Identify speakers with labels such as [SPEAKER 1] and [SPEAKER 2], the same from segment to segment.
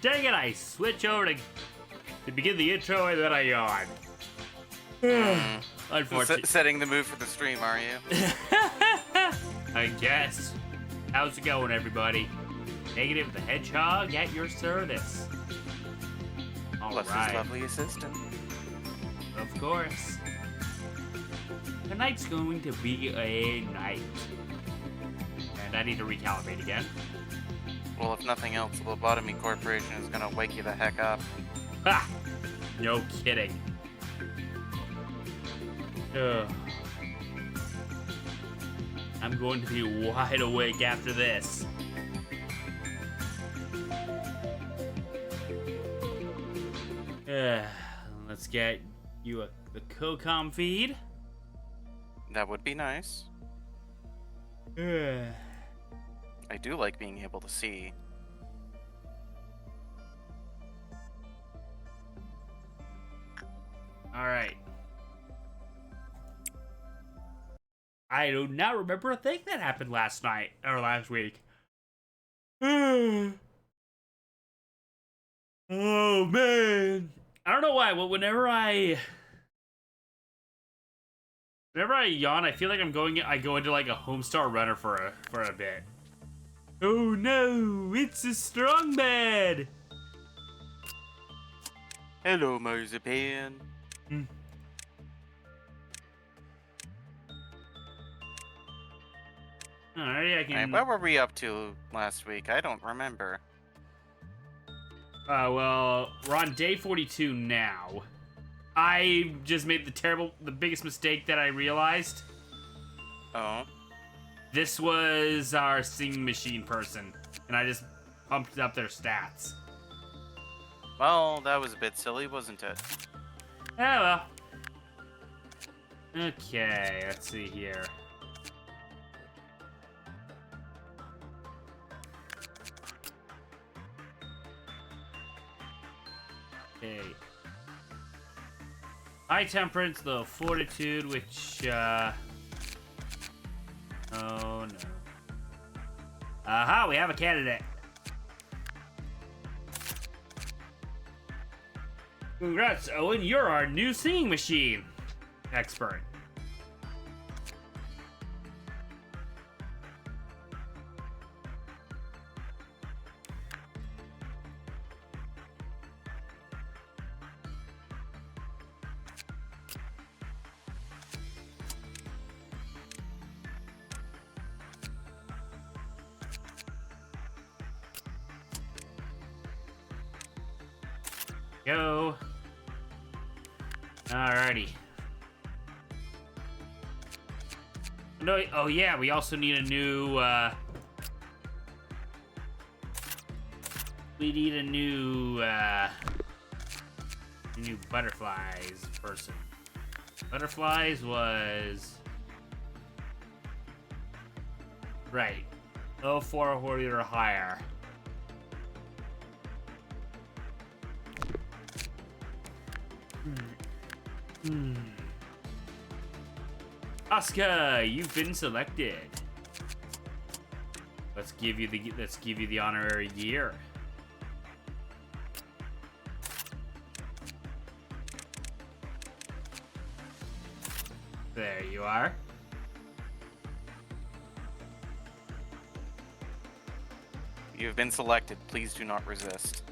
[SPEAKER 1] Dang it, I switch over to begin the intro and then I yawn. Unfortunately.
[SPEAKER 2] Setting the mood for the stream, are you?
[SPEAKER 1] I guess. How's it going, everybody? Negative the Hedgehog at your service.
[SPEAKER 2] Plus his lovely assistant.
[SPEAKER 1] Of course. Tonight's going to be a night. And I need to recalibrate again.
[SPEAKER 2] Well, if nothing else, the Lobotomy Corporation is gonna wake you the heck up.
[SPEAKER 1] Ha! No kidding. Ugh. I'm going to be wide awake after this. Let's get you the COCOM feed.
[SPEAKER 2] That would be nice. I do like being able to see.
[SPEAKER 1] Alright. I do not remember a thing that happened last night, or last week. Oh, man. I don't know why, but whenever I Whenever I yawn, I feel like I go into like a Homestar Runner for a bit. Oh no, it's a strong man.
[SPEAKER 2] Hello, Marzipan.
[SPEAKER 1] Alrighty, I can.
[SPEAKER 2] Alright, what were we up to last week? I don't remember.
[SPEAKER 1] Well, we're on day 42 now. I just made the biggest mistake that I realized.
[SPEAKER 2] Oh.
[SPEAKER 1] This was our singing machine person, and I just pumped up their stats.
[SPEAKER 2] Well, that was a bit silly, wasn't it?
[SPEAKER 1] Oh well. Okay, let's see here. Okay. High temperance, low fortitude, which, oh no. Aha, we have a candidate. Congrats, Owen, you're our new singing machine expert. Go. Alrighty. No, oh yeah, we also need a new, we need a new butterflies person. Butterflies was... Right. Low 4 or higher. Oscar, you've been selected. Let's give you the honorary gear. There you are.
[SPEAKER 2] You've been selected. Please do not resist.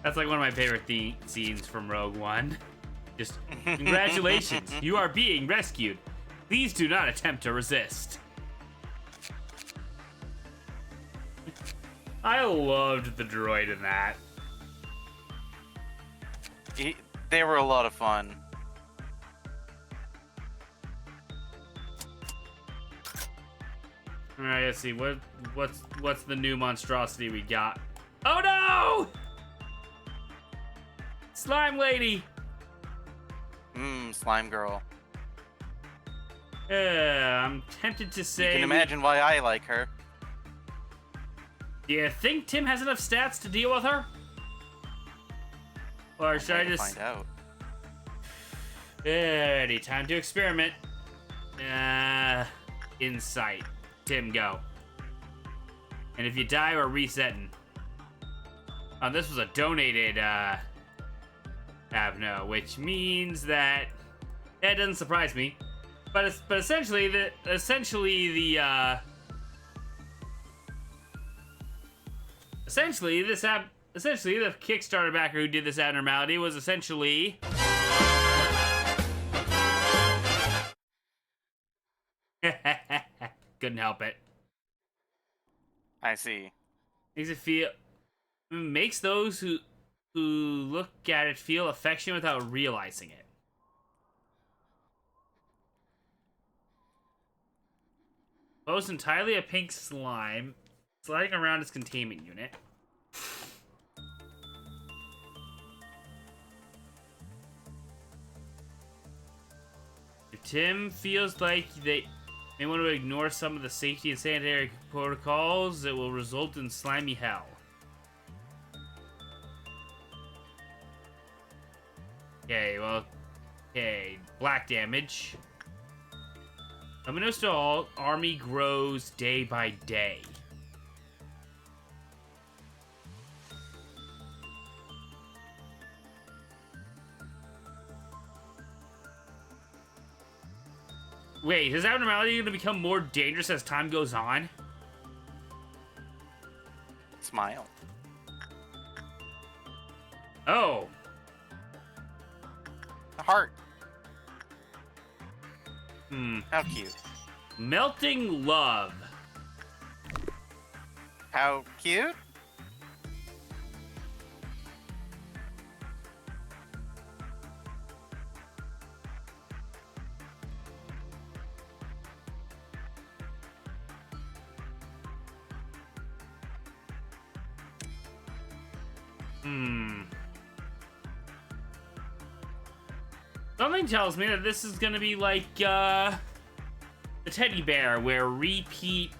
[SPEAKER 1] That's like one of my favorite scenes from Rogue One. Just, congratulations, you are being rescued. Please do not attempt to resist. I loved the droid in that.
[SPEAKER 2] They were a lot of fun.
[SPEAKER 1] All right, let's see what's the new monstrosity we got. Oh no! Slime lady.
[SPEAKER 2] Slime girl.
[SPEAKER 1] I'm tempted to say.
[SPEAKER 2] You can imagine why I like her.
[SPEAKER 1] Do you think Tim has enough stats to deal with her? Or should I just
[SPEAKER 2] find out?
[SPEAKER 1] Alrighty, time to experiment. Insight. Tim, go. And if you die, we're resetting. Oh, this was a donated Avno, which means that doesn't surprise me. But essentially the Kickstarter backer who did this abnormality was essentially couldn't help it.
[SPEAKER 2] I see.
[SPEAKER 1] Makes those who look at it feel affection without realizing it. Composed entirely of pink slime, sliding around its containment unit. If Tim feels like they may want to ignore some of the safety and sanitary protocols, it will result in slimy hell. Okay, black damage. Unbeknownst to all, army grows day by day. Wait, is abnormality going to become more dangerous as time goes on?
[SPEAKER 2] Smile.
[SPEAKER 1] Oh.
[SPEAKER 2] A heart.
[SPEAKER 1] Hmm.
[SPEAKER 2] How cute.
[SPEAKER 1] Melting love.
[SPEAKER 2] How cute?
[SPEAKER 1] Hmm. Something tells me that this is gonna be like, the teddy bear, where repeat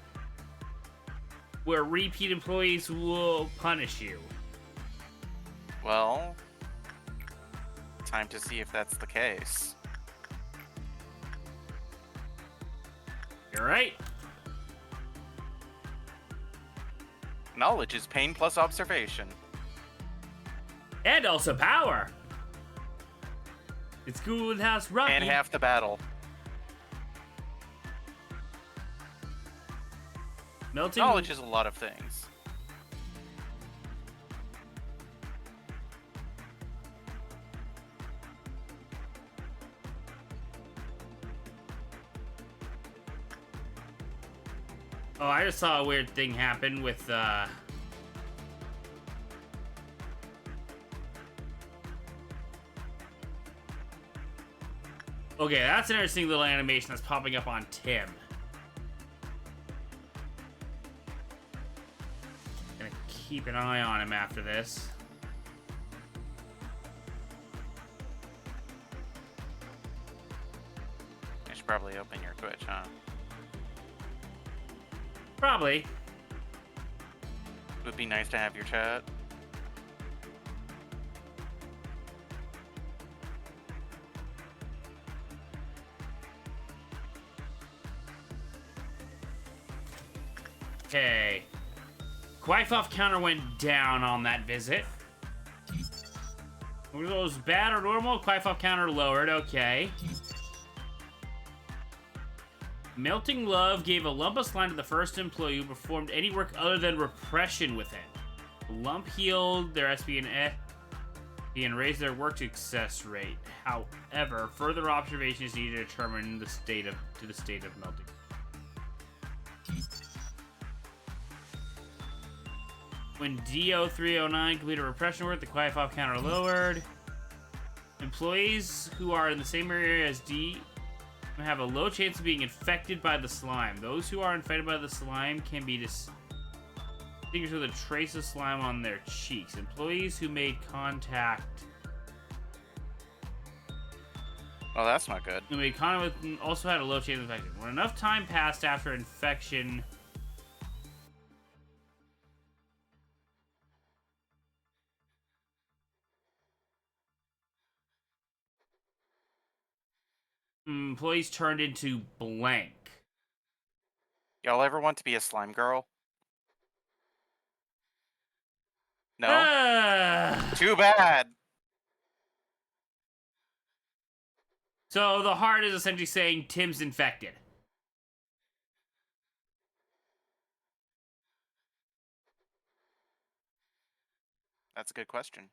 [SPEAKER 1] employees will punish you.
[SPEAKER 2] Well, time to see if that's the case.
[SPEAKER 1] You're right.
[SPEAKER 2] Knowledge is pain plus observation.
[SPEAKER 1] And also power. It's Schoolhouse Rocky.
[SPEAKER 2] And half the battle.
[SPEAKER 1] Melting.
[SPEAKER 2] Knowledge is a lot of things.
[SPEAKER 1] Oh, I just saw a weird thing happen with, Okay, that's an interesting little animation that's popping up on Tim. Gonna keep an eye on him after this.
[SPEAKER 2] I should probably open your Twitch, huh?
[SPEAKER 1] Probably.
[SPEAKER 2] It would be nice to have your chat.
[SPEAKER 1] Okay. Quaifoff counter went down on that visit. Were those bad or normal? Quaifoff counter lowered, okay. Melting Love gave a lump of slime to the first employee who performed any work other than repression with it. The lump healed their SP and and raised their work success rate. However, further observation is needed to determine the state of melting. When DO309 completed repression work, the Quaifoff counter lowered. Employees who are in the same area as D have a low chance of being infected by the slime. Those who are infected by the slime can be distinguished with a trace of slime on their cheeks. Employees who made contact...
[SPEAKER 2] Oh, that's not good.
[SPEAKER 1] Who made contact with also had a low chance of infection. When enough time passed after infection... employees turned into blank.
[SPEAKER 2] Y'all ever want to be a slime girl? No? Too bad!
[SPEAKER 1] So the heart is essentially saying Tim's infected.
[SPEAKER 2] That's a good question.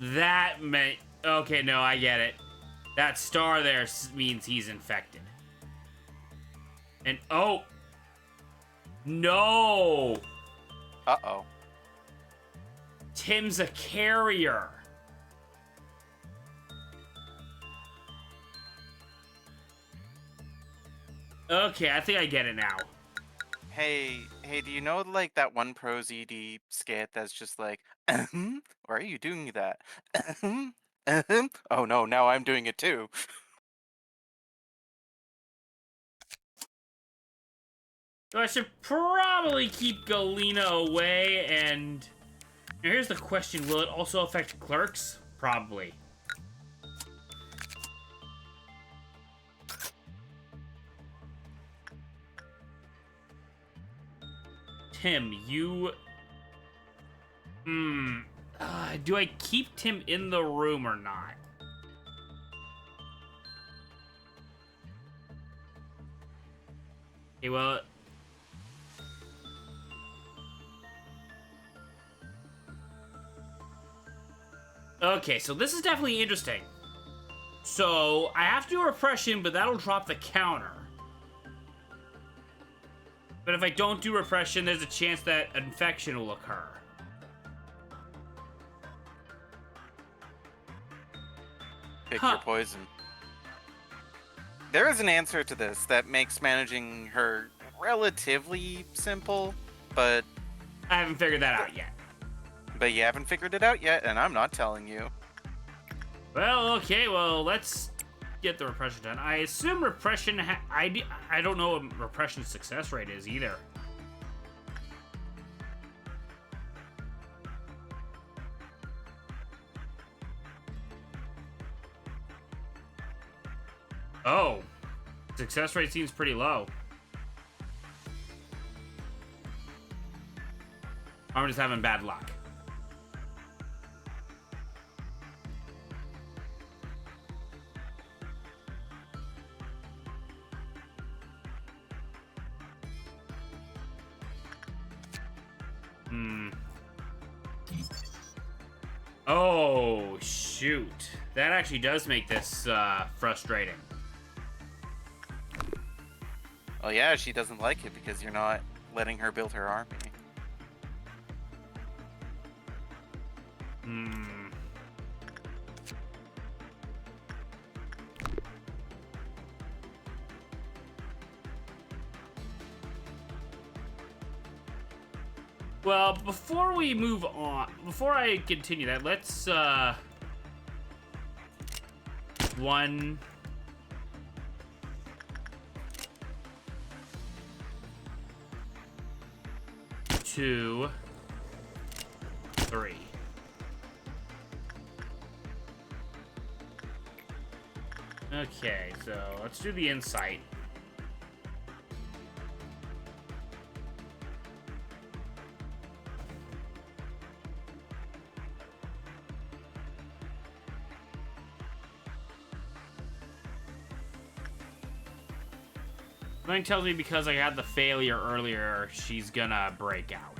[SPEAKER 1] That meant... Okay, no, I get it. That star there means he's infected. And, oh! No!
[SPEAKER 2] Uh-oh.
[SPEAKER 1] Tim's a carrier. Okay, I think I get it now.
[SPEAKER 2] Hey, do you know, like, that one Pro ZD skit that's just like, why are you doing that? Oh no, now I'm doing it too.
[SPEAKER 1] So I should probably keep Galena away, and... Now here's the question, will it also affect clerks? Probably. Tim, you... do I keep Tim in the room or not? Okay, well... Okay, so this is definitely interesting. So, I have to do repression, but that'll drop the counter. But if I don't do repression, there's a chance that infection will occur.
[SPEAKER 2] Pick your poison. There is an answer to this that makes managing her relatively simple, but...
[SPEAKER 1] I haven't figured that out yet.
[SPEAKER 2] But you haven't figured it out yet, and I'm not telling you.
[SPEAKER 1] Well, okay, well, let's get the repression done. I assume repression... I don't know what repression success rate is either. Oh. Success rate seems pretty low. I'm just having bad luck. Oh, shoot. That actually does make this frustrating.
[SPEAKER 2] Well, yeah, she doesn't like it because you're not letting her build her army.
[SPEAKER 1] Well, before we move on, before I continue that, let's, 1, 2, 3. Okay, so let's do the insight. Something tells me because I had the failure earlier, she's gonna break out.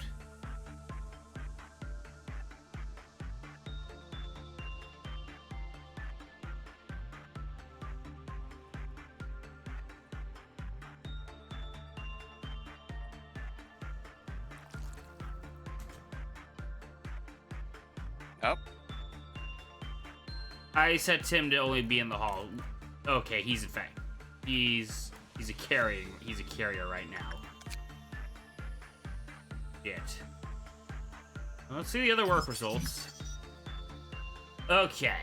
[SPEAKER 2] Oh.
[SPEAKER 1] I set Tim to only be in the hall. Okay, he's a Fang. He's a carrier. He's a carrier right now. Shit. Let's see the other work results. Okay.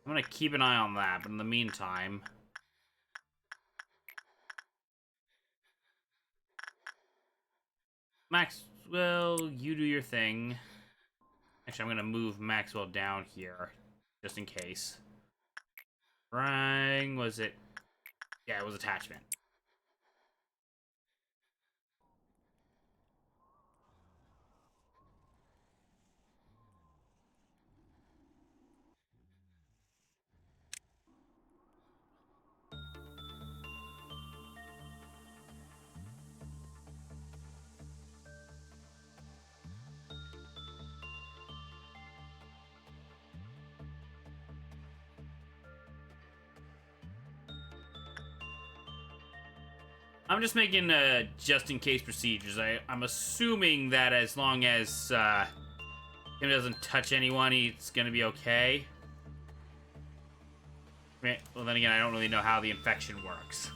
[SPEAKER 1] I'm gonna keep an eye on that, but in the meantime... Maxwell, you do your thing. Actually, I'm gonna move Maxwell down here, just in case. Rang, was it? Yeah, it was attachment. I'm just making just-in-case procedures. I'm assuming that as long as him doesn't touch anyone, he's gonna be okay. Well, then again, I don't really know how the infection works.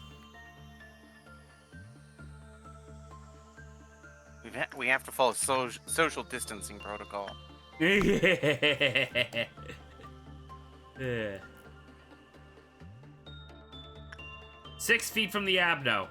[SPEAKER 2] We have to follow social distancing protocol.
[SPEAKER 1] Yeah. 6 feet from the abno.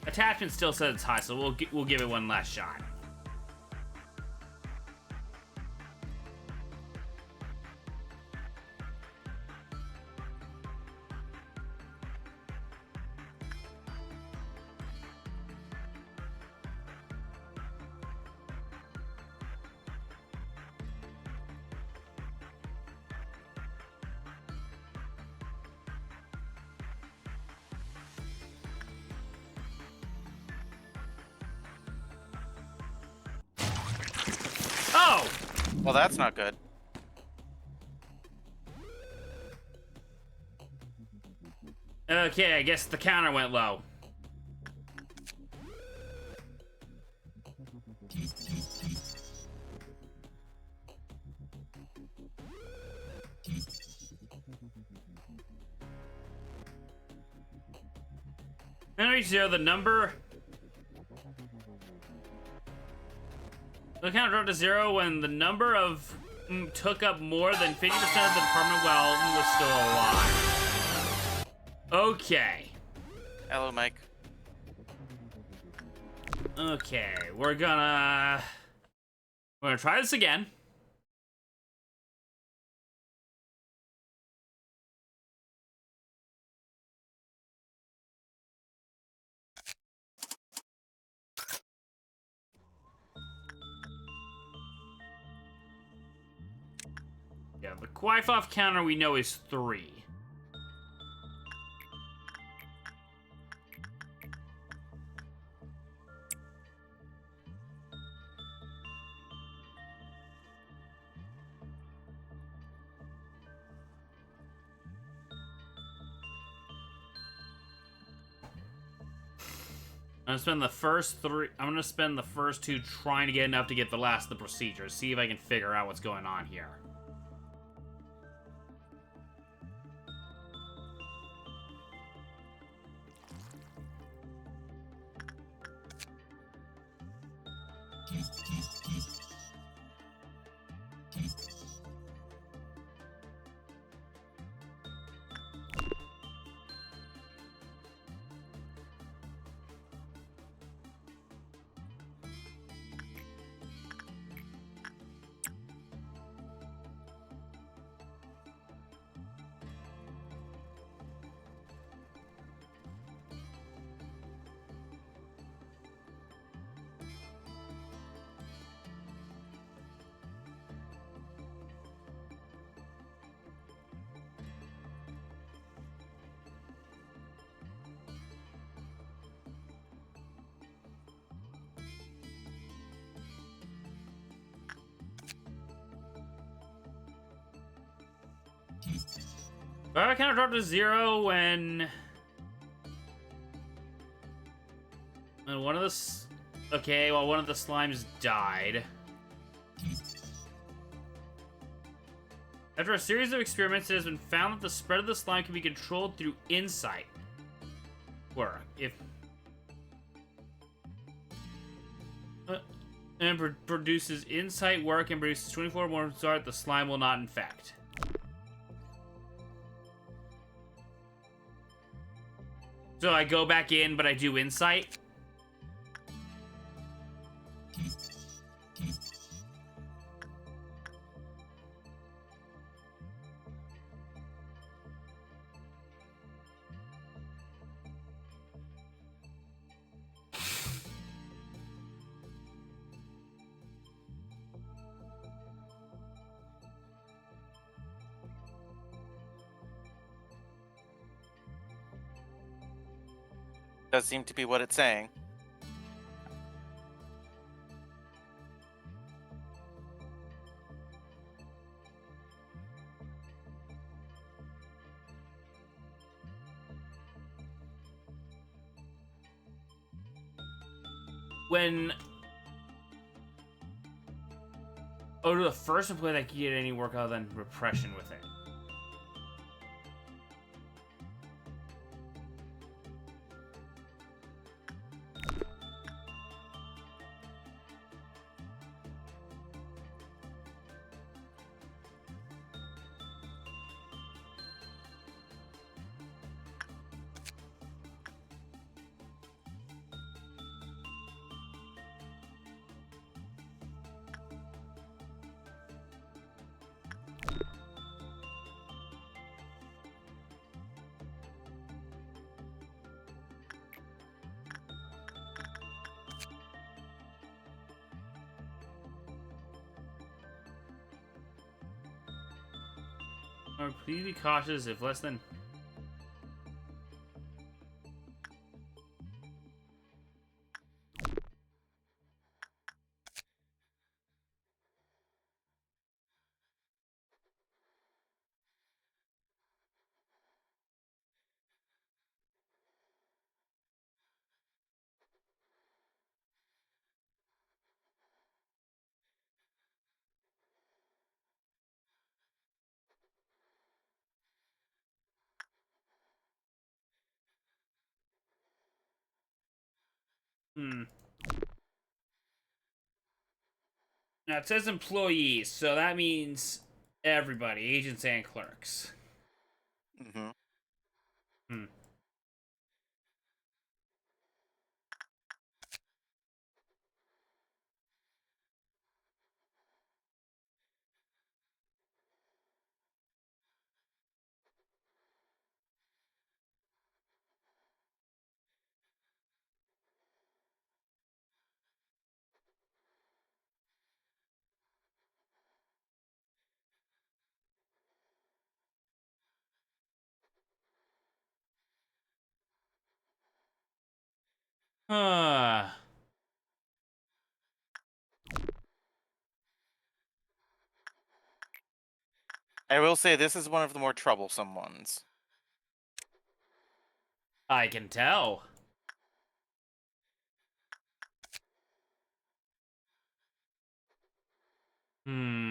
[SPEAKER 1] Attachment still says it's high, so we'll give it one last shot. Oh!
[SPEAKER 2] Well, that's not good.
[SPEAKER 1] Okay, I guess the counter went low. Then reach 0, the number... The counter dropped to 0 when the number of took up more than 50% of the department while was still alive. Okay.
[SPEAKER 2] Hello, Mike.
[SPEAKER 1] Okay, we're gonna try this again. Yeah, the Wi-Fi counter we know is 3. I'm gonna spend the first 3. I'm gonna spend the first 2 trying to get enough to get the last of the procedures. See if I can figure out what's going on here. But I kind of dropped to 0 when one of the one of the slimes died. After a series of experiments, it has been found that the spread of the slime can be controlled through insight. Or if and produces insight work and produces 24 more start, the slime will not infect. So I go back in, but I do insight.
[SPEAKER 2] Does seem to be what it's saying.
[SPEAKER 1] When Oh, to the first employee that can get any work other than repression with it. Or please be cautious if less than... Now, it says employees, so that means everybody, agents and clerks.
[SPEAKER 2] Mm-hmm.
[SPEAKER 1] Hmm. Ah.
[SPEAKER 2] I will say this is one of the more troublesome ones.
[SPEAKER 1] I can tell. Hmm.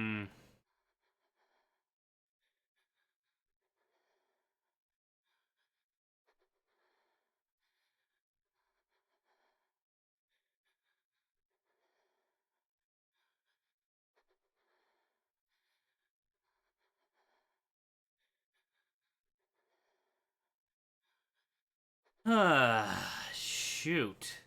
[SPEAKER 1] Ah. Shoot.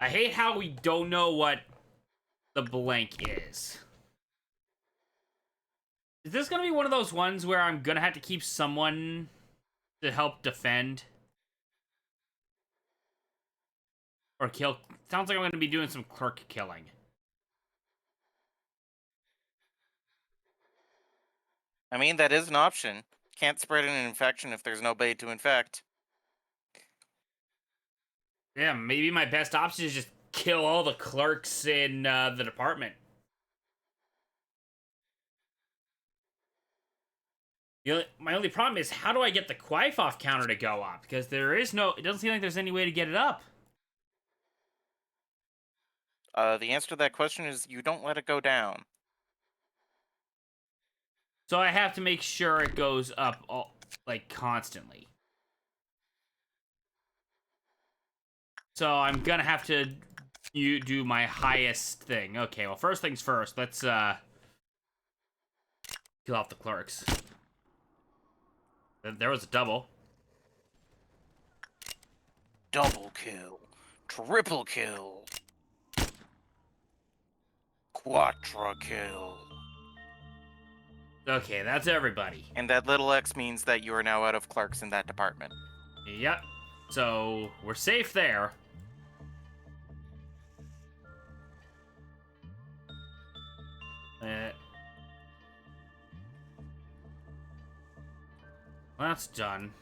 [SPEAKER 1] I hate how we don't know what the blank is. Is this gonna be one of those ones where I'm gonna have to keep someone to help defend? Or kill? Sounds like I'm gonna be doing some clerk killing.
[SPEAKER 2] I mean, that is an option. Can't spread an infection if there's nobody to infect.
[SPEAKER 1] Yeah, maybe my best option is just kill all the clerks in the department. My only problem is how do I get the Quaifoff counter to go up? Because there is no... It doesn't seem like there's any way to get it up.
[SPEAKER 2] The answer to that question is you don't let it go down.
[SPEAKER 1] So I have to make sure it goes up, like, constantly. So I'm gonna have to do my highest thing. Okay, well, first things first. Let's, kill off the clerks. There was a double.
[SPEAKER 2] Double kill. Triple kill. Quadra kill.
[SPEAKER 1] Okay, that's everybody.
[SPEAKER 2] And that little X means that you are now out of clerks in that department.
[SPEAKER 1] Yep. So, we're safe there. That's done.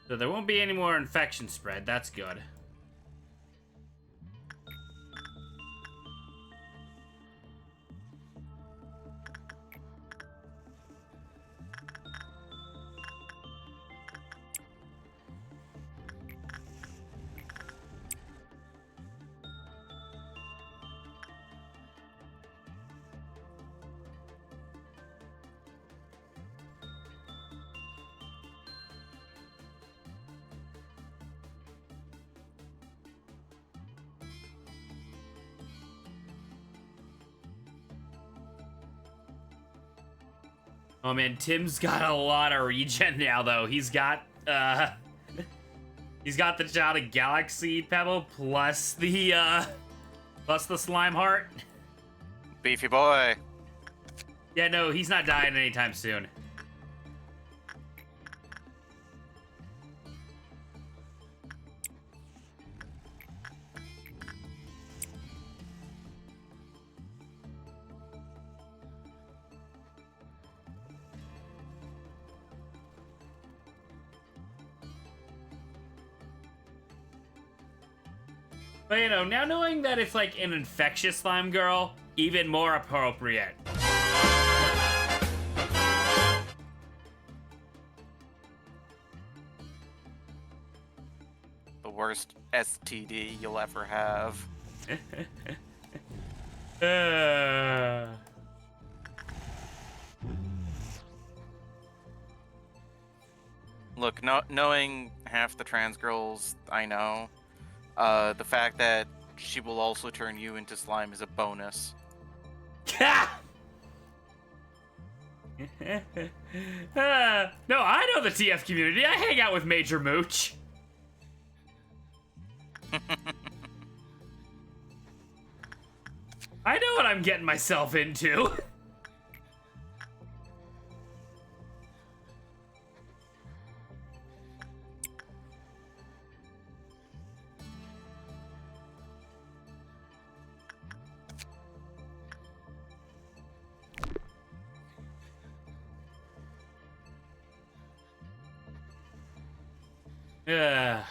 [SPEAKER 1] So there won't be any more infection spread. That's good. Oh man, Tim's got a lot of regen now though. He's got the Child of Galaxy Pebble plus the slime heart.
[SPEAKER 2] Beefy boy.
[SPEAKER 1] Yeah, no, he's not dying anytime soon. But you know, now knowing that it's like an infectious slime girl, even more appropriate.
[SPEAKER 2] The worst STD you'll ever have. Look, knowing half the trans girls I know, the fact that she will also turn you into slime is a bonus.
[SPEAKER 1] No, I know the TF community. I hang out with Major Mooch. I know what I'm getting myself into. Yeah.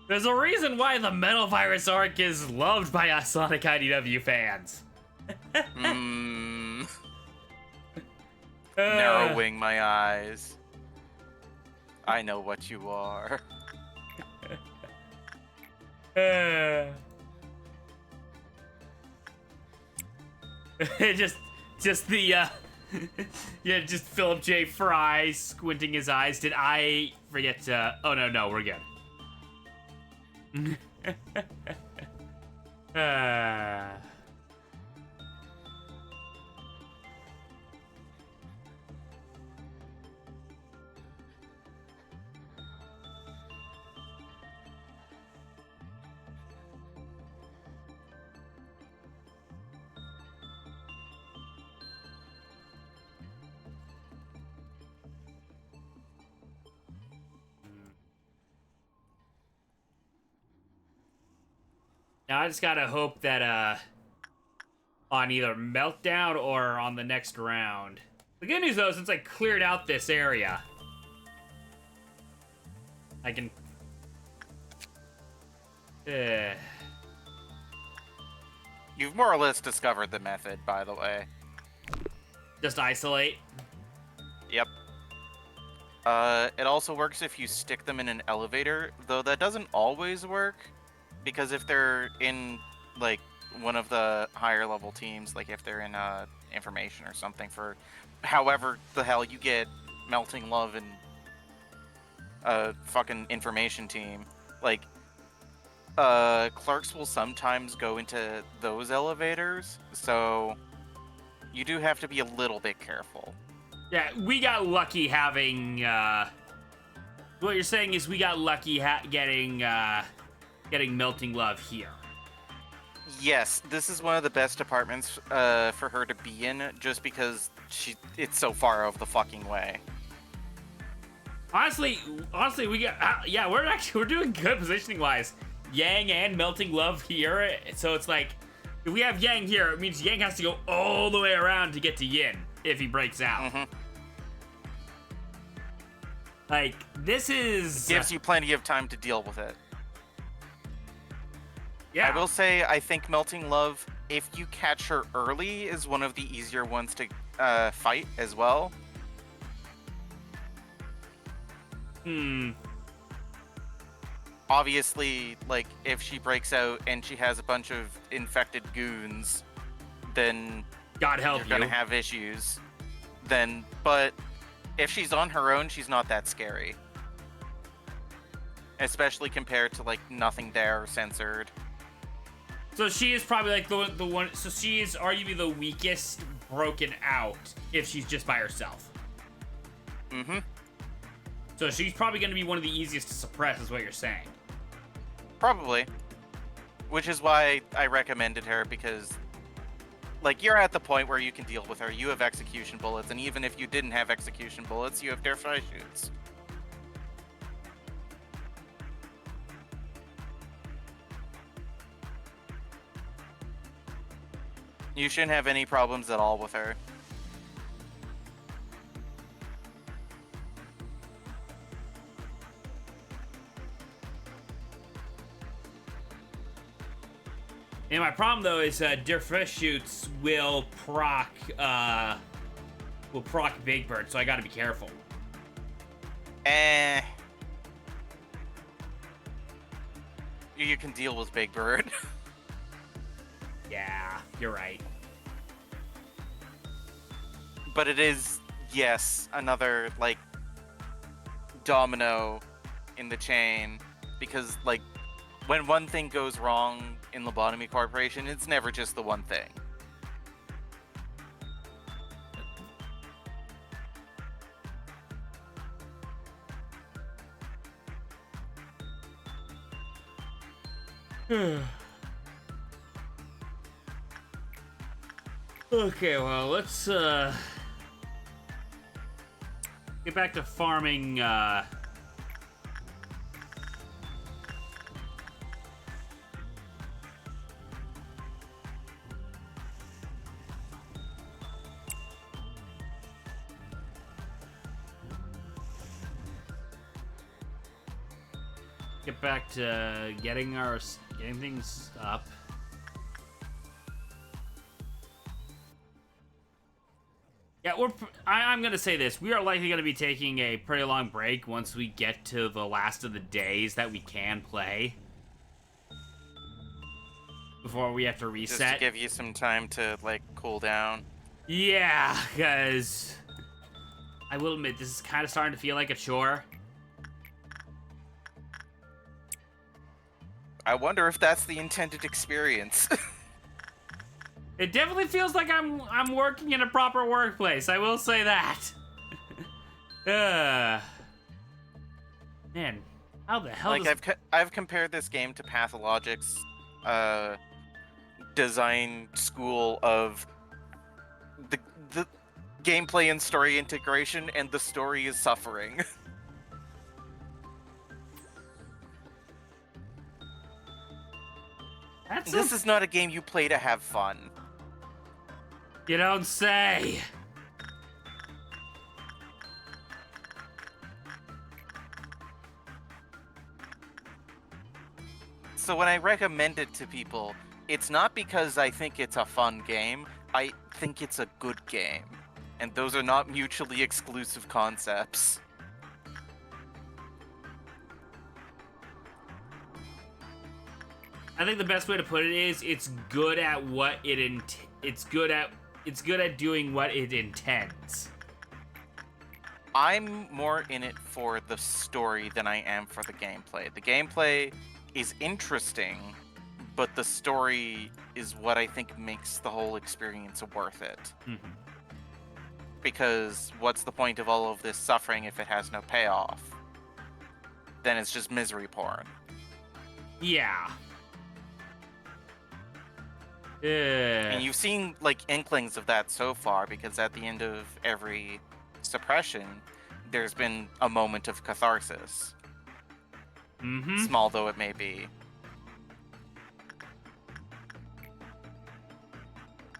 [SPEAKER 1] There's a reason why the Metal Virus arc is loved by us Sonic IDW fans.
[SPEAKER 2] Narrowing my eyes. I know what you are.
[SPEAKER 1] just the yeah, just Philip J. Fry squinting his eyes. Did I forget to... Oh, no, we're good. Now I just gotta hope that on either Meltdown or on the next round. The good news though, since I cleared out this area, I can
[SPEAKER 2] You've more or less discovered the method, by the way.
[SPEAKER 1] just isolate.
[SPEAKER 2] Yep. It also works if you stick them in an elevator, though that doesn't always work. Because if they're in, like, one of the higher level teams, like if they're in information or something for however the hell you get Melting Love in a fucking information team, like, clerks will sometimes go into those elevators, so you do have to be a little bit careful.
[SPEAKER 1] Yeah, we got lucky having, what you're saying is we got lucky getting Melting Love here.
[SPEAKER 2] Yes, this is one of the best departments for her to be in, just because it's so far out of the fucking way.
[SPEAKER 1] Honestly, we got yeah, we're doing good positioning wise. Yang and Melting Love here, so it's like if we have Yang here, it means Yang has to go all the way around to get to Yin if he breaks out. Like, this is...
[SPEAKER 2] Gives you plenty of time to deal with it.
[SPEAKER 1] Yeah.
[SPEAKER 2] I will say, I think Melting Love, if you catch her early, is one of the easier ones to fight as well. Obviously, like, if she breaks out and she has a bunch of infected goons, then
[SPEAKER 1] God help
[SPEAKER 2] you're
[SPEAKER 1] you.
[SPEAKER 2] gonna have issues. But if she's on her own, she's not that scary. Especially compared to, like, Nothing There or Censored.
[SPEAKER 1] So she is probably like the one. So she is arguably the weakest broken out if she's just by herself.
[SPEAKER 2] Mm-hmm.
[SPEAKER 1] So she's probably going to be one of the easiest to suppress, is what you're saying.
[SPEAKER 2] Probably. Which is why I recommended her, because, like, you're at the point where you can deal with her. You have execution bullets, and even if you didn't have execution bullets, you have dare fry shoots. You shouldn't have any problems at all with her.
[SPEAKER 1] And my problem though is Dear Fresh Shoots will proc Big Bird, so I gotta be careful.
[SPEAKER 2] You can deal with Big Bird.
[SPEAKER 1] Yeah, you're right.
[SPEAKER 2] But it is, yes, another, like, domino in the chain. Because, like, when one thing goes wrong in Lobotomy Corporation, it's never just the one thing.
[SPEAKER 1] Okay, well, let's get back to farming get back to getting things up. Yeah, I'm gonna say this. We are likely gonna be taking a pretty long break once we get to the last of the days that we can play. Before we have to reset.
[SPEAKER 2] Just to give you some time to, like, cool down.
[SPEAKER 1] Yeah, because I will admit, this is kind of starting to feel like a chore.
[SPEAKER 2] I wonder if that's the intended experience.
[SPEAKER 1] It definitely feels like I'm working in a proper workplace. I will say that. Man, how the hell?
[SPEAKER 2] Like, I've compared this game to Pathologic's design school of the gameplay and story integration, and the story is suffering. This is not a game you play to have fun.
[SPEAKER 1] You don't say.
[SPEAKER 2] So when I recommend it to people, it's not because I think it's a fun game. I think it's a good game. And those are not mutually exclusive concepts.
[SPEAKER 1] I think the best way to put it is it's good at what it's good at doing what it intends.
[SPEAKER 2] I'm more in it for the story than I am for the gameplay. The gameplay is interesting, but the story is what I think makes the whole experience worth it.
[SPEAKER 1] Mm-hmm.
[SPEAKER 2] Because what's the point of all of this suffering if it has no payoff? Then it's just misery porn.
[SPEAKER 1] Yeah.
[SPEAKER 2] And you've seen, like, inklings of that so far, because at the end of every suppression, there's been a moment of catharsis.
[SPEAKER 1] Mm-hmm.
[SPEAKER 2] Small though it may be.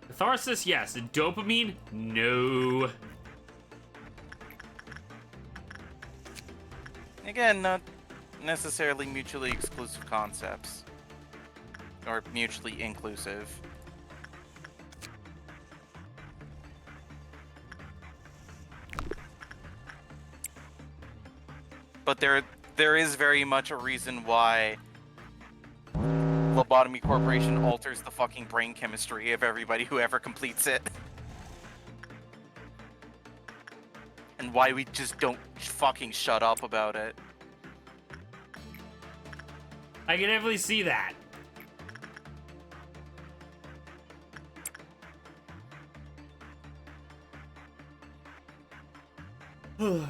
[SPEAKER 1] Catharsis, yes. Dopamine, no.
[SPEAKER 2] Again, not necessarily mutually exclusive concepts. Or mutually inclusive. But there is very much a reason why Lobotomy Corporation alters the fucking brain chemistry of everybody who ever completes it. And why we just don't fucking shut up about it.
[SPEAKER 1] I can definitely see that.
[SPEAKER 2] I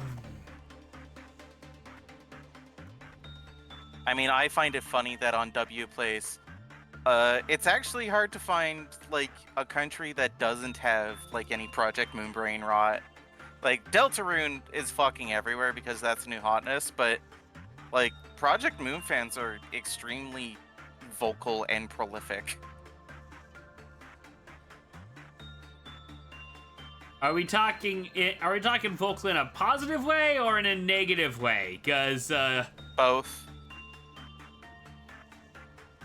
[SPEAKER 2] mean, I find it funny that on W Place, it's actually hard to find, like, a country that doesn't have, like, any Project Moonbrain rot. Like, Deltarune is fucking everywhere because that's new hotness, but, like, Project Moon fans are extremely vocal and prolific.
[SPEAKER 1] Are we talking vocal in a positive way or in a negative way? Because,
[SPEAKER 2] Both.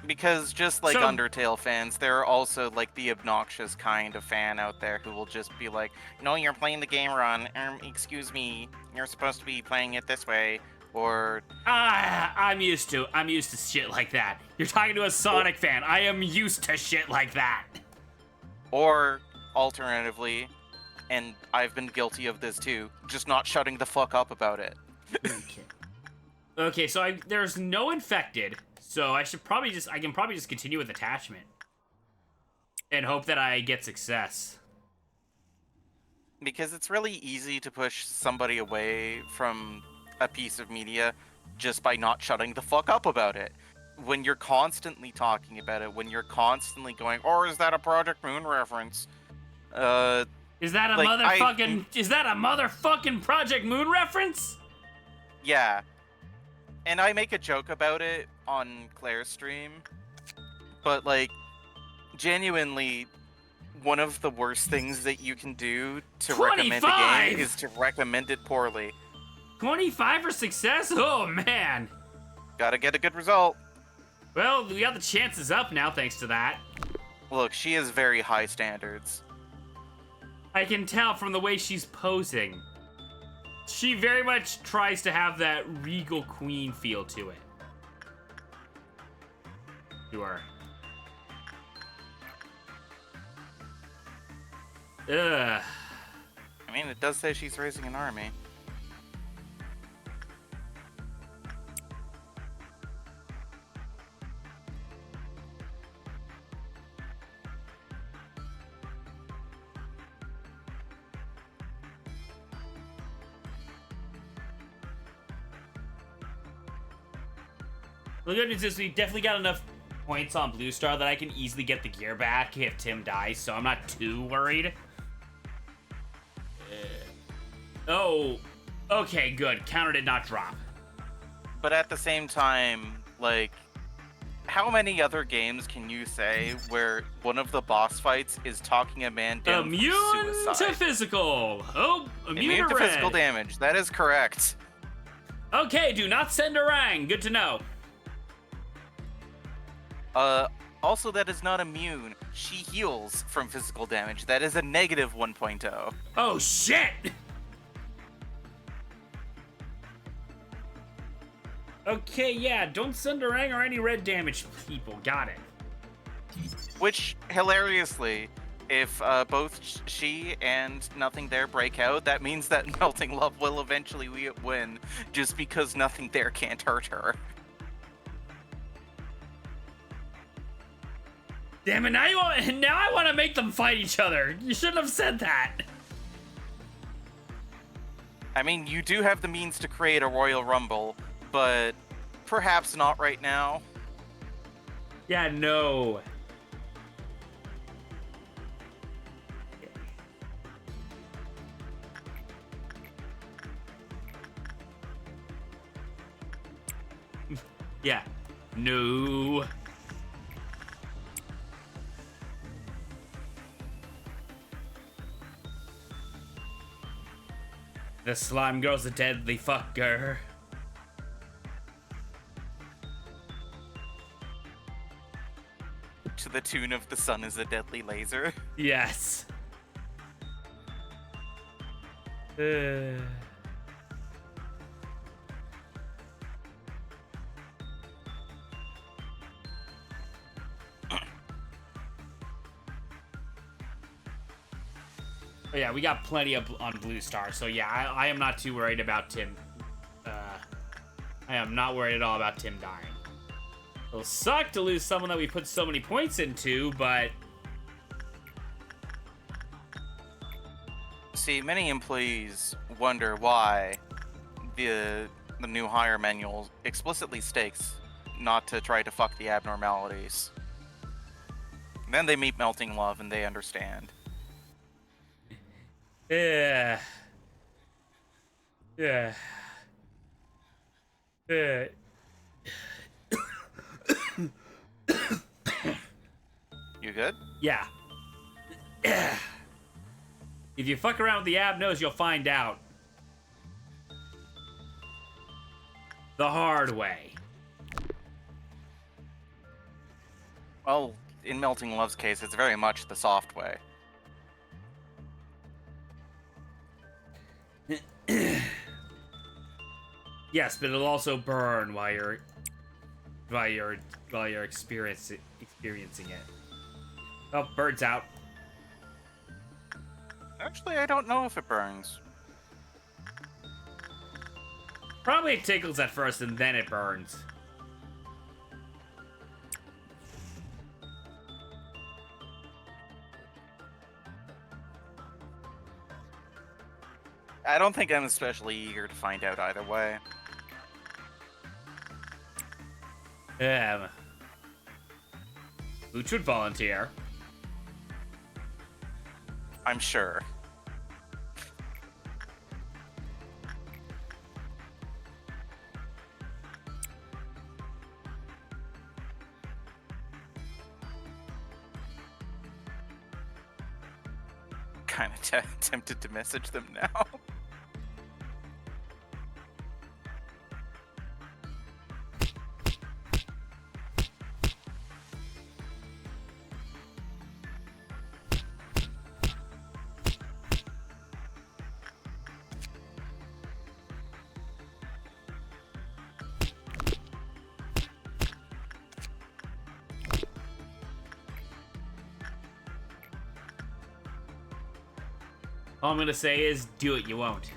[SPEAKER 2] Because just like Undertale fans, there are also like the obnoxious kind of fan out there who will just be like, "No, you're playing the game wrong. Excuse me, you're supposed to be playing it this way." Or
[SPEAKER 1] I'm used to shit like that. You're talking to a Sonic fan. I am used to shit like that.
[SPEAKER 2] Or alternatively, and I've been guilty of this too, just not shutting the fuck up about it.
[SPEAKER 1] Okay, so there's no infected. So I can probably just continue with attachment and hope that I get success.
[SPEAKER 2] Because it's really easy to push somebody away from a piece of media just by not shutting the fuck up about it. When you're constantly talking about it, when you're constantly going, "Or is that a Project Moon reference?"
[SPEAKER 1] Is that a motherfucking Project Moon reference?
[SPEAKER 2] Yeah. And I make a joke about it on Claire's stream, but, like, genuinely, one of the worst things that you can do to recommend a game is to recommend it poorly.
[SPEAKER 1] 25 for success? Oh, man.
[SPEAKER 2] Gotta get a good result.
[SPEAKER 1] Well, we got the chances up now thanks to that.
[SPEAKER 2] Look, she has very high standards.
[SPEAKER 1] I can tell from the way she's posing. She very much tries to have that regal queen feel to it. To her. Ugh.
[SPEAKER 2] I mean, it does say she's raising an army.
[SPEAKER 1] The good news is we definitely got enough points on Blue Star that I can easily get the gear back if Tim dies, so I'm not too worried. Oh, okay, good. Counter did not drop.
[SPEAKER 2] But at the same time, like, how many other games can you say where one of the boss fights is talking a man down
[SPEAKER 1] immune
[SPEAKER 2] for suicide?
[SPEAKER 1] to physical. Oh, immune to
[SPEAKER 2] physical
[SPEAKER 1] red.
[SPEAKER 2] damage. That is correct.
[SPEAKER 1] Okay, do not send Orang. Good to know.
[SPEAKER 2] Also, that is not immune. She heals from physical damage. That is a negative 1.0.
[SPEAKER 1] Oh, shit! Okay, yeah, don't send Orang or any red damage people. Got it.
[SPEAKER 2] Which, hilariously, if both she and Nothing There break out, that means that Melting Love will eventually win, just because Nothing There can't hurt her.
[SPEAKER 1] Damn it, now I want to make them fight each other. You shouldn't have said that.
[SPEAKER 2] I mean, you do have the means to create a Royal Rumble, but perhaps not right now.
[SPEAKER 1] Yeah, no. Yeah, no. The slime girl's a deadly fucker.
[SPEAKER 2] the tune of "The Sun is a Deadly Laser."
[SPEAKER 1] Yes. Oh, yeah, we got plenty up on Blue Star, so yeah, I am not too worried about Tim. I am not worried at all about Tim dying. It'll suck to lose someone that we put so many points into, but...
[SPEAKER 2] See, many employees wonder why the new hire manual explicitly states not to try to fuck the abnormalities. Then they meet Melting Love and they understand.
[SPEAKER 1] Yeah. Yeah. Yeah.
[SPEAKER 2] You good?
[SPEAKER 1] Yeah. If you fuck around with the ab nose, you'll find out. The hard way.
[SPEAKER 2] Well, in Melting Love's case, it's very much the soft way.
[SPEAKER 1] Yes, but it'll also burn while you're experiencing it. Oh, bird's out.
[SPEAKER 2] Actually, I don't know if it burns.
[SPEAKER 1] Probably it tickles at first and then it burns.
[SPEAKER 2] I don't think I'm especially eager to find out either way.
[SPEAKER 1] Luch would volunteer.
[SPEAKER 2] I'm sure. Kind of tempted to message them now.
[SPEAKER 1] All I'm gonna say is, do it, you won't.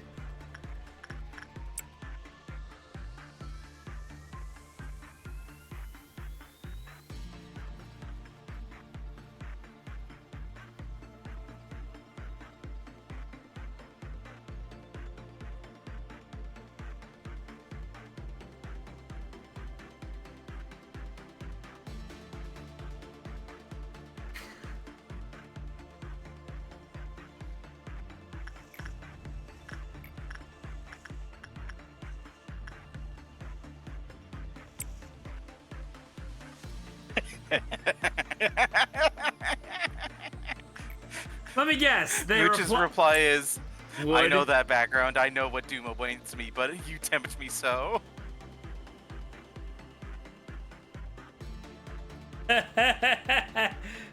[SPEAKER 1] Let me guess.
[SPEAKER 2] Luch's reply is,
[SPEAKER 1] Would?
[SPEAKER 2] I know that background. I know what doom awaits me, but you tempt me so.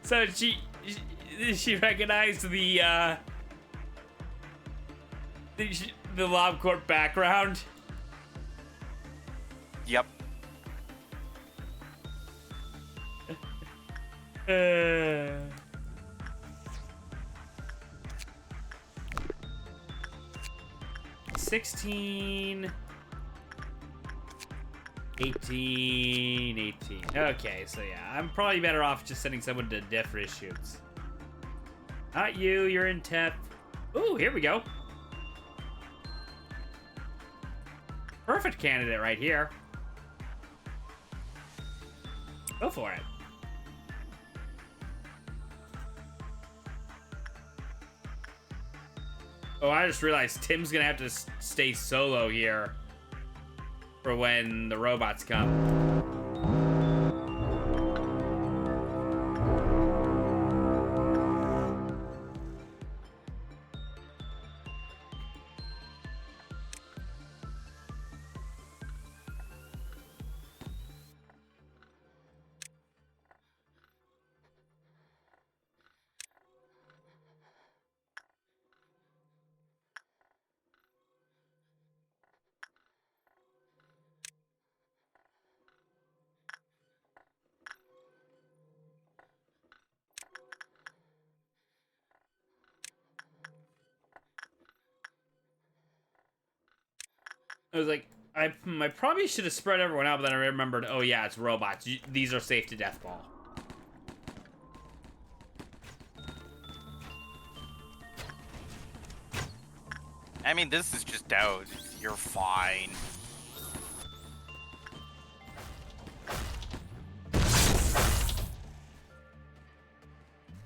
[SPEAKER 1] So she recognized the Lob Corp background.
[SPEAKER 2] Yep.
[SPEAKER 1] Uh... 16, 18. Okay, so yeah, I'm probably better off just sending someone to death for his shoots. Not you, you're in TEP. Ooh, here we go. Perfect candidate right here. Go for it. Oh, I just realized Tim's gonna have to stay solo here for when the robots come. I was like, I probably should have spread everyone out, but then I remembered, oh yeah, it's robots. These are safe to death ball.
[SPEAKER 2] I mean, this is just out. You're fine.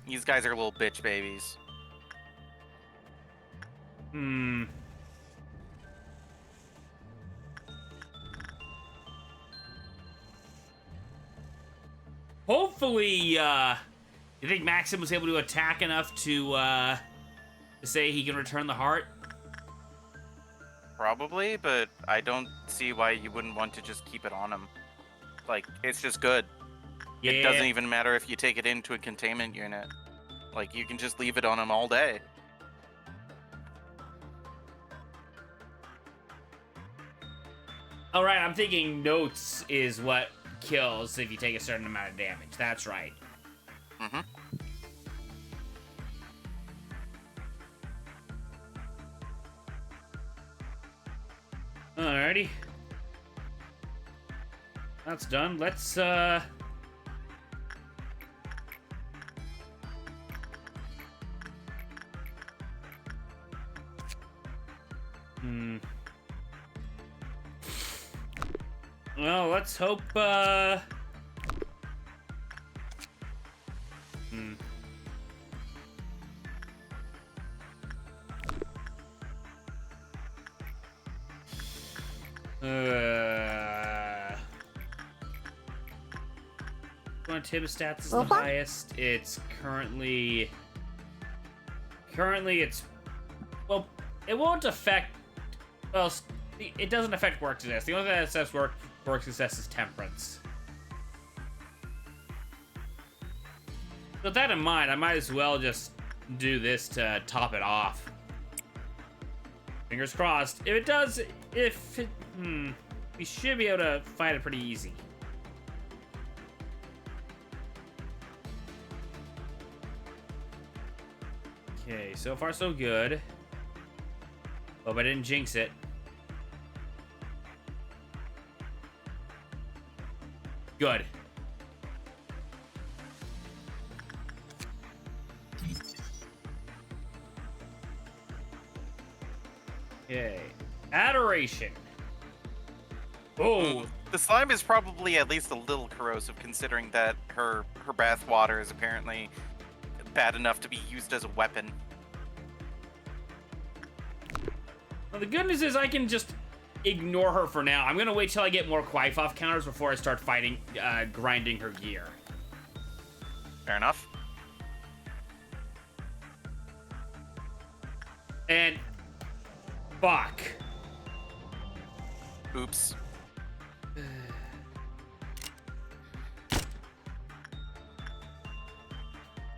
[SPEAKER 2] These guys are little bitch babies.
[SPEAKER 1] Hmm. Hopefully, you think Maxim was able to attack enough to say he can return the heart?
[SPEAKER 2] Probably, but I don't see why you wouldn't want to just keep it on him. Like, it's just good.
[SPEAKER 1] Yeah.
[SPEAKER 2] It doesn't even matter if you take it into a containment unit. Like, you can just leave it on him all day.
[SPEAKER 1] All right, I'm thinking notes is what kills if you take a certain amount of damage. That's right.
[SPEAKER 2] Mm-hmm.
[SPEAKER 1] Alrighty. That's done. Let's, Well, let's hope, Tim's stats is the highest. It's currently it's, well, it won't affect, well, it doesn't affect work success. The only thing that affects work success is temperance. So with that in mind, I might as well just do this to top it off. Fingers crossed. If it does, we should be able to fight it pretty easy. Okay, so far so good. Hope I didn't jinx it. Good. Okay. Adoration. Oh.
[SPEAKER 2] The slime is probably at least a little corrosive, considering that her bath water is apparently bad enough to be used as a weapon.
[SPEAKER 1] Well, the good news is I can just ignore her for now. I'm gonna wait till I get more Quaifoff counters before I start fighting, grinding her gear.
[SPEAKER 2] Fair enough.
[SPEAKER 1] And fuck.
[SPEAKER 2] Oops.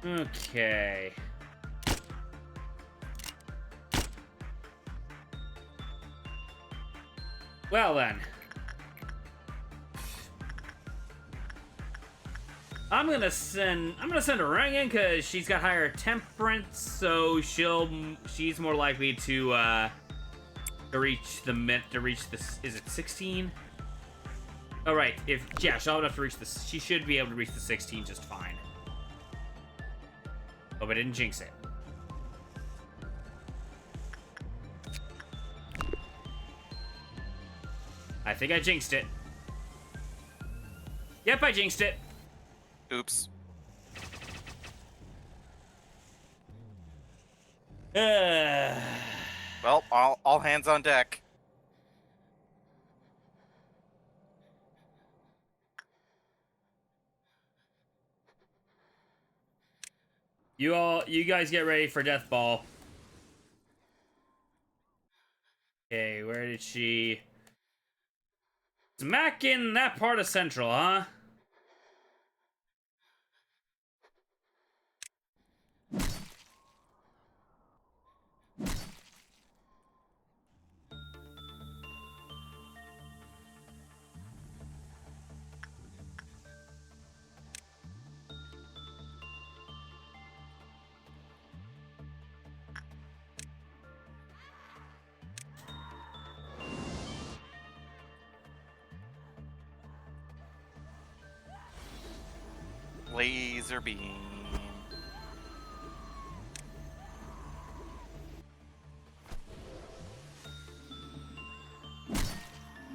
[SPEAKER 1] Okay. Well then. I'm gonna send a ring in because she's got higher temperance, so she's more likely to reach this. Is it 16? Oh right, she'll have enough to reach this. She should be able to reach the 16 just fine. Hope I didn't jinx it. I think I jinxed it. Yep, I jinxed it.
[SPEAKER 2] Oops. Well, all hands on deck.
[SPEAKER 1] You guys get ready for Death Ball. Okay, where did she... Smack in that part of Central, huh?
[SPEAKER 2] laser beam.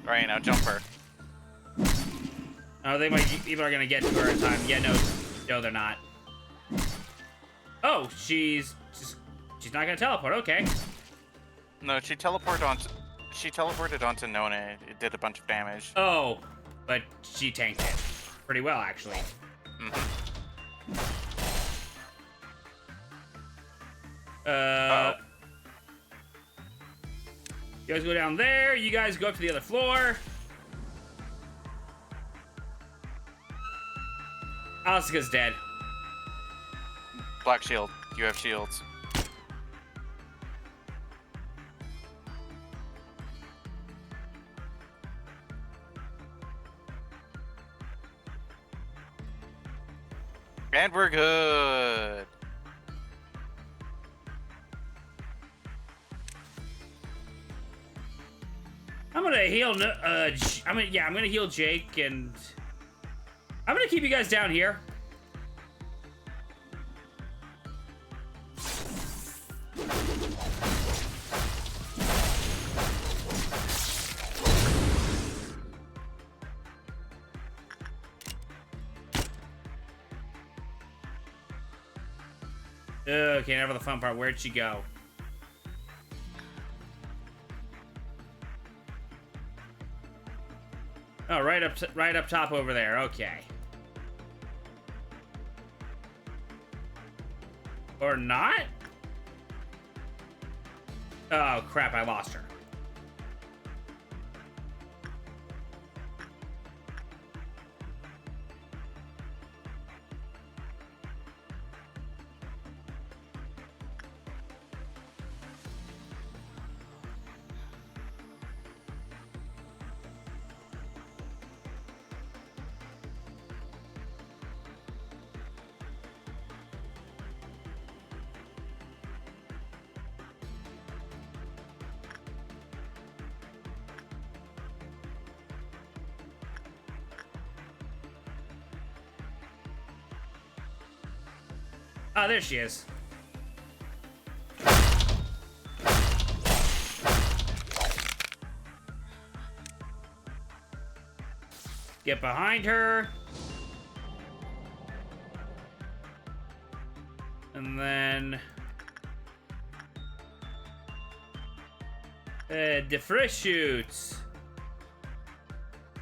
[SPEAKER 2] Right, now jump her.
[SPEAKER 1] Oh, people are gonna get to her in time. Yeah, no, they're not. Oh, she's not gonna teleport. Okay.
[SPEAKER 2] No, she teleported onto None. It did a bunch of damage.
[SPEAKER 1] Oh, but she tanked it pretty well, actually.
[SPEAKER 2] Uh-oh.
[SPEAKER 1] You guys go down there. You guys go up to the other floor. Asuka's dead.
[SPEAKER 2] Black shield. You have shields. And we're good.
[SPEAKER 1] I'm gonna heal. I'm gonna heal Jake, and I'm gonna keep you guys down here. Okay, now for the fun part. Where'd she go? Oh, right up top over there. Okay. Or not? Oh, crap, I lost her. Oh, there she is. Get behind her. And then... the fresh shoots.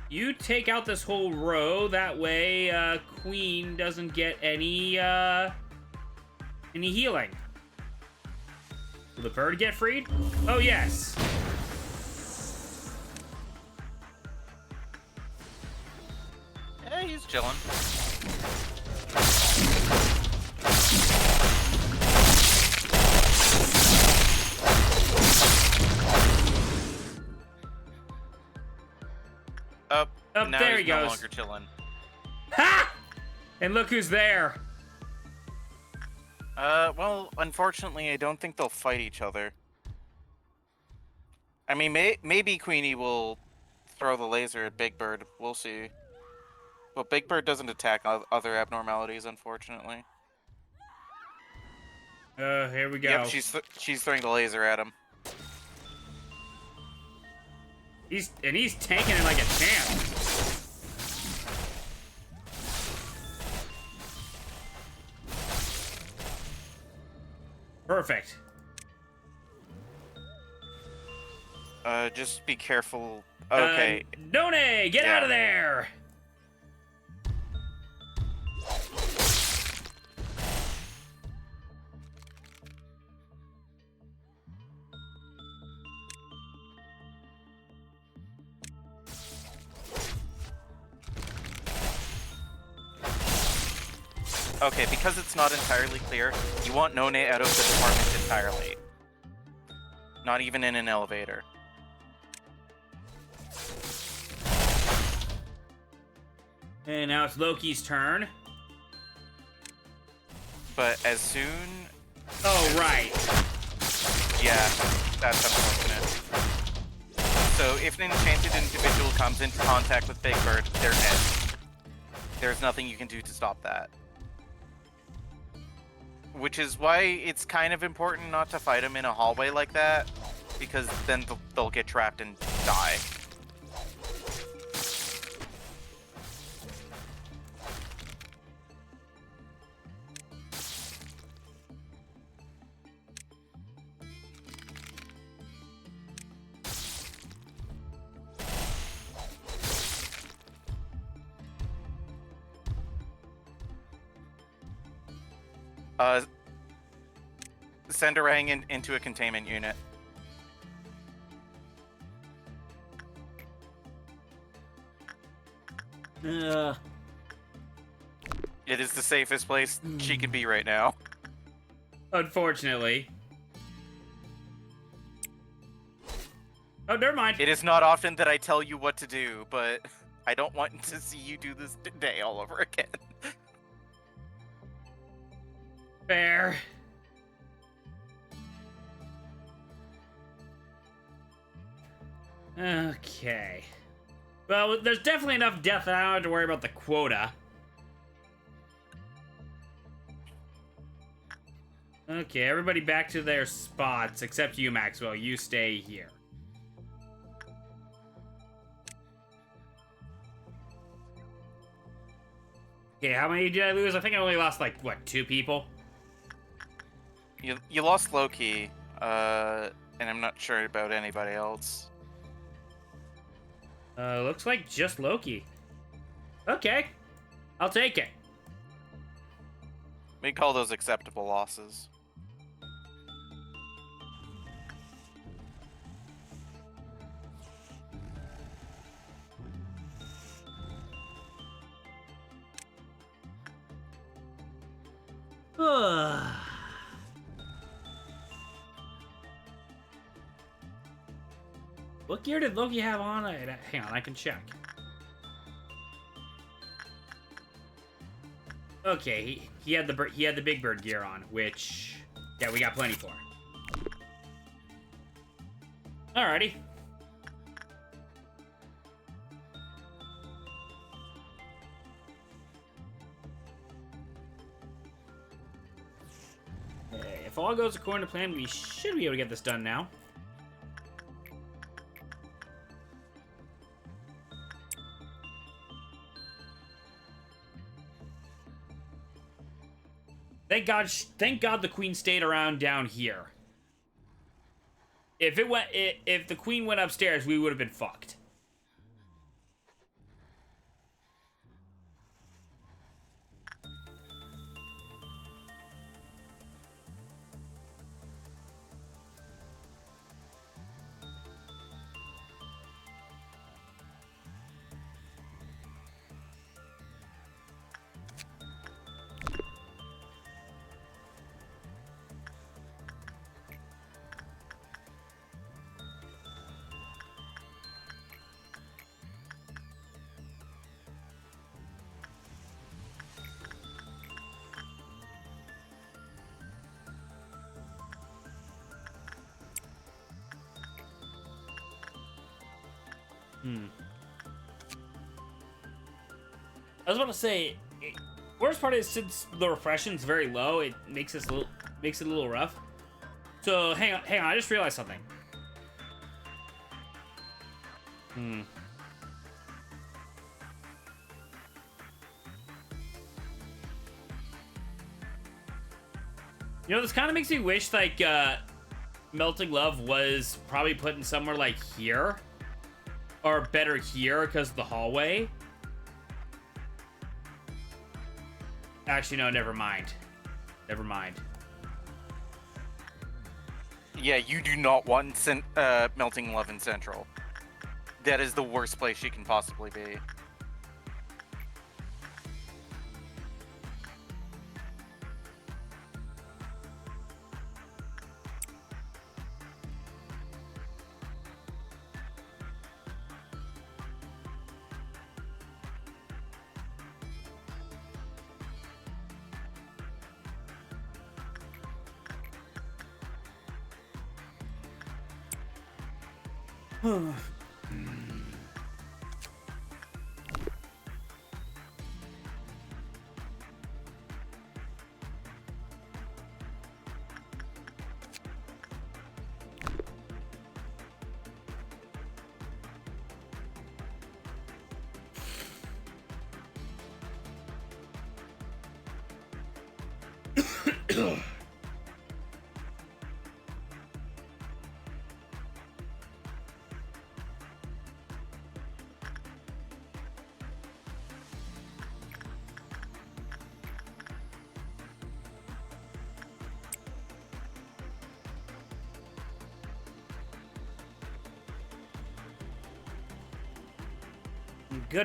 [SPEAKER 1] You take out this whole row. That way, Queen doesn't get any healing. Will the bird get freed? Oh, yes.
[SPEAKER 2] Yeah, he's chilling. Up, now
[SPEAKER 1] there he
[SPEAKER 2] he's no
[SPEAKER 1] goes.
[SPEAKER 2] longer chilling.
[SPEAKER 1] Ha! And look who's there.
[SPEAKER 2] Well, unfortunately, I don't think they'll fight each other. I mean, maybe Queenie will throw the laser at Big Bird. We'll see. But Big Bird doesn't attack other abnormalities, unfortunately.
[SPEAKER 1] Here we go.
[SPEAKER 2] Yep, she's throwing the laser at him.
[SPEAKER 1] He's tanking it like a champ. Perfect.
[SPEAKER 2] Just be careful. Okay.
[SPEAKER 1] None, get out of there!
[SPEAKER 2] Okay, because it's not entirely clear, you want None out of the department entirely. Not even in an elevator.
[SPEAKER 1] And now it's Loki's turn.
[SPEAKER 2] But as soon...
[SPEAKER 1] Oh, right.
[SPEAKER 2] Yeah, that's unfortunate. So if an enchanted individual comes into contact with Big Bird, they're dead. There's nothing you can do to stop that. Which is why it's kind of important not to fight them in a hallway like that, because then they'll get trapped and die. Send Orang into a containment unit. It is the safest place she can be right now.
[SPEAKER 1] Unfortunately. Oh, never mind.
[SPEAKER 2] It is not often that I tell you what to do, but I don't want to see you do this today all over again.
[SPEAKER 1] Fair. Okay. Well, there's definitely enough death now. I don't have to worry about the quota. Okay, everybody back to their spots, except you, Maxwell. You stay here. Okay, how many did I lose? I think I only lost, like, what, 2 people?
[SPEAKER 2] You lost Loki, and I'm not sure about anybody else.
[SPEAKER 1] Looks like just Loki. Okay. I'll take it.
[SPEAKER 2] We call those acceptable losses.
[SPEAKER 1] What gear did Loki have on? Hang on, I can check. Okay, he had the Big Bird gear on, which yeah, we got plenty for. Alrighty. Okay, if all goes according to plan, we should be able to get this done now. Thank God the queen stayed around down here. If the queen went upstairs, we would have been fucked. I was about to say, worst part is since the repression's very low, it makes it a little rough. So hang on, I just realized something. You know, this kind of makes me wish like Melting Love was probably put in somewhere like here. Or better here because of the hallway. Actually, no, never mind. Never mind.
[SPEAKER 2] Yeah, you do not want Melting Love in Central. That is the worst place she can possibly be.
[SPEAKER 1] Good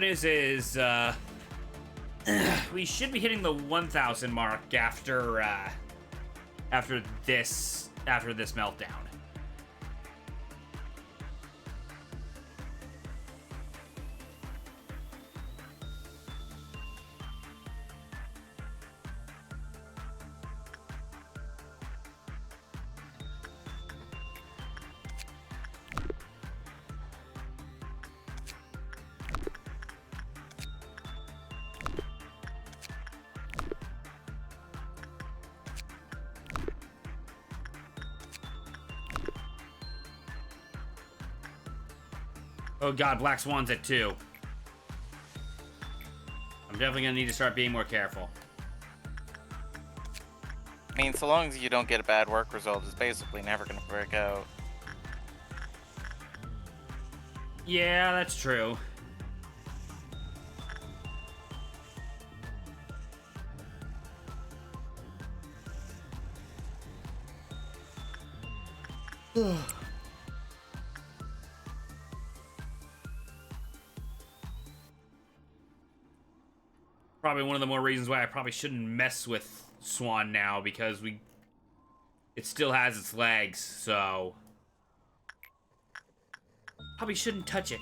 [SPEAKER 1] news is, we should be hitting the 1,000 mark after this meltdown. Oh god, Black Swan's at 2. I'm definitely gonna need to start being more careful.
[SPEAKER 2] I mean, so long as you don't get a bad work result, it's basically never gonna break out.
[SPEAKER 1] Yeah, that's true. Probably one of the more reasons why I probably shouldn't mess with Swan now, because it still has its legs, so probably shouldn't touch it.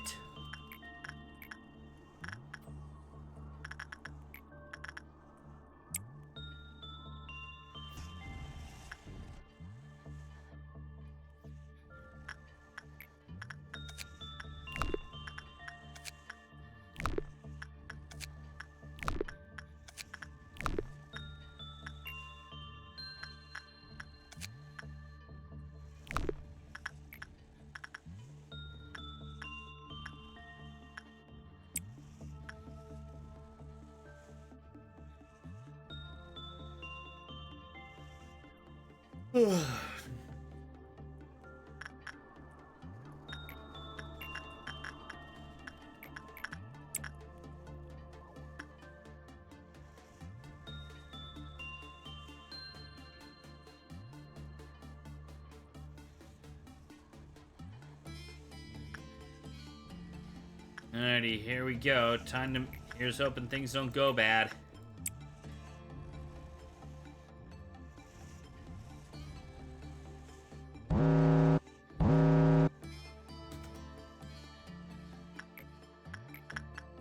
[SPEAKER 1] Alrighty, here we go. Here's hoping things don't go bad.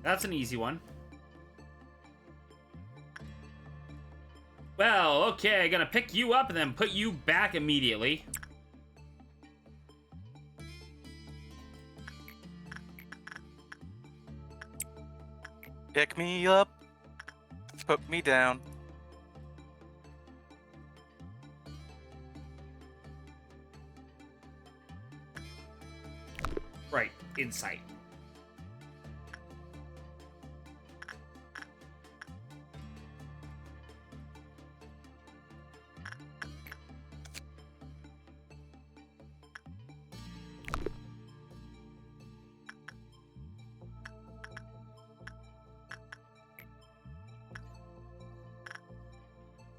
[SPEAKER 1] That's an easy one. Well, okay, I'm gonna pick you up and then put you back immediately.
[SPEAKER 2] Pick me up, put me down.
[SPEAKER 1] Right, insight.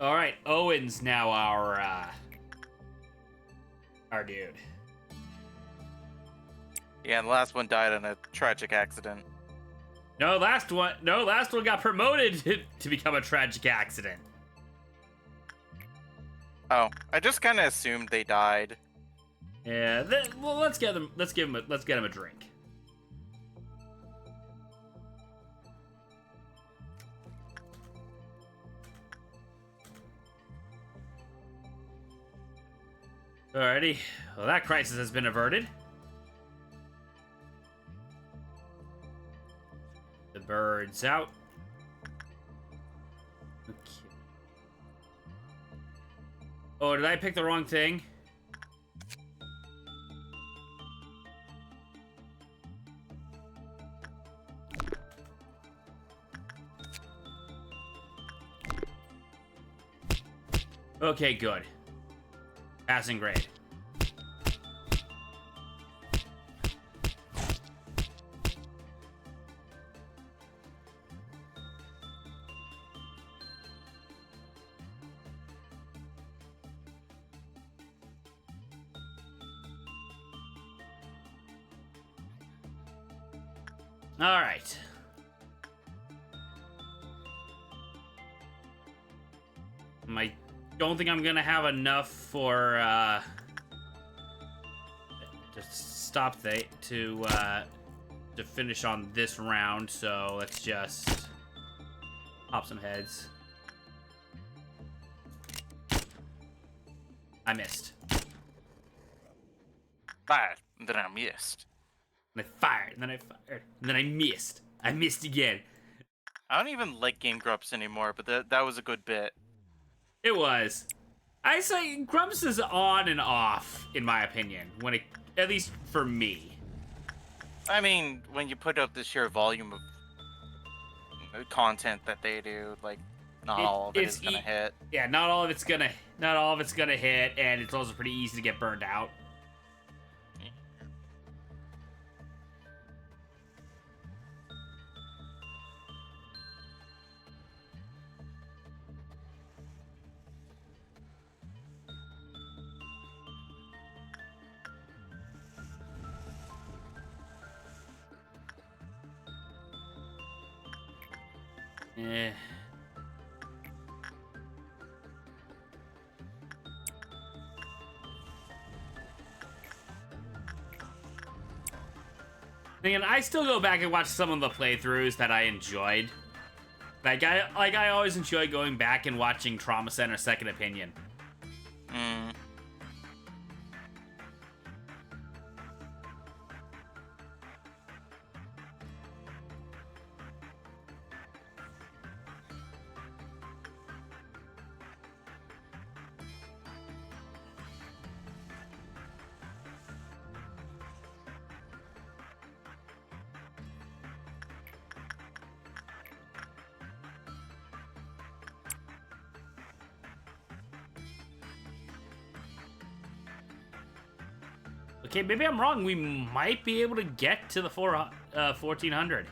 [SPEAKER 1] All right, Owen's now our dude.
[SPEAKER 2] Yeah, and the last one died in a tragic accident.
[SPEAKER 1] No, last one got promoted to become a tragic accident.
[SPEAKER 2] Oh, I just kind of assumed they died.
[SPEAKER 1] Yeah, well, let's get him a drink. Alrighty, well, that crisis has been averted. The bird's out. Okay. Oh, did I pick the wrong thing? Okay, good. Passing grade. All right. I don't think I'm gonna have enough for just stop to finish on this round. So let's just pop some heads. I missed.
[SPEAKER 2] Fired, and then I missed.
[SPEAKER 1] And I fired, and then I fired, and then I missed. I missed again.
[SPEAKER 2] I don't even like Game Grumps anymore, but that was a good bit.
[SPEAKER 1] It was. I say Grumps is on and off, in my opinion, when it, at least for me.
[SPEAKER 2] I mean, when you put up the sheer volume of content that they do, like, not all of it is gonna hit.
[SPEAKER 1] Yeah, not all of it's gonna hit, and it's also pretty easy to get burned out. Eh. And I still go back and watch some of the playthroughs that I enjoyed. I always enjoy going back and watching Trauma Center Second Opinion.
[SPEAKER 2] Mm.
[SPEAKER 1] Okay, maybe I'm wrong. We might be able to get to the 1400.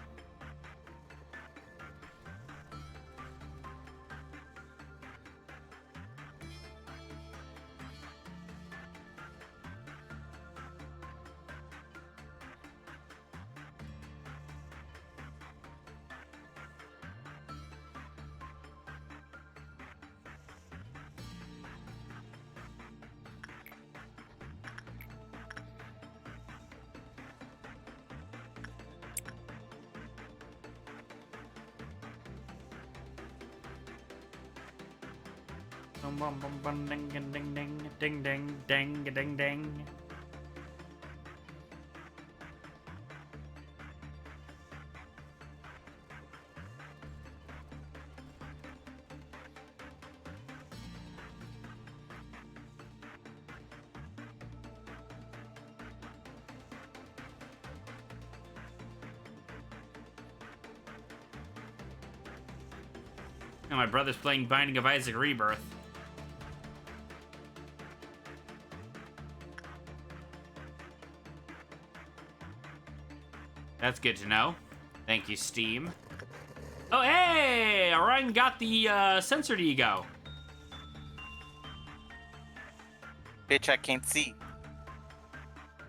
[SPEAKER 1] Ding ding ding ding ding ding ding ding. And my brother's playing Binding of Isaac Rebirth. That's good to know. Thank you, Steam. Oh, hey! Orion got the censored ego.
[SPEAKER 2] Bitch, I can't see.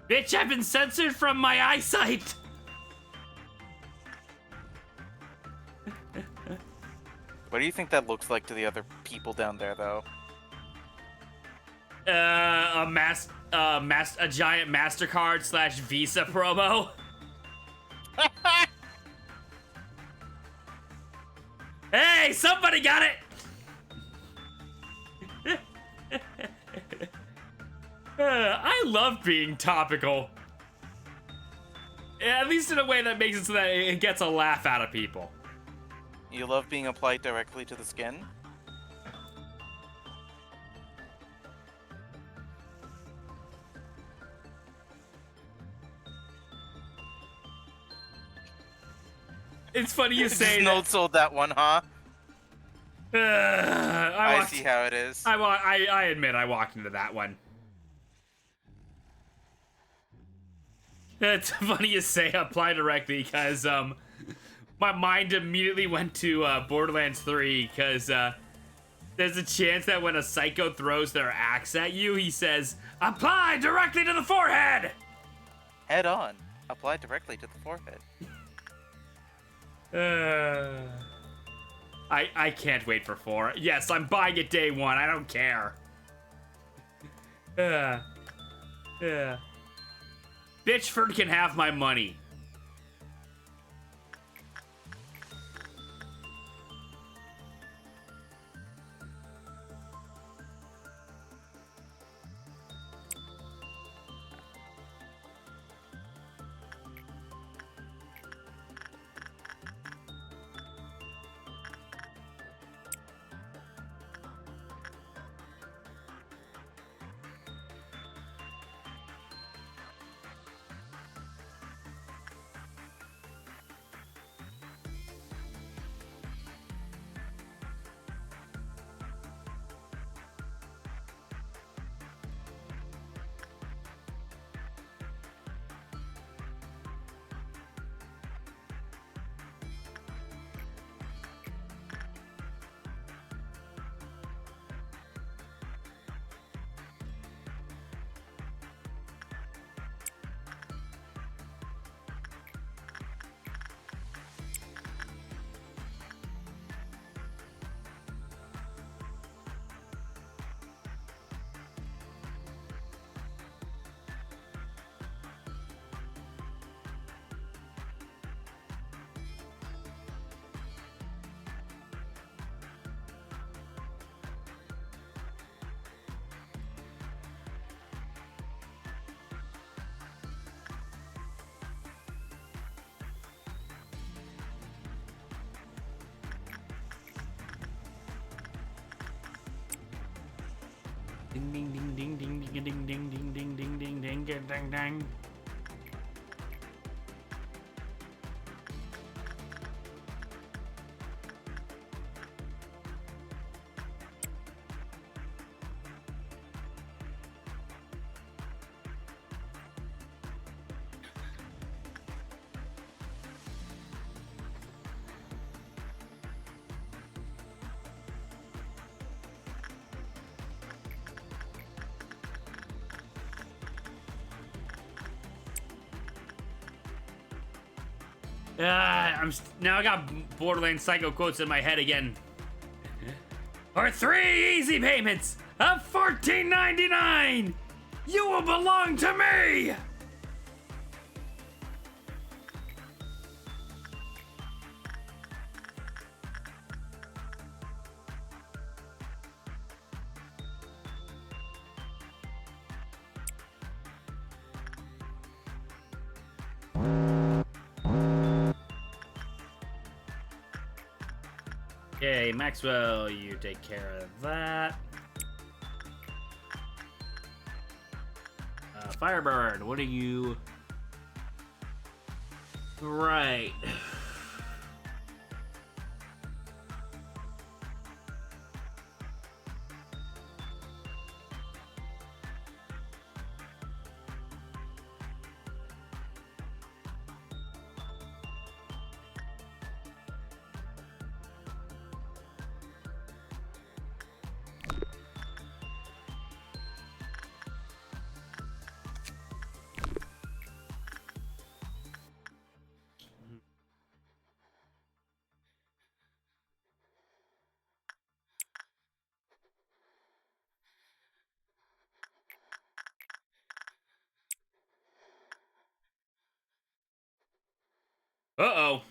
[SPEAKER 1] Bitch, I've been censored from my eyesight!
[SPEAKER 2] What do you think that looks like to the other people down there, though?
[SPEAKER 1] A giant MasterCard / Visa promo. Hey, somebody got it! I love being topical. At least in a way that makes it so that it gets a laugh out of people.
[SPEAKER 2] You love being applied directly to the skin?
[SPEAKER 1] It's funny you say
[SPEAKER 2] that. No sold that one, huh? I see how it is.
[SPEAKER 1] I admit I walked into that one. It's funny you say apply directly because my mind immediately went to Borderlands 3 because there's a chance that when a psycho throws their axe at you, he says, apply directly to the forehead!
[SPEAKER 2] Head on. Apply directly to the forehead.
[SPEAKER 1] I can't wait for 4. Yes, I'm buying it day 1. I don't care. Bitchford can have my money. Ding ding ding ding ding ding ding ding ding ding ding ding ding ding ding ding. Now I got Borderlands Psycho quotes in my head again. For 3 easy payments of $14.99, you will belong to me. Okay, Maxwell, you take care of that. Firebird, what are you? Right. Uh-oh.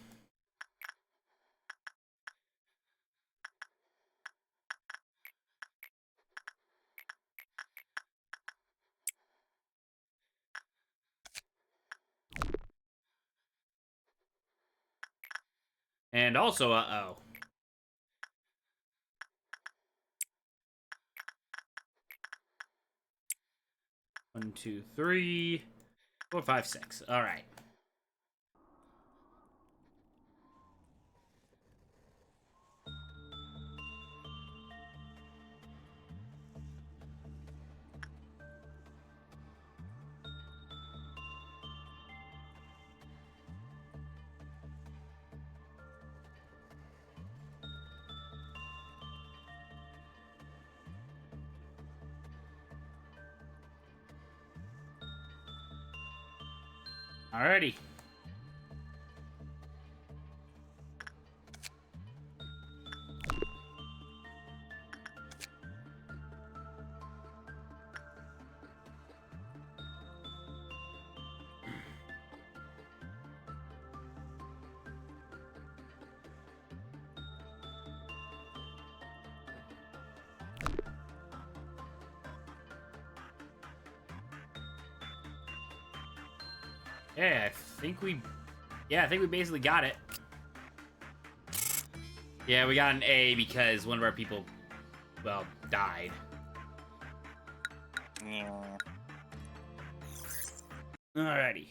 [SPEAKER 1] And also, uh-oh. One, two, 3, 4, 5, 6. All right. Alrighty. Yeah, I think we basically got it. Yeah, we got an A because one of our people, well, died.
[SPEAKER 2] Yeah.
[SPEAKER 1] Alrighty.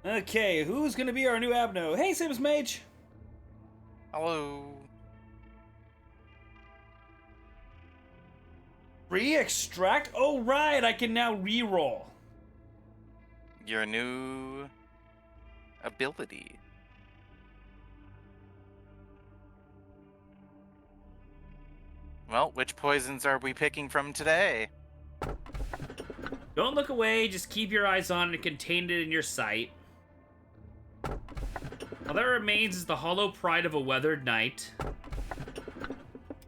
[SPEAKER 1] Okay, who's gonna be our new Abno? Hey, Sims Mage!
[SPEAKER 2] Hello.
[SPEAKER 1] Re-extract? Oh, right, I can now re-roll.
[SPEAKER 2] Your new ability. Well, which poisons are we picking from today?
[SPEAKER 1] Don't look away, just keep your eyes on it and contain it in your sight. All that remains is the hollow pride of a weathered night.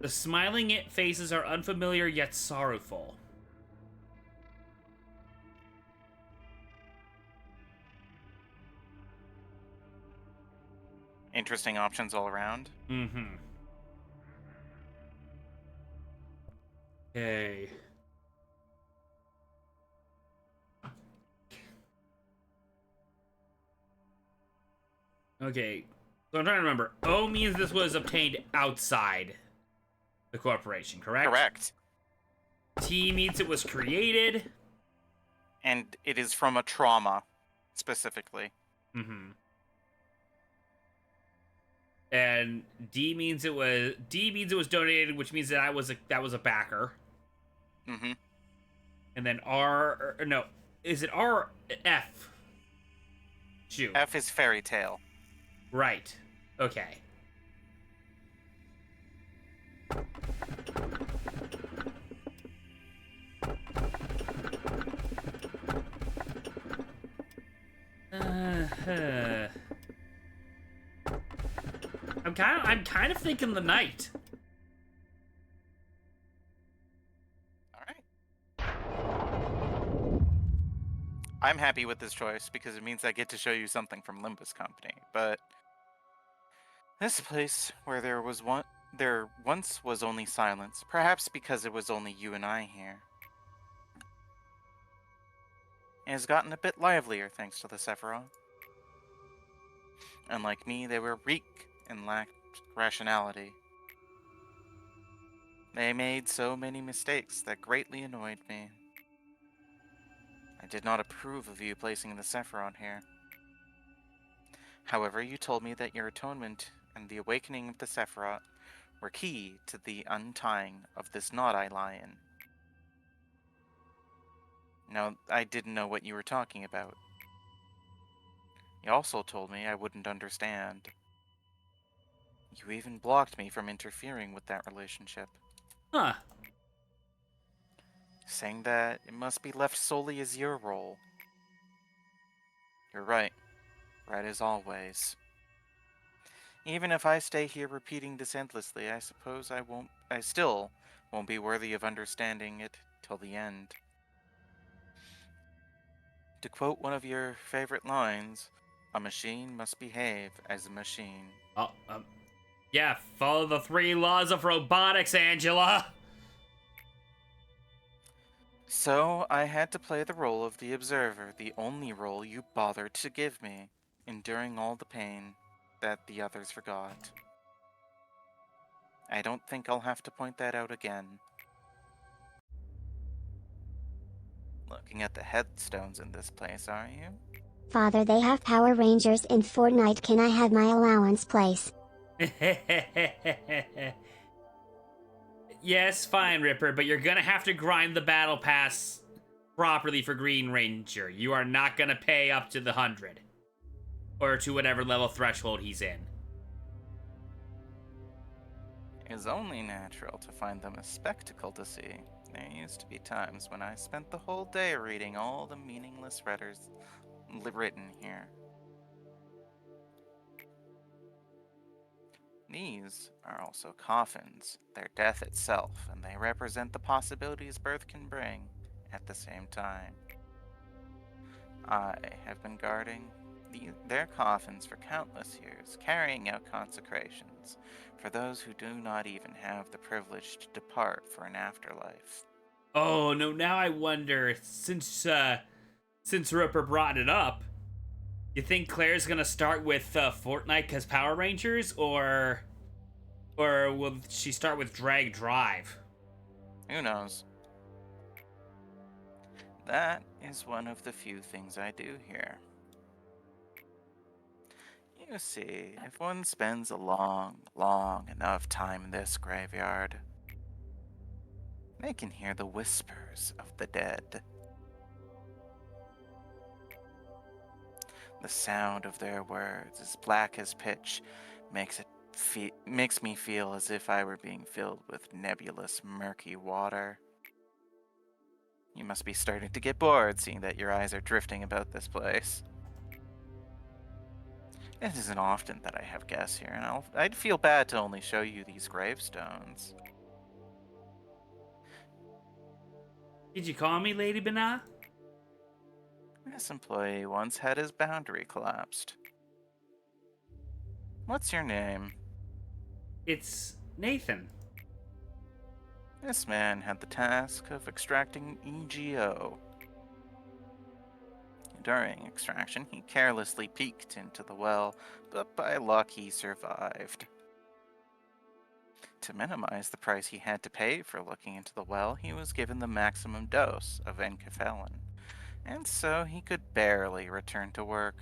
[SPEAKER 1] The smiling faces are unfamiliar yet sorrowful.
[SPEAKER 2] Interesting options all around.
[SPEAKER 1] Mm-hmm. Okay. Okay. So I'm trying to remember. O means this was obtained outside the corporation, correct?
[SPEAKER 2] Correct.
[SPEAKER 1] T means it was created.
[SPEAKER 2] And it is from a trauma, specifically.
[SPEAKER 1] Mm-hmm. And D means it was donated, which means that that was a backer.
[SPEAKER 2] Mm-hmm.
[SPEAKER 1] And then R, or no, is it R or F? Shoot.
[SPEAKER 2] F is fairy tale.
[SPEAKER 1] Right. Okay. I'm kind of thinking the knight.
[SPEAKER 2] All right. I'm happy with this choice because it means I get to show you something from Limbus Company. But this place where there once was only silence, perhaps because it was only you and I here, it has gotten a bit livelier thanks to the Sephiroth. Unlike me, they were weak and lacked rationality. They made so many mistakes that greatly annoyed me. I did not approve of you placing the Sephiroth here. However, you told me that your atonement and the awakening of the Sephiroth were key to the untying of this knot-eye lion. Now, I didn't know what you were talking about. You also told me I wouldn't understand. You even blocked me from interfering with that relationship,
[SPEAKER 1] Huh.
[SPEAKER 2] saying that it must be left solely as your role. You're right. Right as always. Even if I stay here repeating this endlessly, I suppose I still won't be worthy of understanding it till the end. To quote one of your favorite lines, a machine must behave as a machine.
[SPEAKER 1] Oh, yeah, follow the 3 laws of robotics, Angela.
[SPEAKER 2] So I had to play the role of the observer, the only role you bothered to give me, enduring all the pain that the others forgot. I don't think I'll have to point that out again. Looking at the headstones in this place, are you?
[SPEAKER 3] Father, they have Power Rangers in Fortnite. Can I have my allowance, please?
[SPEAKER 1] Yes, fine, Ripper, but you're gonna have to grind the battle pass properly for Green Ranger. You are not gonna pay up to the 100. Or to whatever level threshold he's in.
[SPEAKER 2] It is only natural to find them a spectacle to see. There used to be times when I spent the whole day reading all the meaningless written here. These are also coffins. They're death itself, and they represent the possibilities birth can bring at the same time. I have been guarding their coffins for countless years, carrying out consecrations for those who do not even have the privilege to depart for an afterlife.
[SPEAKER 1] Oh no! Now I wonder, since Ripper brought it up, you think Claire's gonna start with Fortnite as Power Rangers, or will she start with Drag Drive?
[SPEAKER 2] Who knows? That is one of the few things I do here. You see, if one spends a long enough time in this graveyard, they can hear the whispers of the dead. The sound of their words, as black as pitch, makes me feel as if I were being filled with nebulous, murky water. You must be starting to get bored, seeing that your eyes are drifting about this place. It isn't often that I have guests here, and I'd feel bad to only show you these gravestones.
[SPEAKER 1] Did you call me Lady Bana?
[SPEAKER 2] This employee once had his boundary collapsed. What's your name?
[SPEAKER 1] It's Nathan.
[SPEAKER 2] This man had the task of extracting EGO. During extraction, he carelessly peeked into the well, but by luck he survived. To minimize the price he had to pay for looking into the well, he was given the maximum dose of enkephalin, and so he could barely return to work.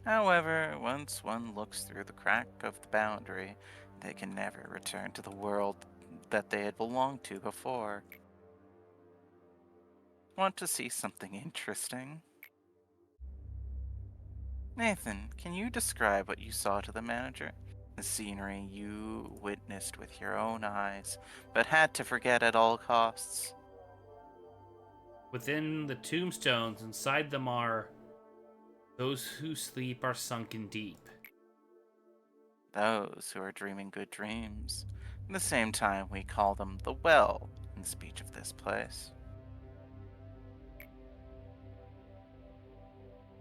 [SPEAKER 2] However, once one looks through the crack of the boundary, they can never return to the world that they had belonged to before. Want to see something interesting? Nathan, can you describe what you saw to the manager? The scenery you witnessed with your own eyes, but had to forget at all costs.
[SPEAKER 1] Within the tombstones, inside them are those who sleep are sunken deep.
[SPEAKER 2] Those who are dreaming good dreams. At the same time, we call them the well in speech of this place.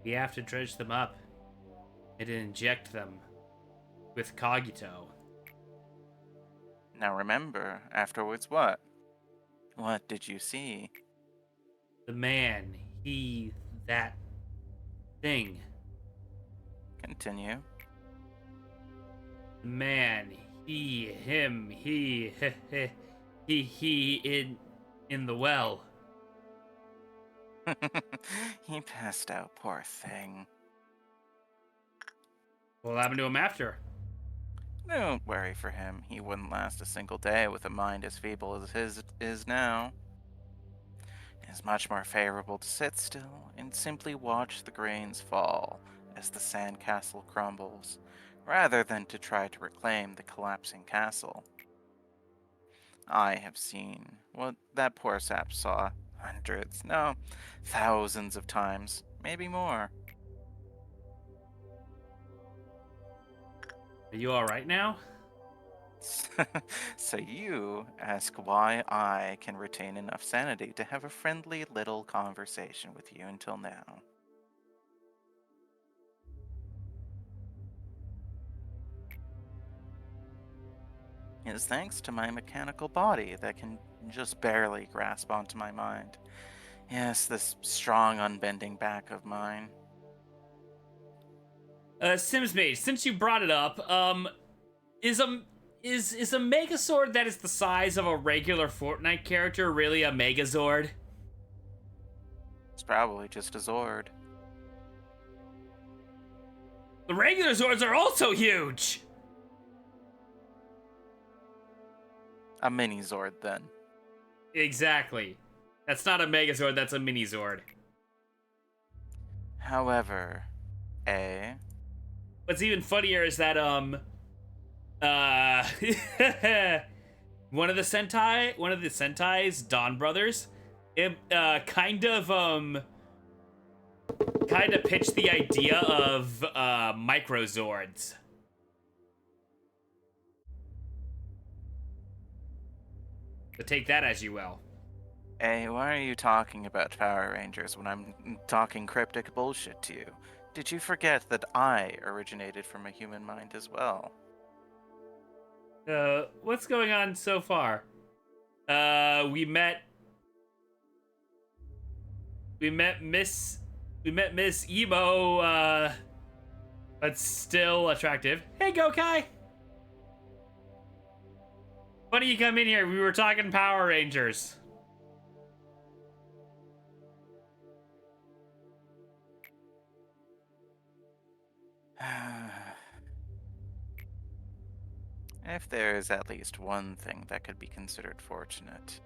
[SPEAKER 1] We have to dredge them up and inject them with cogito.
[SPEAKER 2] Now remember, afterwards what? What did you see?
[SPEAKER 1] The man, that thing.
[SPEAKER 2] Continue.
[SPEAKER 1] The man, him, he in the well.
[SPEAKER 2] He passed out, poor thing.
[SPEAKER 1] What happened to him after?
[SPEAKER 2] Don't worry for him. He wouldn't last a single day with a mind as feeble as his is now. It is much more favorable to sit still and simply watch the grains fall as the sand castle crumbles, rather than to try to reclaim the collapsing castle. I have seen what that poor sap saw hundreds, no, thousands of times, maybe more.
[SPEAKER 1] Are you alright now?
[SPEAKER 2] So you ask why I can retain enough sanity to have a friendly little conversation with you until now. It is thanks to my mechanical body that can just barely grasp onto my mind. Yes, this strong, unbending back of mine.
[SPEAKER 1] Simsmate, since you brought it up, is a Megazord that is the size of a regular Fortnite character really a Megazord?
[SPEAKER 2] It's probably just a Zord.
[SPEAKER 1] The regular Zords are also huge!
[SPEAKER 2] A mini Zord, then.
[SPEAKER 1] Exactly. That's not a Megazord, that's a Mini Zord.
[SPEAKER 2] However,
[SPEAKER 1] What's even funnier is that, one of the Sentai's, Dawn Brothers, it, kind of pitched the idea of microzords. So take that as you will.
[SPEAKER 2] Hey, why are you talking about Power Rangers when I'm talking cryptic bullshit to you? Did you forget that I originated from a human mind as well?
[SPEAKER 1] What's going on so far? We met Miss Emo, but still attractive. Hey, Gokai! Funny you come in here. We were talking Power Rangers.
[SPEAKER 2] If there is at least one thing that could be considered fortunate.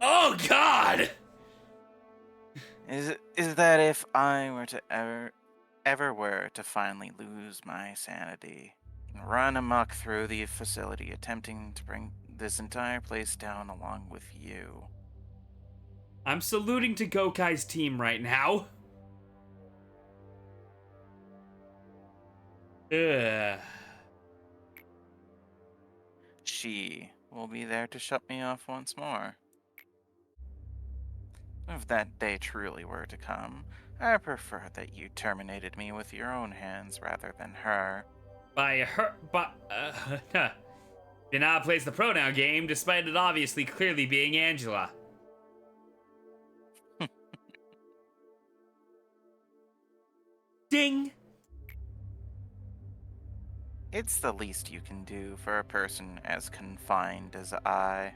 [SPEAKER 1] Oh, God!
[SPEAKER 2] Is that if I were to ever were to finally lose my sanity and run amok through the facility attempting to bring this entire place down along with you.
[SPEAKER 1] I'm saluting to Gokai's team right now. Ugh.
[SPEAKER 2] She will be there to shut me off once more. If that day truly were to come, I prefer that you terminated me with your own hands rather than her.
[SPEAKER 1] By her, did not plays the pronoun game, despite it obviously clearly being Angela. Ding!
[SPEAKER 2] It's the least you can do for a person as confined as I.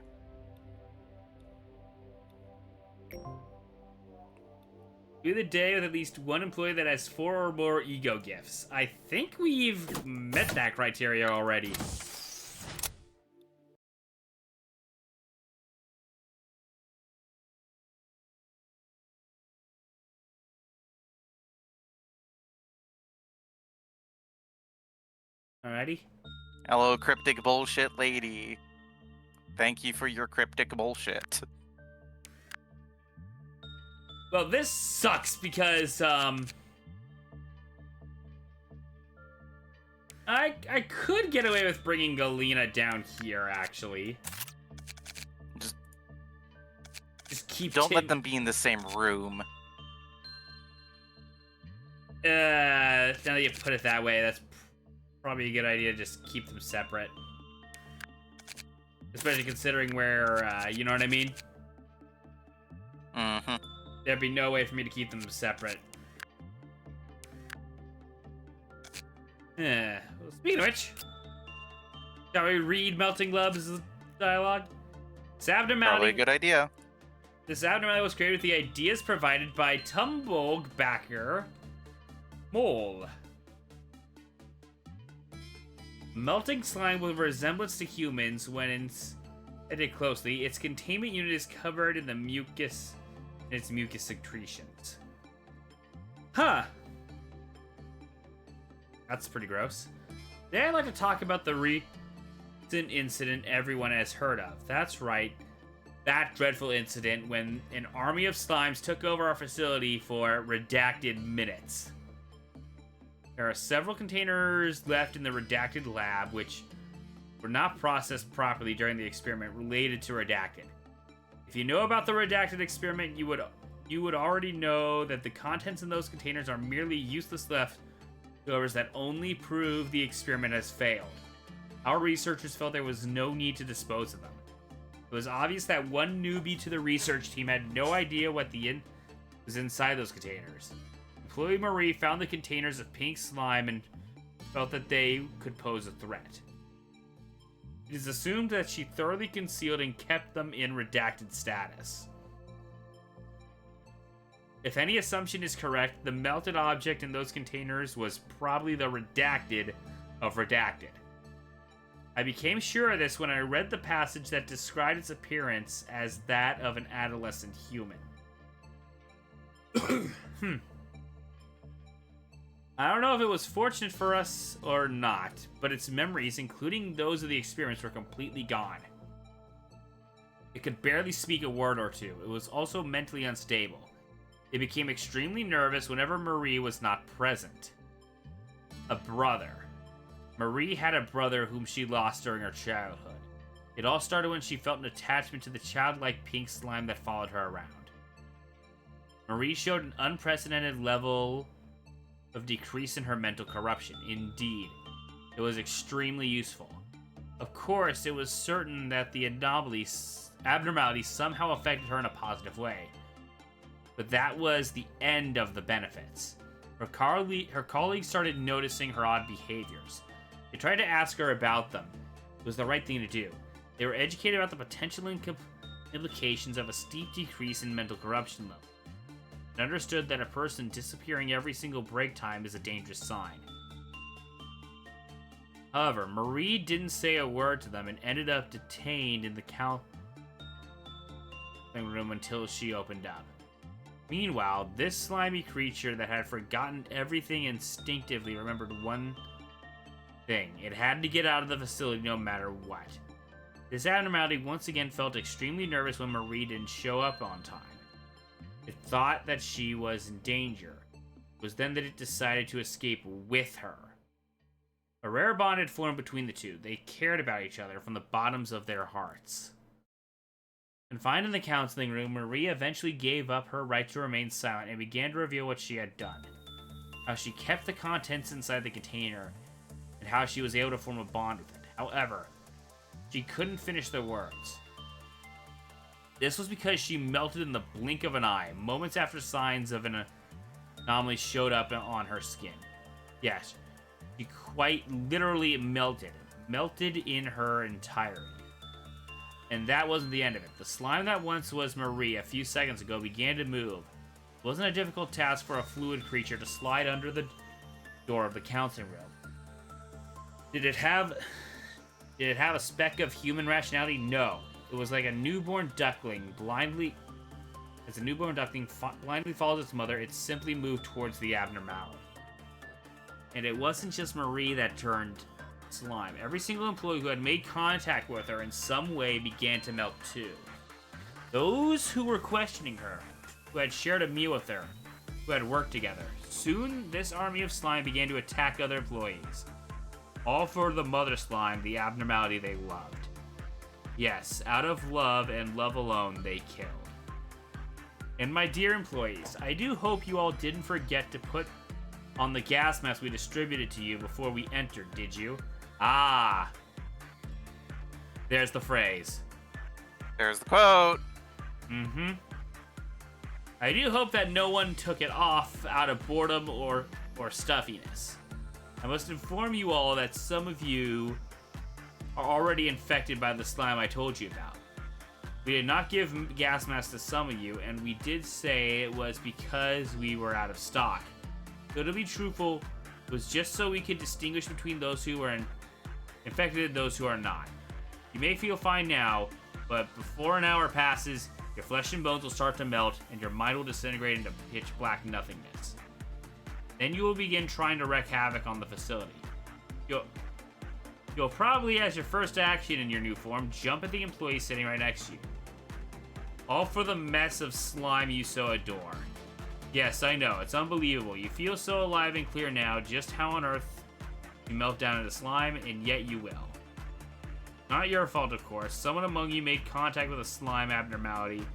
[SPEAKER 1] Do the day with at least one employee that has 4 or more ego gifts. I think we've met that criteria already. Alrighty.
[SPEAKER 2] Hello, cryptic bullshit lady. Thank you for your cryptic bullshit.
[SPEAKER 1] Well, this sucks because, I could get away with bringing Galena down here, actually. Just keep
[SPEAKER 2] Don't let them be in the same room.
[SPEAKER 1] Now that you put it that way, that's probably a good idea to just keep them separate. Especially considering where, you know what I mean?
[SPEAKER 2] Mm-hmm.
[SPEAKER 1] There'd be no way for me to keep them separate. Well, speaking of which, shall we read Melting Lob's dialogue? This abnormality,
[SPEAKER 2] Probably a good idea.
[SPEAKER 1] This abnormality was created with the ideas provided by Tumbolg backer Mole. Melting slime with resemblance to humans when studied closely. Its containment unit is covered in the mucus and its mucus secretions. Huh. That's pretty gross. Today I'd like to talk about the recent incident everyone has heard of. That's right. That dreadful incident when an army of slimes took over our facility for redacted minutes. There are several containers left in the redacted lab which were not processed properly during the experiment related to redacted. If you know about the redacted experiment, you would already know that the contents in those containers are merely useless leftovers that only prove the experiment has failed. Our researchers felt there was no need to dispose of them. It was obvious that one newbie to the research team had no idea what was inside those containers. Employee Marie found the containers of pink slime and felt that they could pose a threat. It is assumed that she thoroughly concealed and kept them in redacted status. If any assumption is correct, the melted object in those containers was probably the redacted of redacted. I became sure of this when I read the passage that described its appearance as that of an adolescent human. I don't know if it was fortunate for us or not, but its memories, including those of the experiments, were completely gone. It could barely speak a word or two. It was also mentally unstable. It became extremely nervous whenever Marie was not present. A brother. Marie had a brother whom she lost during her childhood. It all started when she felt an attachment to the childlike pink slime that followed her around. Marie showed an unprecedented level of decrease in her mental corruption. Indeed, it was extremely useful. Of course, it was certain that the abnormality somehow affected her in a positive way. But that was the end of the benefits. Her colleagues started noticing her odd behaviors. They tried to ask her about them. It was the right thing to do. They were educated about the potential implications of a steep decrease in mental corruption level, and understood that a person disappearing every single break time is a dangerous sign. However, Marie didn't say a word to them and ended up detained in the counseling room until she opened up. Meanwhile, this slimy creature that had forgotten everything instinctively remembered one thing. It had to get out of the facility no matter what. This abnormality once again felt extremely nervous when Marie didn't show up on time. It thought that she was in danger. It was then that it decided to escape with her. A rare bond had formed between the two. They cared about each other from the bottoms of their hearts. Confined in the counseling room, Marie eventually gave up her right to remain silent and began to reveal what she had done. How she kept the contents inside the container, and how she was able to form a bond with it. However, she couldn't finish the words. This was because she melted in the blink of an eye, moments after signs of an anomaly showed up on her skin. Yes, she quite literally melted in her entirety. And that wasn't the end of it. The slime that once was Marie a few seconds ago began to move. It wasn't a difficult task for a fluid creature to slide under the door of the counseling room. Did it have a speck of human rationality? No. It was like a newborn duckling blindly follows its mother, it simply moved towards the abnormality. And it wasn't just Marie that turned slime. Every single employee who had made contact with her in some way began to melt too. Those who were questioning her, who had shared a meal with her, who had worked together. Soon, this army of slime began to attack other employees. All for the mother slime, the abnormality they loved. Yes, out of love and love alone, they killed. And my dear employees, I do hope you all didn't forget to put on the gas mask we distributed to you before we entered, did you? Ah! There's the phrase.
[SPEAKER 2] There's the quote.
[SPEAKER 1] Mm-hmm. I do hope that no one took it off out of boredom or stuffiness. I must inform you all that some of you are already infected by the slime I told you about. We did not give gas masks to some of you, and we did say it was because we were out of stock. So to be truthful, it was just so we could distinguish between those who are infected and those who are not. You may feel fine now, but before an hour passes, your flesh and bones will start to melt, and your mind will disintegrate into pitch black nothingness. Then you will begin trying to wreak havoc on the facility. You'll probably, as your first action in your new form, jump at the employee sitting right next to you. All for the mess of slime you so adore. Yes, I know, it's unbelievable. You feel so alive and clear now just how on earth you melt down into slime, and yet you will. Not your fault, of course. Someone among you made contact with a slime abnormality.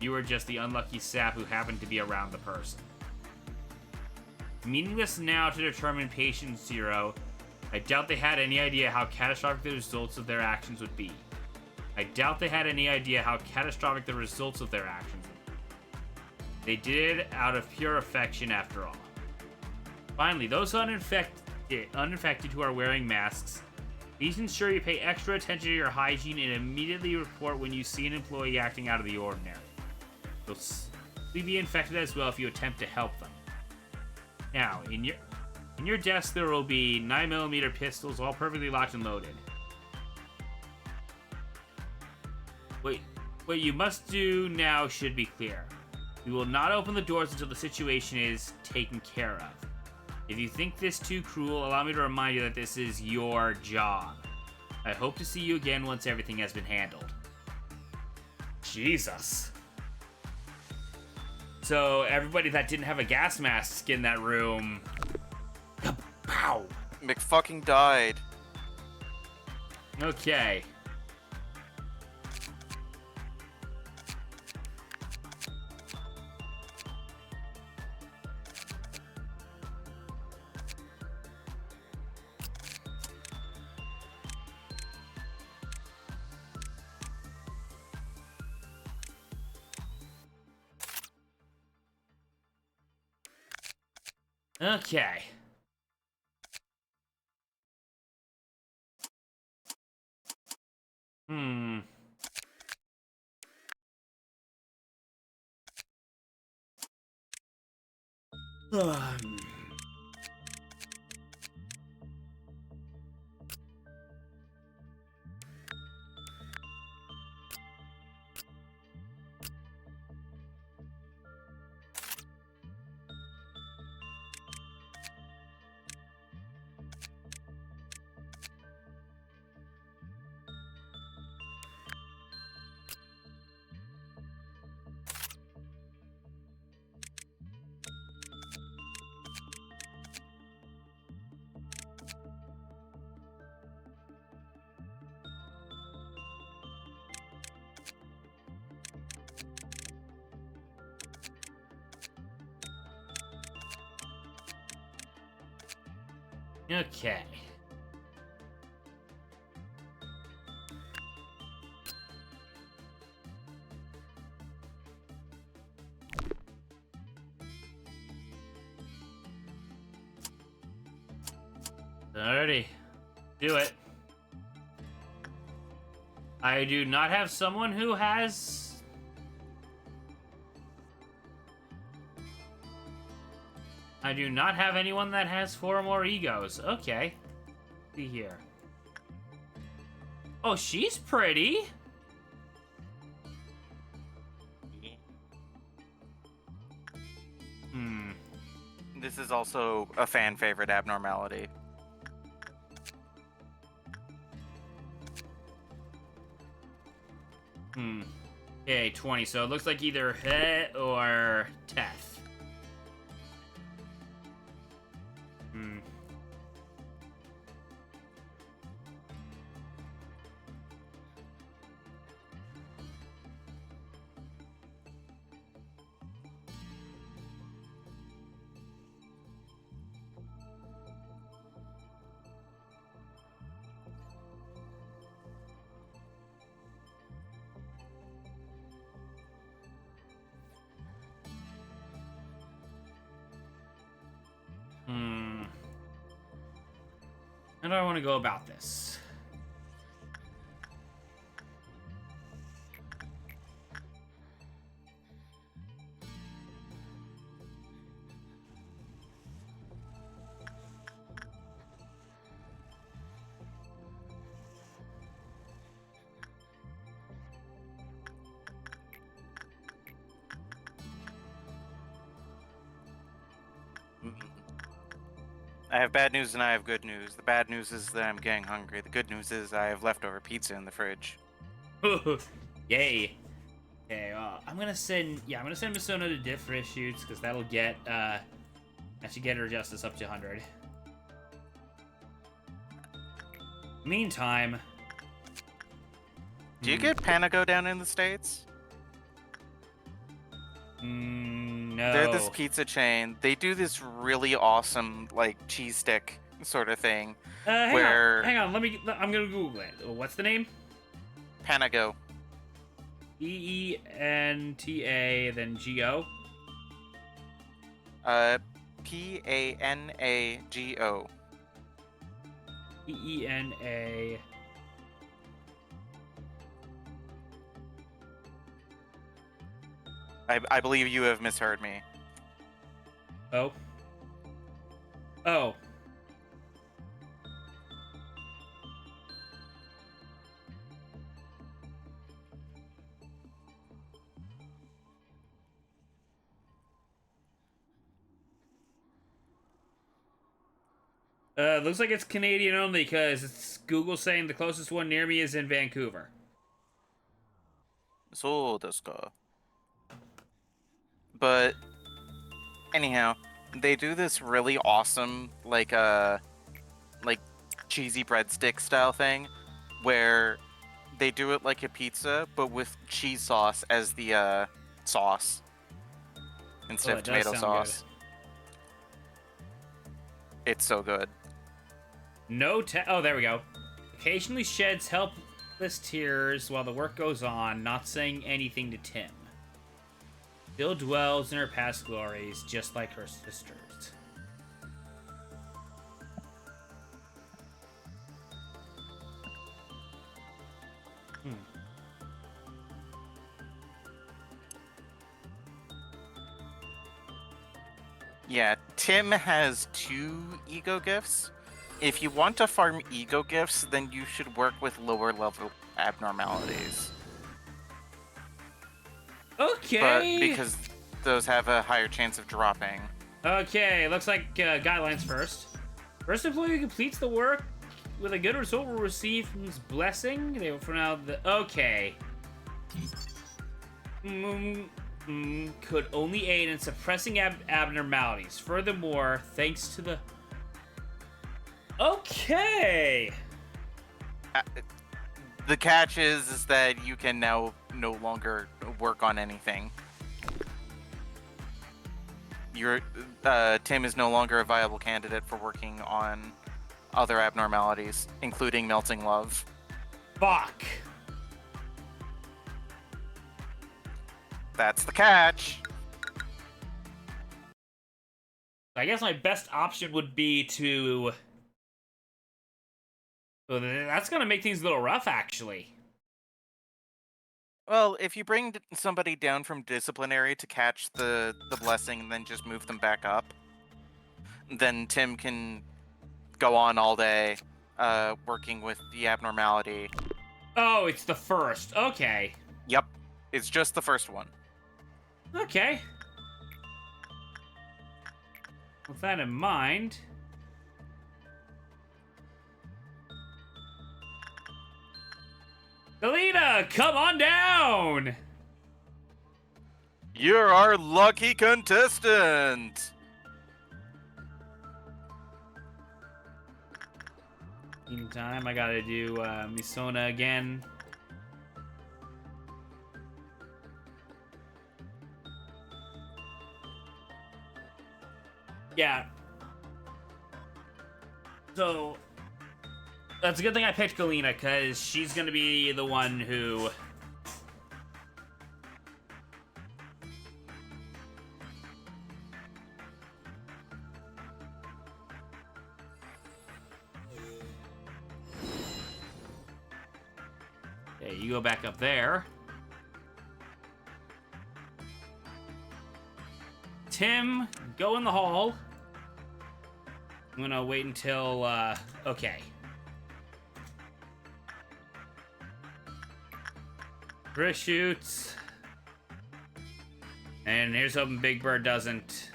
[SPEAKER 1] You were just the unlucky sap who happened to be around the person. Meaningless now to determine patient zero. I doubt they had any idea how catastrophic the results of their actions would be. I doubt they had any idea how catastrophic the results of their actions would be. They did it out of pure affection after all. Finally, those uninfected who are wearing masks, please ensure you pay extra attention to your hygiene and immediately report when you see an employee acting out of the ordinary. You'll be infected as well if you attempt to help them. Now, in your desk there will be 9mm pistols, all perfectly locked and loaded. What you must do now should be clear. We will not open the doors until the situation is taken care of. If you think this too cruel, allow me to remind you that this is your job. I hope to see you again once everything has been handled. Jesus. So everybody that didn't have a gas mask in that room. Pow.
[SPEAKER 2] McFucking died.
[SPEAKER 1] Okay. Okay. Hmm. Okay. Alrighty. Do it. I do not have someone who has... I do not have anyone that has 4 or more egos. Okay. See here. Oh, she's pretty. Hmm.
[SPEAKER 2] This is also a fan favorite abnormality.
[SPEAKER 1] Hmm. Okay, 20. So it looks like either Het or Teth. Hmm. Hmm. How do I want to go about this?
[SPEAKER 2] I have bad news and I have good news. The bad news is that I'm getting hungry. The good news is I have leftover pizza in the fridge.
[SPEAKER 1] Yay. Okay, I'm gonna send Misona to diff for issues because that'll get that should get her justice up to 100. Meantime,
[SPEAKER 2] Do you get Panago down in the States?
[SPEAKER 1] no.
[SPEAKER 2] They're this pizza chain. They do this really awesome, like, cheese stick sort of thing.
[SPEAKER 1] Hang on. I'm gonna Google it. What's the name?
[SPEAKER 2] Panago.
[SPEAKER 1] EENTA, then GO.
[SPEAKER 2] Panago.
[SPEAKER 1] EENA.
[SPEAKER 2] I believe you have misheard me.
[SPEAKER 1] Oh. Oh. Looks like it's Canadian only because it's Google saying the closest one near me is in Vancouver.
[SPEAKER 2] So desu ka. But anyhow, they do this really awesome like cheesy breadstick style thing where they do it like a pizza but with cheese sauce as the sauce instead of
[SPEAKER 1] it does
[SPEAKER 2] tomato
[SPEAKER 1] sound
[SPEAKER 2] sauce. It's so good.
[SPEAKER 1] No oh, there we go. Occasionally sheds helpless tears while the work goes on, not saying anything to Tim. Still dwells in her past glories, just like her sisters.
[SPEAKER 2] Yeah, Tim has 2 ego gifts. If you want to farm ego gifts, then you should work with lower level abnormalities.
[SPEAKER 1] Okay.
[SPEAKER 2] But because those have a higher chance of dropping.
[SPEAKER 1] Okay, looks like guidelines first. First employee who completes the work with a good result will receive his blessing. They will for now okay. Could only aid in suppressing abnormalities. Furthermore, thanks to the... Okay!
[SPEAKER 2] The catch is that you can now no longer work on anything. Tim is no longer a viable candidate for working on other abnormalities, including melting love.
[SPEAKER 1] Fuck!
[SPEAKER 2] That's the catch.
[SPEAKER 1] I guess my best option would be to... Well, that's gonna make things a little rough, actually.
[SPEAKER 2] Well, if you bring somebody down from disciplinary to catch the blessing and then just move them back up, then Tim can go on all day working with the abnormality.
[SPEAKER 1] Oh, it's the first. Okay.
[SPEAKER 2] Yep. It's just the first one.
[SPEAKER 1] Okay. With that in mind... Alina, come on down!
[SPEAKER 2] You're our lucky contestant!
[SPEAKER 1] Meantime, I gotta do Misona again. Yeah. So, that's a good thing I picked Galena, because she's gonna be the one who... Okay, you go back up there. Tim, go in the hall. I'm gonna wait until, okay. Chris shoots. And here's hoping Big Bird doesn't.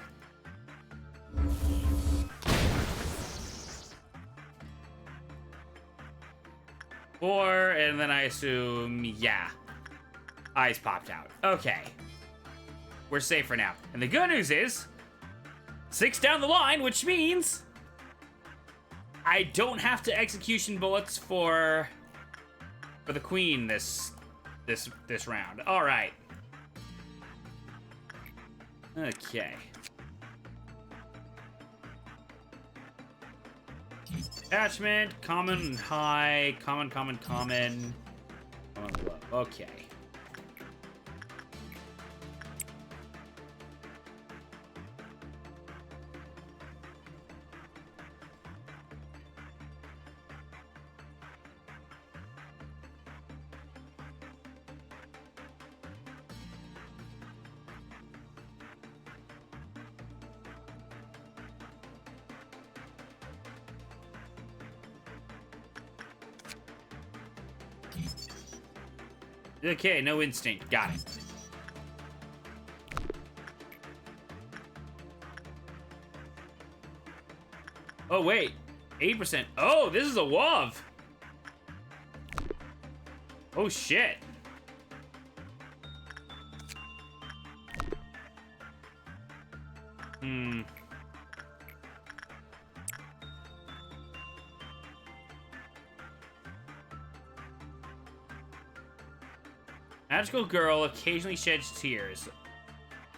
[SPEAKER 1] Four, and then I assume, yeah. Eyes popped out. Okay. We're safe for now. And the good news is, 6 down the line, which means I don't have to execution bullets for the queen this round. All right. Okay. Attachment, common, high, common, low. Okay. Okay, no instinct. Got it. Oh, wait. 80%. Oh, this is a WOV. Oh, shit. Hmm. Magical girl occasionally sheds tears,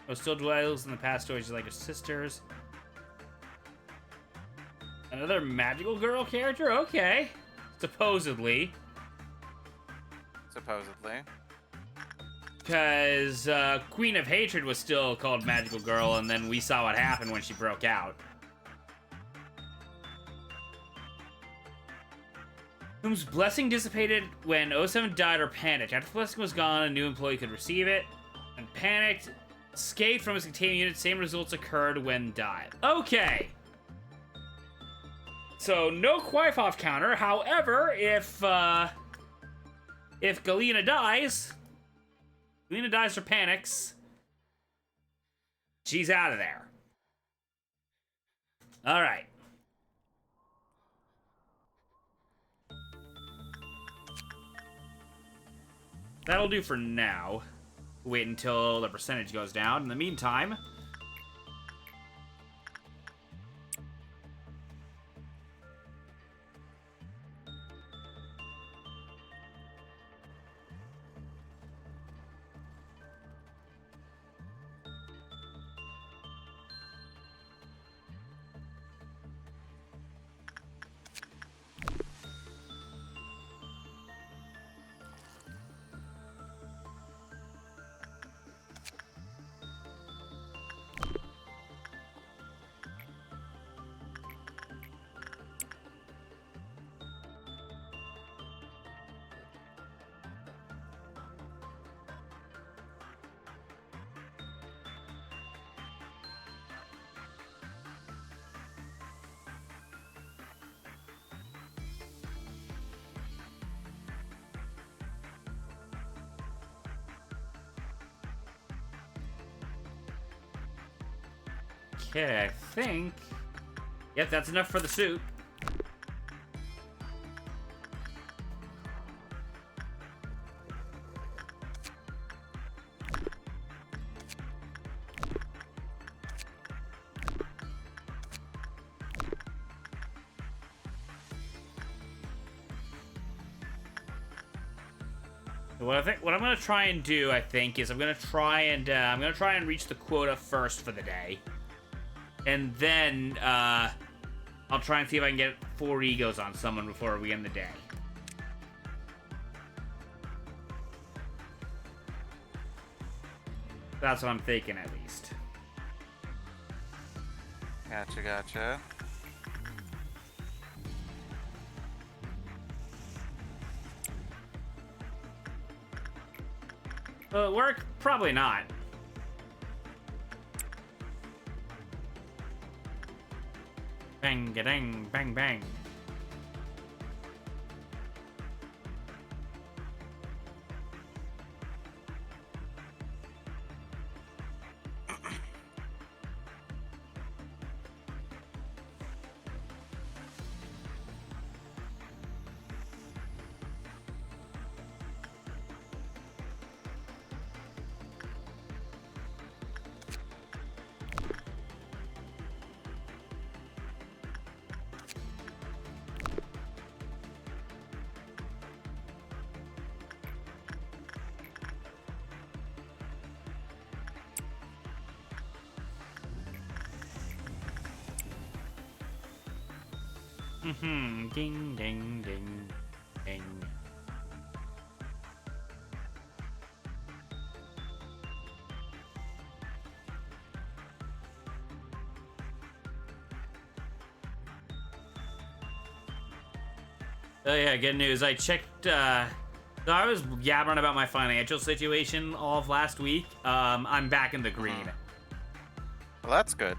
[SPEAKER 1] but still dwells in the past stories like her sisters. Another magical girl character? Okay. Supposedly.
[SPEAKER 2] Supposedly.
[SPEAKER 1] Because Queen of Hatred was still called Magical Girl, and then we saw what happened when she broke out. Whom's blessing dissipated when 07 died or panicked. After the blessing was gone, a new employee could receive it. And panicked, escaped from his containment unit. Same results occurred when died. Okay. So, no Quaifoff counter. However, if Galena dies or panics, she's out of there. Alright. That'll do for now. Wait until the percentage goes down. In the meantime... Okay, I think... Yep, that's enough for the soup. What I'm gonna try and do, I think, is I'm gonna try and reach the quota first for the day. And then, I'll try and see if I can get 4 egos on someone before we end the day. That's what I'm thinking, at least.
[SPEAKER 2] Gotcha.
[SPEAKER 1] Will it work? Probably not. Bang-a-dang, bang-bang. Ding, ding, ding, ding. Oh yeah, good news. I checked, so I was yabbering about my financial situation all of last week. I'm back in the green.
[SPEAKER 2] Well, that's good.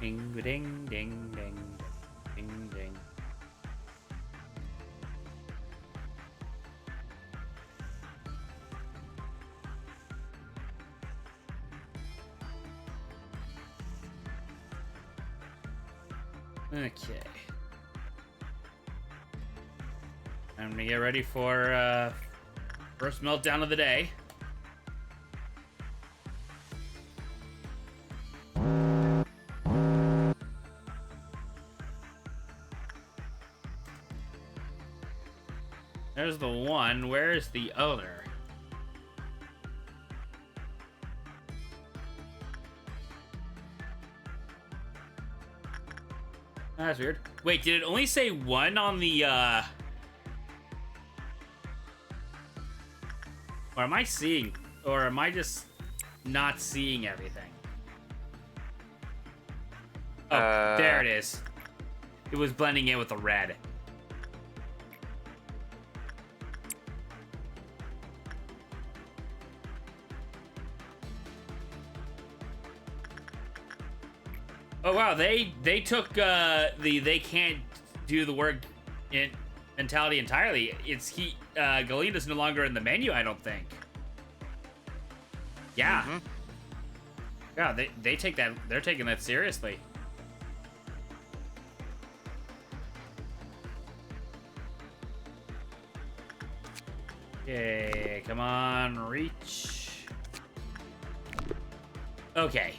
[SPEAKER 1] Ding, ding, ding, ding, ding, ding. Okay. I'm gonna get ready for first meltdown of the day. There's the one. Where's the other? That's weird. Wait, did it only say one on the, Or am I seeing... Or am I just not seeing everything? Oh, there it is. It was blending in with the red. Oh wow, they took they can't do the work in mentality entirely. It's Galina's no longer in the menu, I don't think. Yeah.
[SPEAKER 2] Mm-hmm.
[SPEAKER 1] Yeah, they take that, they're taking that seriously. Okay, come on, reach. Okay.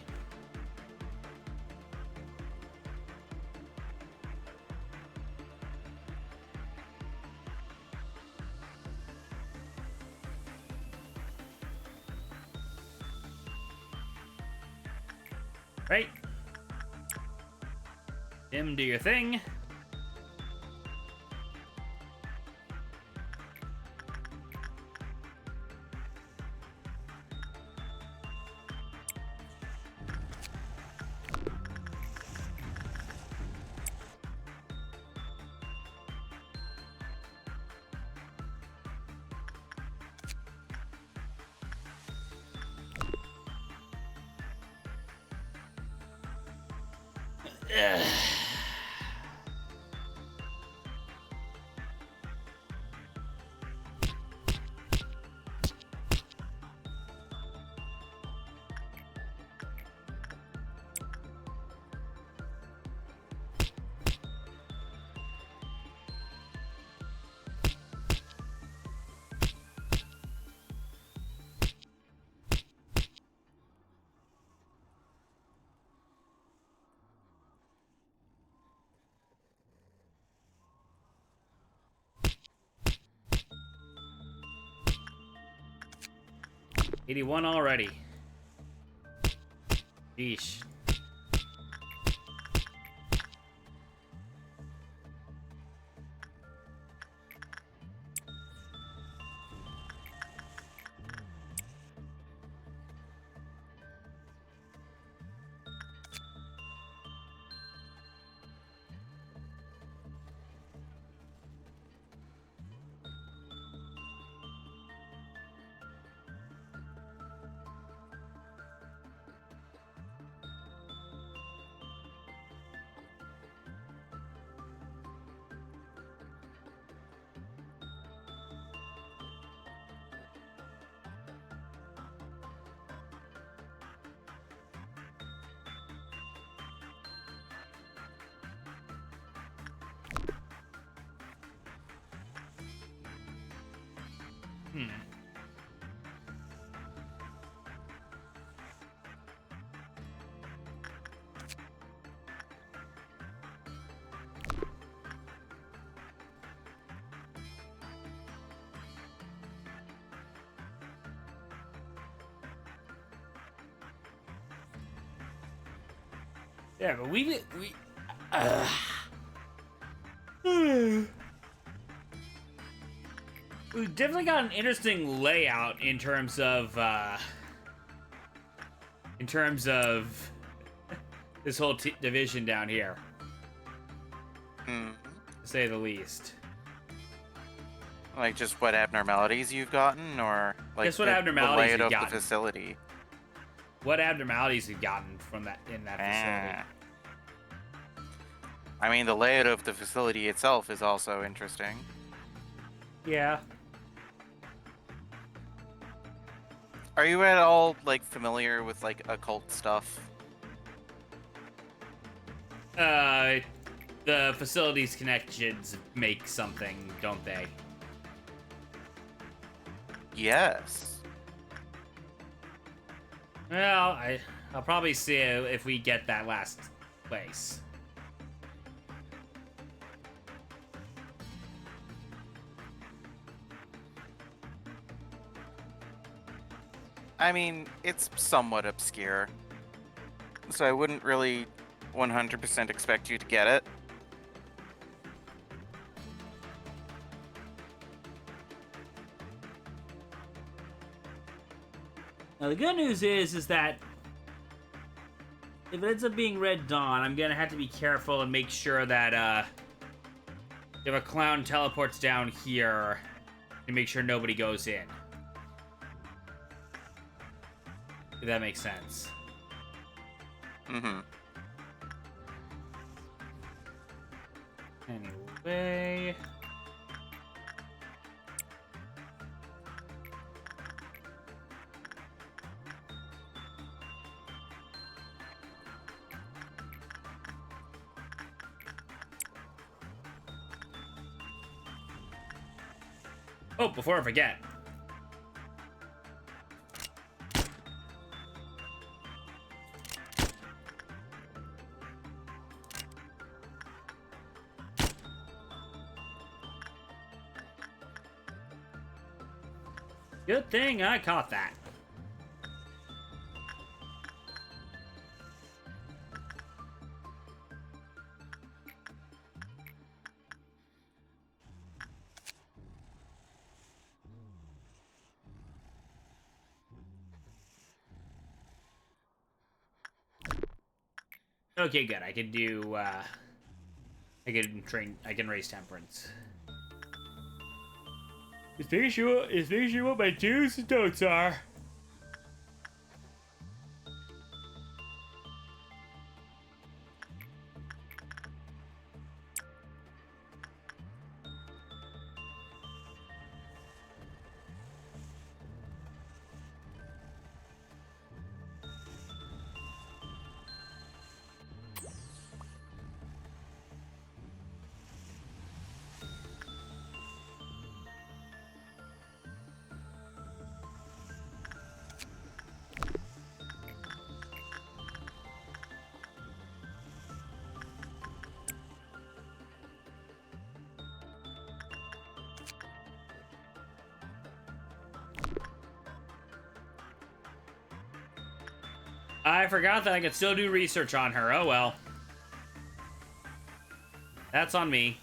[SPEAKER 1] Right. Tim, do your thing. Ugh. $81 already. Yeesh. Yeah, but we've definitely got an interesting layout in terms of this whole division down here,
[SPEAKER 2] Mm.
[SPEAKER 1] to say the least.
[SPEAKER 2] Like just what abnormalities you've gotten, or like
[SPEAKER 1] Guess what
[SPEAKER 2] the
[SPEAKER 1] abnormalities
[SPEAKER 2] layout
[SPEAKER 1] you've
[SPEAKER 2] of
[SPEAKER 1] gotten.
[SPEAKER 2] the facility.
[SPEAKER 1] What abnormalities you've gotten from that in that facility?
[SPEAKER 2] I mean, the layout of the facility itself is also interesting.
[SPEAKER 1] Yeah.
[SPEAKER 2] Are you at all, like, familiar with, like, occult stuff?
[SPEAKER 1] The facilities connections make something, don't they?
[SPEAKER 2] Yes.
[SPEAKER 1] Well, I'll probably see if we get that last place.
[SPEAKER 2] I mean, it's somewhat obscure. So I wouldn't really 100% expect you to get it.
[SPEAKER 1] Now the good news is that if it ends up being Red Dawn, I'm gonna have to be careful and make sure that if a clown teleports down here, to make sure nobody goes in. If that makes sense.
[SPEAKER 2] Mm-hmm.
[SPEAKER 1] Anyway. Oh, before I forget. Good thing I caught that. Okay, good. I can do, I can raise temperance. Is making sure what my do's and don'ts are. I forgot that I could still do research on her. Oh well. That's on me.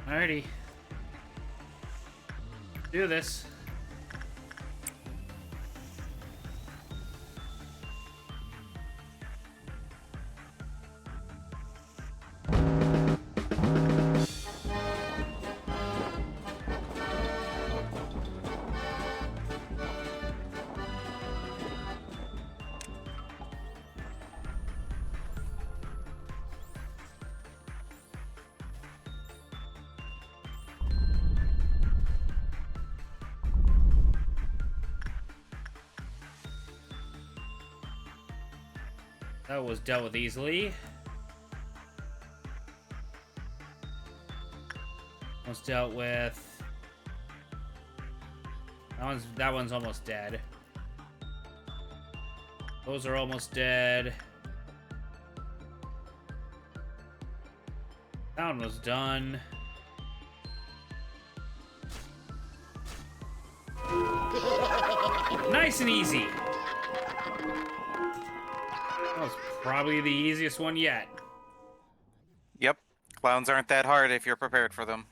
[SPEAKER 1] Alrighty. Do this. That was dealt with easily. Almost dealt with. That one's almost dead. Those are almost dead. That one was done. Nice and easy. That was probably the easiest one yet.
[SPEAKER 2] Yep. Clowns aren't that hard if you're prepared for them.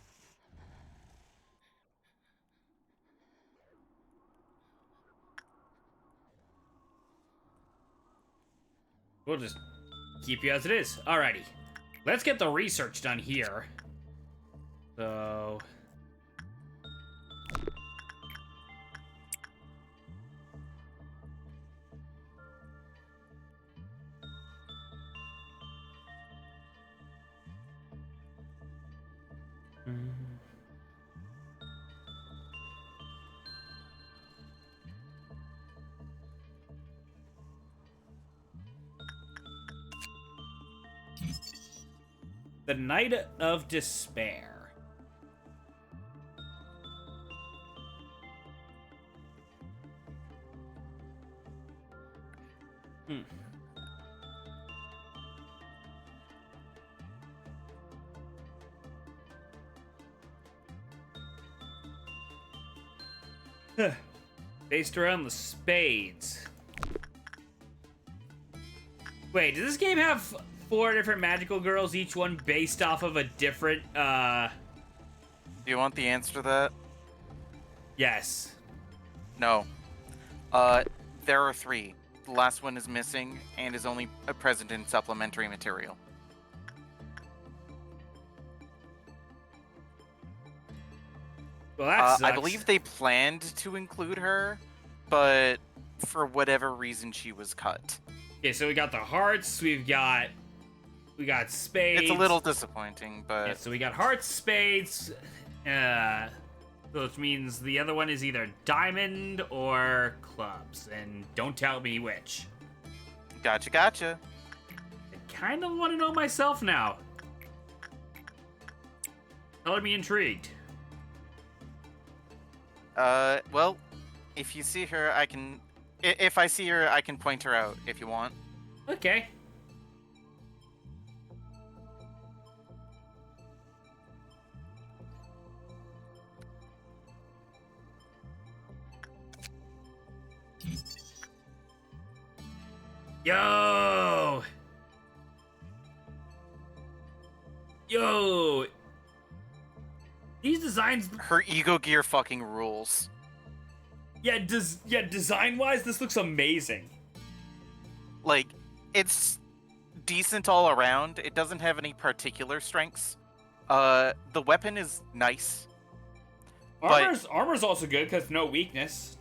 [SPEAKER 1] We'll just keep you as it is. Alrighty. Let's get the research done here. So... The Night of Despair. Based around the spades. Wait, does this game have 4 different magical girls, each one based off of a different,
[SPEAKER 2] Do you want the answer to that?
[SPEAKER 1] Yes.
[SPEAKER 2] No. There are 3. The last one is missing and is only present in supplementary material.
[SPEAKER 1] Well, that sucks.
[SPEAKER 2] I believe they planned to include her, but for whatever reason she was cut.
[SPEAKER 1] Okay, so we got the hearts, we got spades.
[SPEAKER 2] It's a little disappointing, but...
[SPEAKER 1] Yeah, so we got hearts, spades, which means the other one is either diamond or clubs, and don't tell me which.
[SPEAKER 2] Gotcha.
[SPEAKER 1] I kind of want to know myself now. Color me intrigued.
[SPEAKER 2] Well, if you see her, I can... If I see her, I can point her out, if you want.
[SPEAKER 1] Okay. Yo! These designs...
[SPEAKER 2] Her ego gear fucking rules.
[SPEAKER 1] Yeah, design-wise, this looks amazing.
[SPEAKER 2] Like, it's decent all around. It doesn't have any particular strengths. The weapon is nice.
[SPEAKER 1] Armor's also good, because no weakness.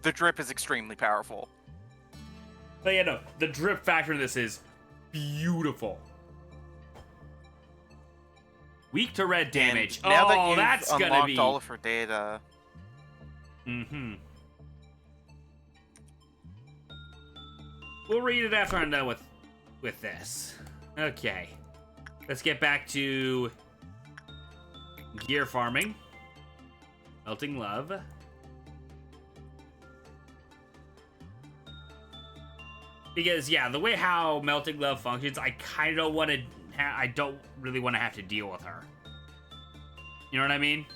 [SPEAKER 2] The drip is extremely powerful.
[SPEAKER 1] But yeah, no, the drip factor in this is beautiful. Weak to red damage.
[SPEAKER 2] And now that you've
[SPEAKER 1] that's gonna
[SPEAKER 2] unlocked
[SPEAKER 1] be...
[SPEAKER 2] all of her data...
[SPEAKER 1] Mm-hmm. We'll read it after I'm done with this. Okay. Let's get back to gear farming. Melting Love. Because, yeah, the way how Melting Love functions, I kind of don't want to... I don't really want to have to deal with her. You know what I mean?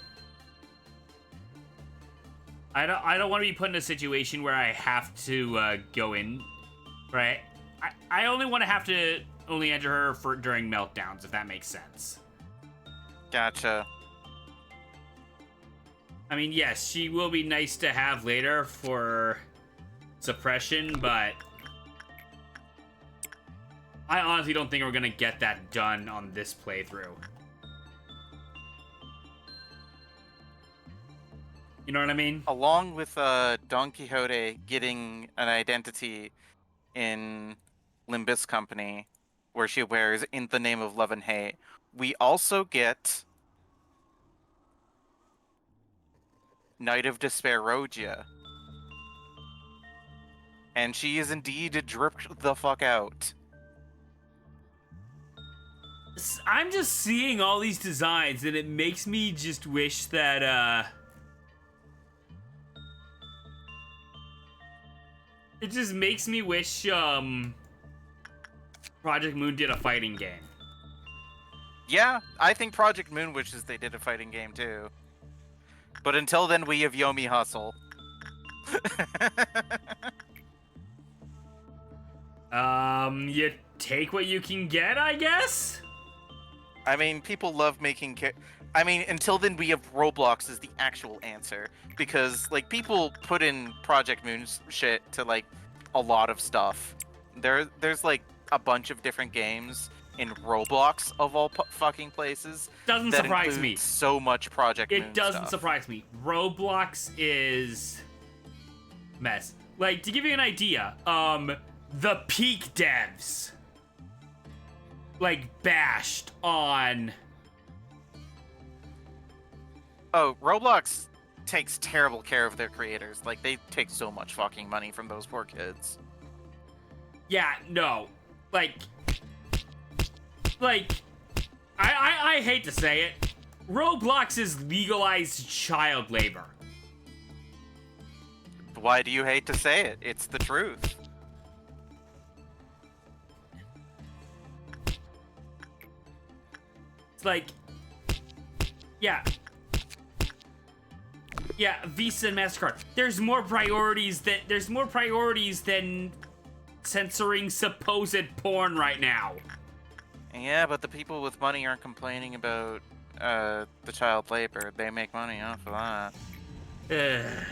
[SPEAKER 1] I don't want to be put in a situation where I have to go in, right? I only want to have to only enter her during meltdowns, if that makes sense.
[SPEAKER 2] Gotcha.
[SPEAKER 1] I mean, yes, she will be nice to have later for suppression, but I honestly don't think we're gonna get that done on this playthrough. You know what I mean?
[SPEAKER 2] Along with Don Quixote getting an identity in Limbus Company, where she wears "In the Name of Love and Hate," we also get Knight of Despair-Rogia. And she is indeed dripped the fuck out.
[SPEAKER 1] I'm just seeing all these designs, and it makes me just wish that, it just makes me wish, Project Moon did a fighting game.
[SPEAKER 2] Yeah, I think Project Moon wishes they did a fighting game too. But until then, we have Yomi Hustle.
[SPEAKER 1] You take what you can get, I guess?
[SPEAKER 2] I mean, people love making I mean, until then, we have Roblox as the actual answer. Because, like, people put in Project Moon's shit to, like, a lot of stuff. There's, like, a bunch of different games in Roblox, of all fucking places.
[SPEAKER 1] Doesn't
[SPEAKER 2] that
[SPEAKER 1] surprise me.
[SPEAKER 2] So much Project Moon
[SPEAKER 1] It doesn't
[SPEAKER 2] stuff.
[SPEAKER 1] surprise me. Roblox is mess. Like, to give you an idea, the peak devs, like, bashed on...
[SPEAKER 2] Oh, Roblox takes terrible care of their creators. Like, they take so much fucking money from those poor kids.
[SPEAKER 1] Yeah, no. Like, I hate to say it, Roblox is legalized child labor.
[SPEAKER 2] Why do you hate to say it? It's the truth.
[SPEAKER 1] It's like, yeah. Yeah, Visa and MasterCard. There's more priorities than censoring supposed porn right now.
[SPEAKER 2] Yeah, but the people with money aren't complaining about the child labor. They make money off of that.
[SPEAKER 1] Ugh.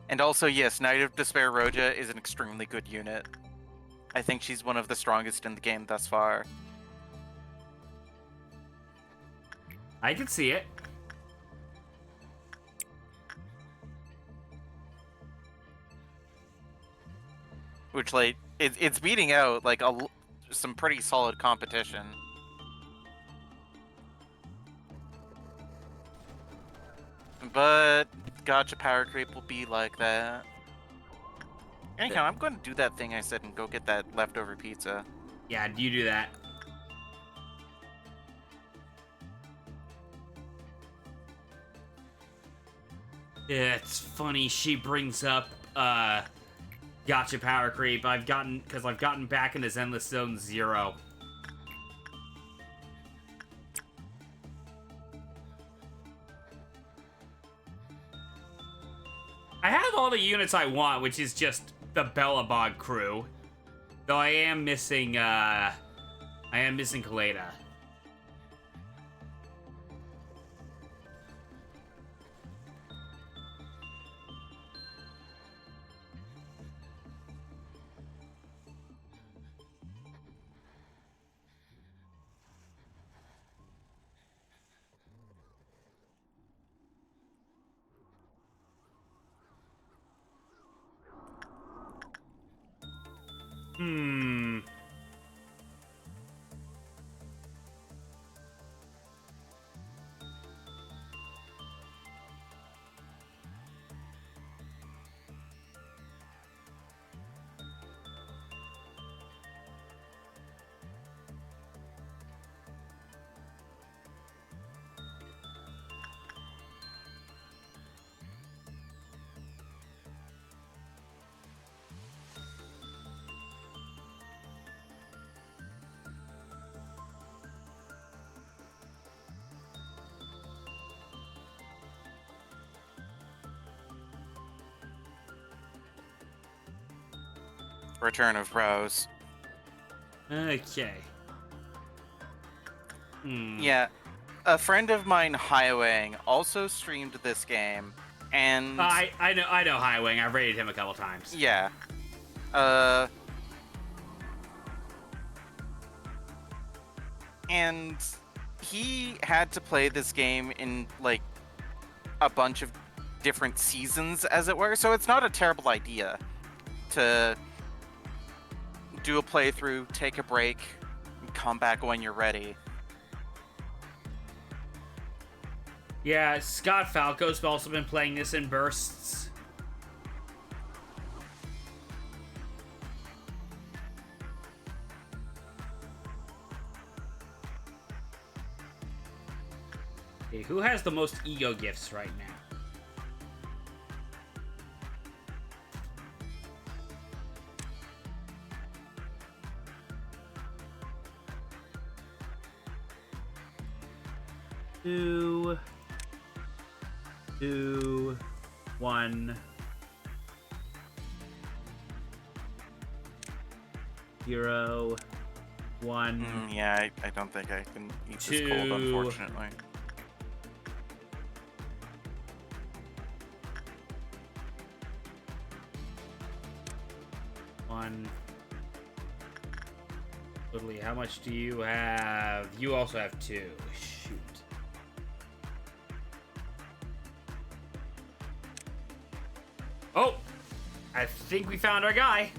[SPEAKER 2] And also, yes, Knight of Despair-Rogia is an extremely good unit. I think she's one of the strongest in the game thus far.
[SPEAKER 1] I can see it.
[SPEAKER 2] Which, like, it's beating out, like, some pretty solid competition. But gotcha power creep will be like that. Anyhow, I'm going to do that thing I said and go get that leftover pizza.
[SPEAKER 1] Yeah, you do that. Yeah, it's funny she brings up gotcha power creep. I've gotten back into Zenless Zone 0. I have all the units I want, which is just the Bellabog crew. Though I am missing Kaleda.
[SPEAKER 2] Return of Bros.
[SPEAKER 1] Okay.
[SPEAKER 2] Yeah. A friend of mine, Highwaying, also streamed this game, and
[SPEAKER 1] I know Highwing. I've rated him a couple times.
[SPEAKER 2] yeah. And he had to play this game in like a bunch of different seasons, as it were. So it's not a terrible idea to do a playthrough, take a break, and come back when you're ready.
[SPEAKER 1] Yeah, Scott Falco's also been playing this in bursts. Okay, who has the most ego gifts right now? Two, 1, 0, 1.
[SPEAKER 2] Yeah, I don't think I can eat this
[SPEAKER 1] 2.
[SPEAKER 2] cold, unfortunately.
[SPEAKER 1] One. Literally, how much do you have? You also have 2. Shoot. Oh! I think we found our guy.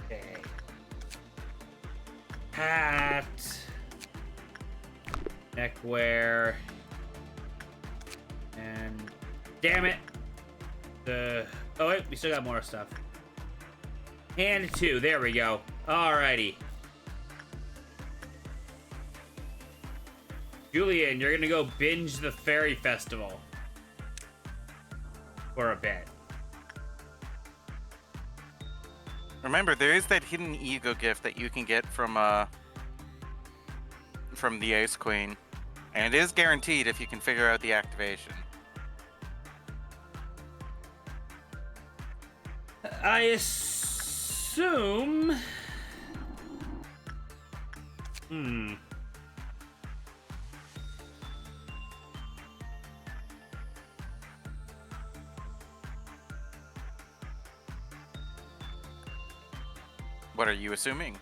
[SPEAKER 1] Okay. Hat. Neckwear. And... damn it! Oh wait, we still got more stuff. And 2, there we go. Alrighty. Julian, you're gonna go binge the Fairy Festival. For a bit.
[SPEAKER 2] Remember, there is that hidden ego gift that you can get from the Ace Queen. And it is guaranteed if you can figure out the activation.
[SPEAKER 1] I assume...
[SPEAKER 2] What are you assuming?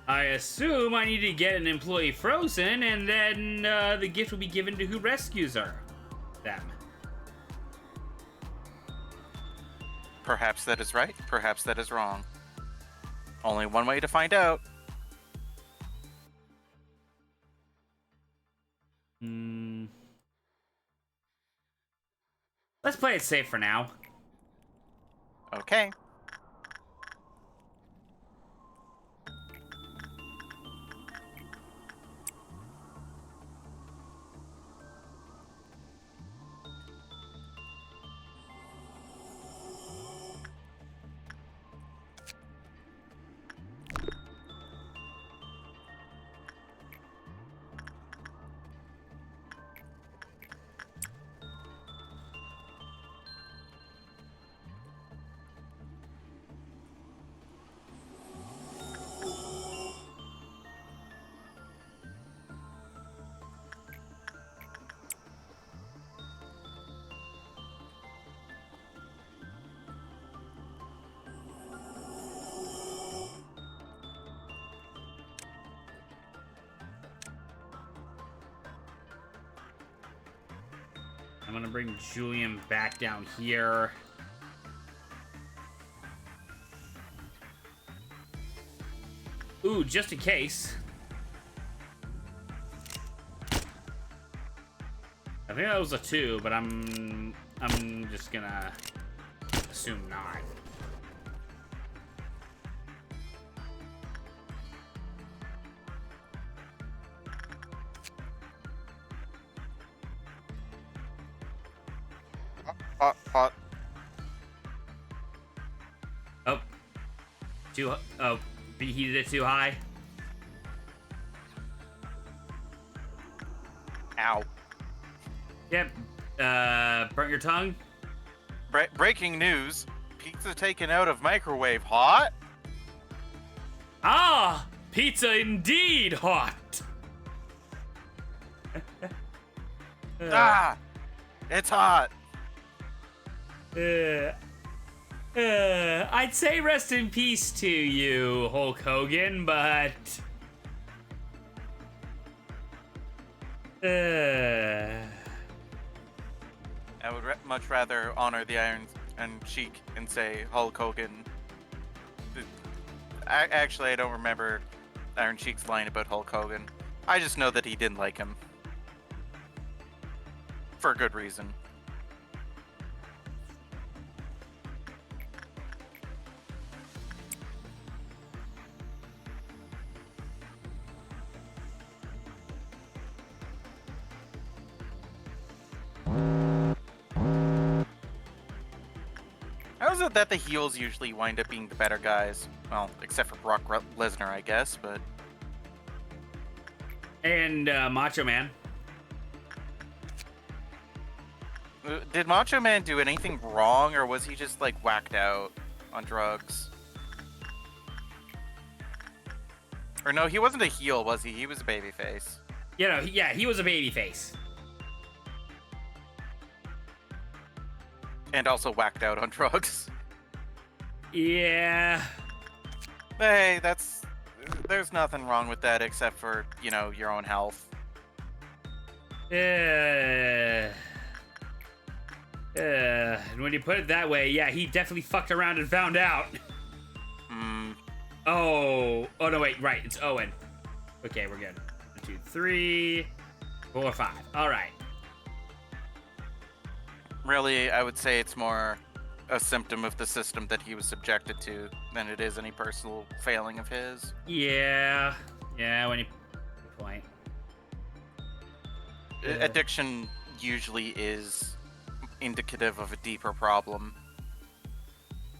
[SPEAKER 1] I assume I need to get an employee frozen, and then the gift will be given to who rescues her. Them.
[SPEAKER 2] Perhaps that is right, perhaps that is wrong. Only one way to find out.
[SPEAKER 1] Let's play it safe for now.
[SPEAKER 2] Okay.
[SPEAKER 1] I'm gonna bring Julian back down here. Ooh, just in case. I think that was a 2, but I'm just gonna assume not.
[SPEAKER 2] Hot.
[SPEAKER 1] Oh. Oh, heated it too high.
[SPEAKER 2] Ow.
[SPEAKER 1] Yep. Burnt your tongue?
[SPEAKER 2] Breaking news: pizza taken out of microwave hot.
[SPEAKER 1] Ah! Pizza indeed hot!
[SPEAKER 2] It's hot.
[SPEAKER 1] I'd say rest in peace to you, Hulk Hogan, but...
[SPEAKER 2] I would much rather honor the Iron Sheik and say Hulk Hogan. Actually, I don't remember Iron Sheik's line about Hulk Hogan. I just know that he didn't like him. For a good reason. How is it that the heels usually wind up being the better guys? Well, except for Brock Lesnar, I guess, but...
[SPEAKER 1] And Macho Man.
[SPEAKER 2] Did Macho Man do anything wrong, or was he just, like, whacked out on drugs? Or no, he wasn't a heel, was he? He was a babyface.
[SPEAKER 1] Yeah, he was a babyface.
[SPEAKER 2] And also whacked out on drugs.
[SPEAKER 1] Yeah.
[SPEAKER 2] Hey, there's nothing wrong with that except for, you know, your own health.
[SPEAKER 1] And when you put it that way, yeah, he definitely fucked around and found out. Oh no, wait, right, it's Owen. Okay, we're good. 1, 2, 3, 4, 5. All right.
[SPEAKER 2] Really, I would say it's more a symptom of the system that he was subjected to than it is any personal failing of his.
[SPEAKER 1] Yeah, when you good point.
[SPEAKER 2] Addiction usually is indicative of a deeper problem,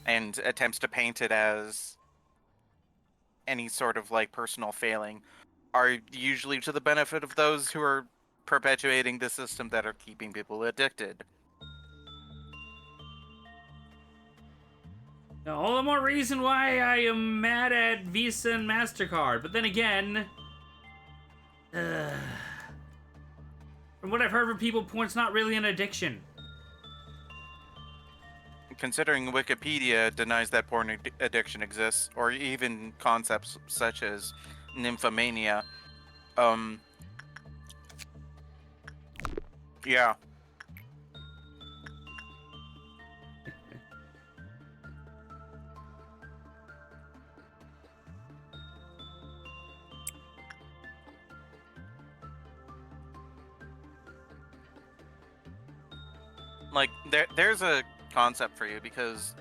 [SPEAKER 2] and attempts to paint it as any sort of like personal failing are usually to the benefit of those who are perpetuating the system that are keeping people addicted.
[SPEAKER 1] All the more reason why I am mad at Visa and MasterCard. But then again, from what I've heard from people, porn's not really an addiction.
[SPEAKER 2] Considering Wikipedia denies that porn addiction exists, or even concepts such as nymphomania, yeah. Like, there's a concept for you, because,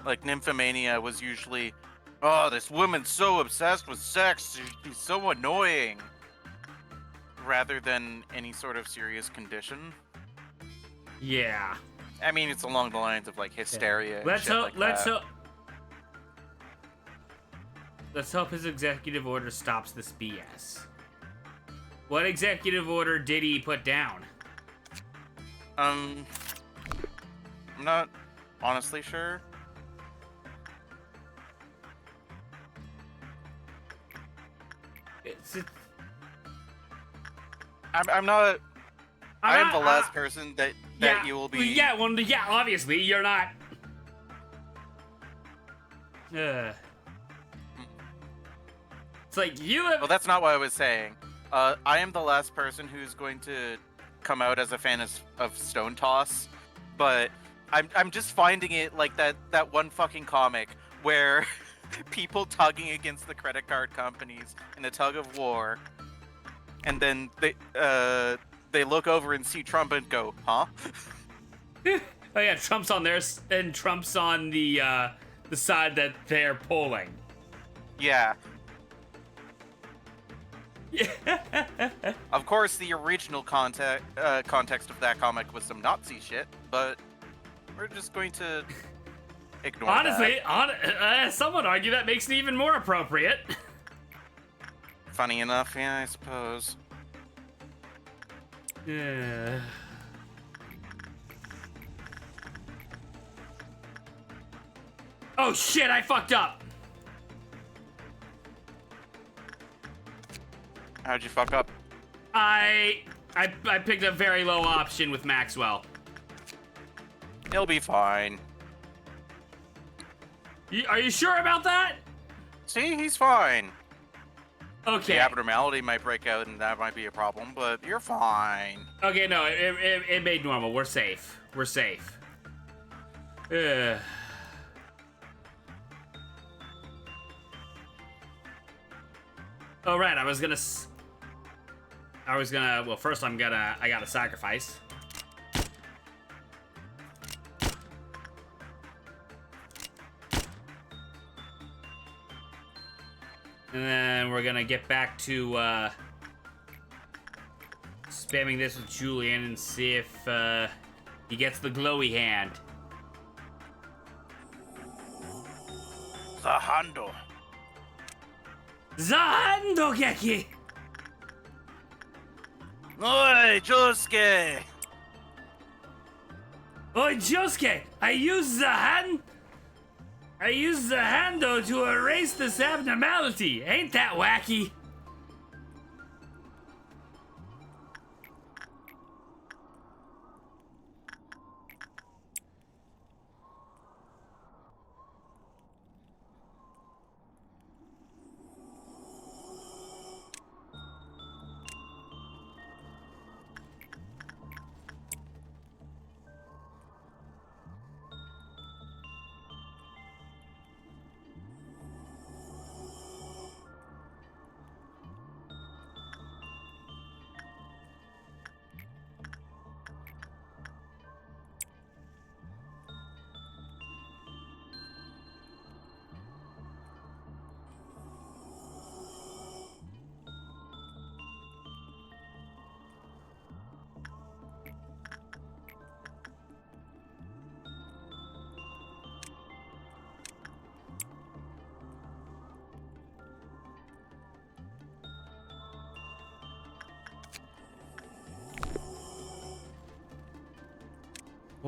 [SPEAKER 2] like, nymphomania was usually, oh, this woman's so obsessed with sex, she's so annoying, rather than any sort of serious condition.
[SPEAKER 1] Yeah.
[SPEAKER 2] I mean, it's along the lines of, like, hysteria and shit like that.
[SPEAKER 1] Let's hope his executive order stops this BS. What executive order did he put down?
[SPEAKER 2] I'm not honestly sure. I'm not. I am the last person that you will be.
[SPEAKER 1] Yeah, well, yeah, obviously you're not. It's like you have.
[SPEAKER 2] Well, that's not what I was saying. I am the last person who's going to come out as a fan of Stone Toss, but I'm just finding it like that one fucking comic where people tugging against the credit card companies in a tug of war, and then they look over and see Trump and go, huh?
[SPEAKER 1] Oh yeah, Trump's on there, and Trump's on the side that they're polling.
[SPEAKER 2] Yeah.
[SPEAKER 1] Yeah.
[SPEAKER 2] Of course, the original context of that comic was some Nazi shit, but we're just going to ignore
[SPEAKER 1] Honestly,
[SPEAKER 2] that.
[SPEAKER 1] some would argue that makes it even more appropriate.
[SPEAKER 2] Funny enough, yeah, I suppose.
[SPEAKER 1] Oh shit, I fucked up.
[SPEAKER 2] How'd you fuck up?
[SPEAKER 1] I picked a very low option with Maxwell.
[SPEAKER 2] He'll be fine.
[SPEAKER 1] Are you sure about that?
[SPEAKER 2] See, he's fine.
[SPEAKER 1] Okay.
[SPEAKER 2] The abnormality might break out and that might be a problem, but you're fine.
[SPEAKER 1] Okay, no, it made normal. We're safe. We're safe. Ugh. Oh, right, well, first I gotta sacrifice. And then we're gonna get back to, spamming this with Julian and see if, he gets the glowy hand.
[SPEAKER 2] Zahando.
[SPEAKER 1] Zahando Geki!
[SPEAKER 2] Oi, Josuke!
[SPEAKER 1] Oi, Josuke! I used the hando to erase this abnormality. Ain't that wacky?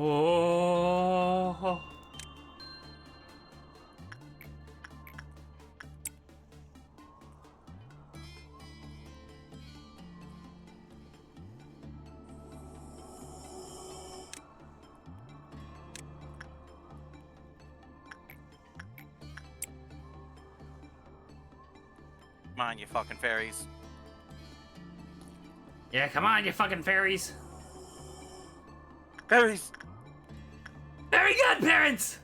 [SPEAKER 1] Oh.
[SPEAKER 2] Come on, you fucking fairies.
[SPEAKER 1] Yeah, come on, you fucking fairies.
[SPEAKER 2] Fairies!
[SPEAKER 1] Very good, parents!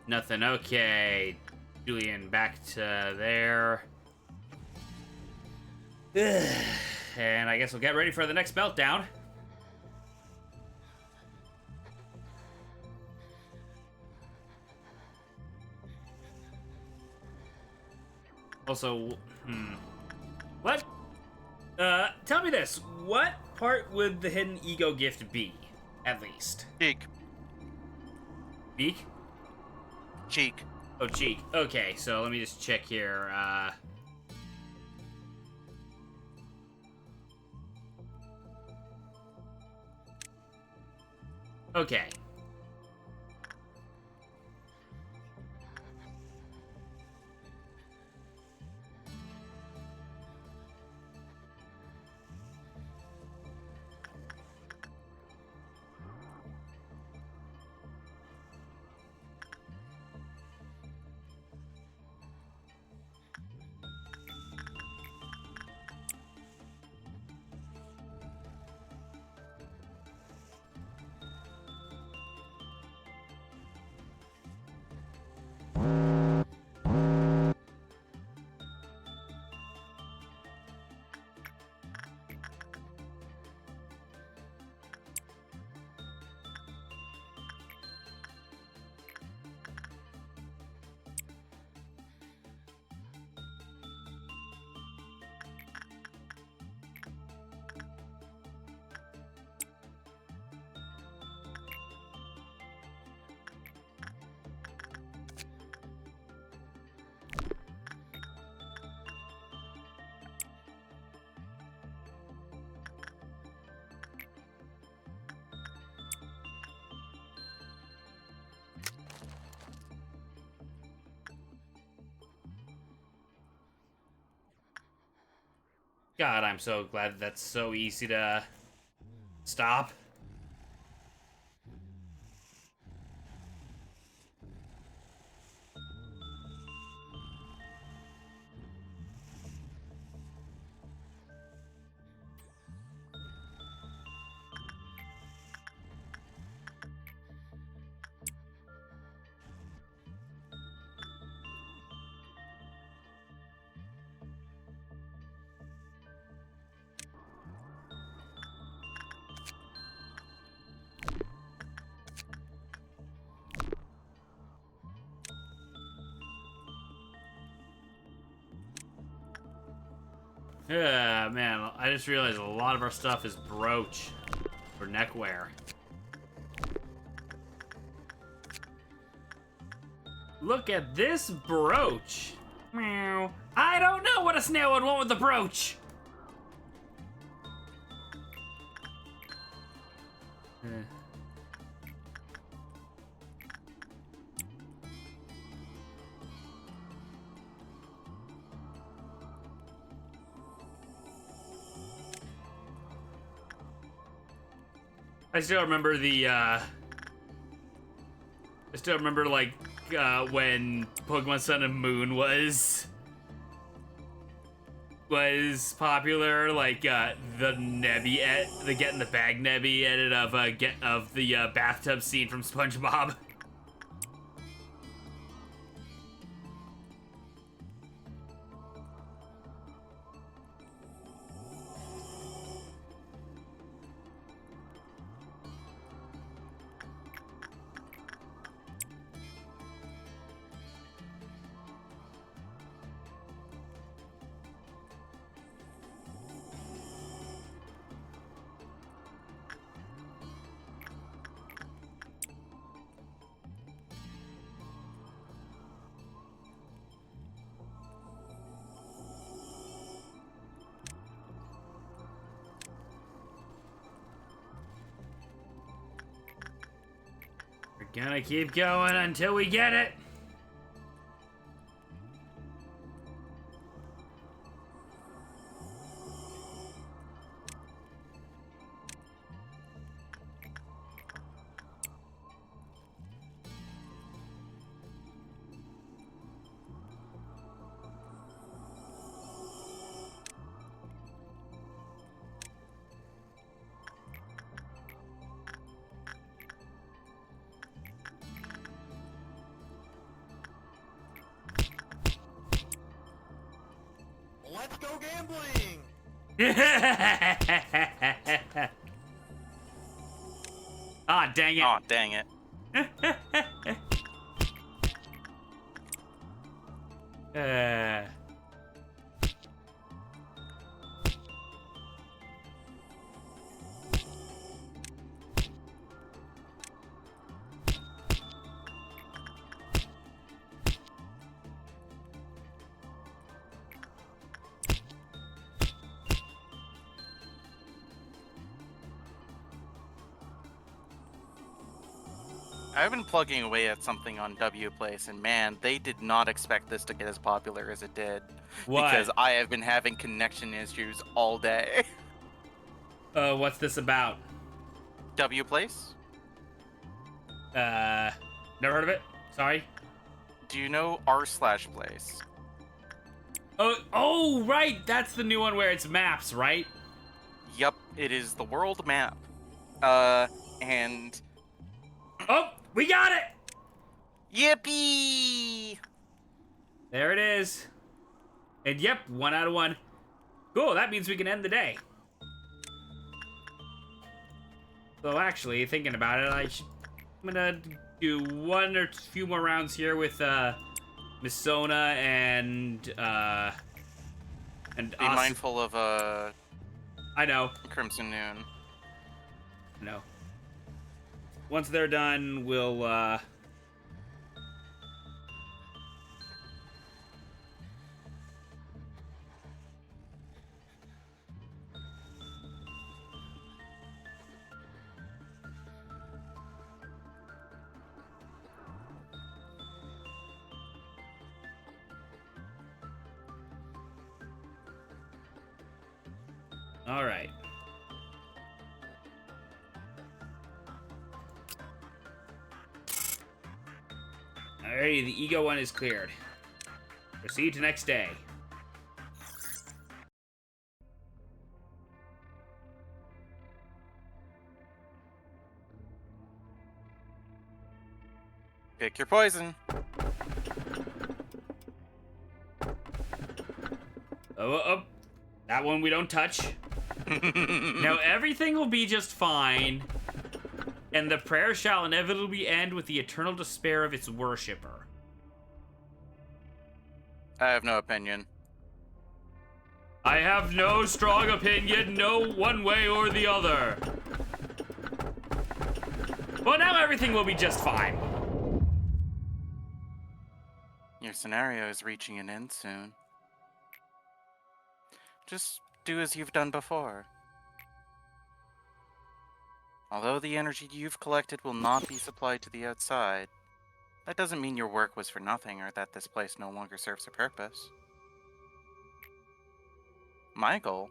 [SPEAKER 1] Nothing. Okay. Julian, back to there. And I guess we'll get ready for the next meltdown. Also, what? Tell me this. What part would the hidden ego gift be, at least?
[SPEAKER 2] Cheek.
[SPEAKER 1] Beak?
[SPEAKER 2] Cheek.
[SPEAKER 1] Oh, cheek. Okay, so let me just check here. Okay. God, I'm so glad that that's so easy to stop. Yeah, man, I just realized a lot of our stuff is brooch or neckwear. Look at this brooch. Meow. I don't know what a snail would want with the brooch. I still remember like when Pokemon Sun and Moon was popular, like the the get in the bag Nebby edit of the bathtub scene from SpongeBob. We're gonna keep going until we get it.
[SPEAKER 4] Let's go gambling!
[SPEAKER 1] Ah, dang it.
[SPEAKER 2] Oh, dang it.
[SPEAKER 1] uh,
[SPEAKER 2] I've been plugging away at something on W Place, and man, they did not expect this to get as popular as it did.
[SPEAKER 1] What?
[SPEAKER 2] Because I have been having connection issues all day.
[SPEAKER 1] What's this about?
[SPEAKER 2] W Place?
[SPEAKER 1] Never heard of it. Sorry.
[SPEAKER 2] Do you know r/place?
[SPEAKER 1] Oh, right. That's the new one where it's maps, right?
[SPEAKER 2] Yup, it is the world map. And
[SPEAKER 1] Oh, we got it.
[SPEAKER 2] yippee!
[SPEAKER 1] There it is. And yep, 1 out of 1. Cool, that means we can end the day. So actually, thinking about it, I'm gonna do one or few more rounds here with Miss Sona and
[SPEAKER 2] Be
[SPEAKER 1] Asa.
[SPEAKER 2] mindful of
[SPEAKER 1] I know.
[SPEAKER 2] Crimson Noon.
[SPEAKER 1] No. Once they're done, we'll All right. Alrighty, the ego one is cleared. Proceed to next day.
[SPEAKER 2] Pick your poison.
[SPEAKER 1] Oh, that one we don't touch. Now everything will be just fine, and the prayer shall inevitably end with the eternal despair of its worshipper.
[SPEAKER 2] I have no opinion.
[SPEAKER 1] I have no strong opinion, no one way or the other. Well, now everything will be just fine.
[SPEAKER 2] Your scenario is reaching an end soon. Just do as you've done before. Although the energy you've collected will not be supplied to the outside, that doesn't mean your work was for nothing or that this place no longer serves a purpose. My goal?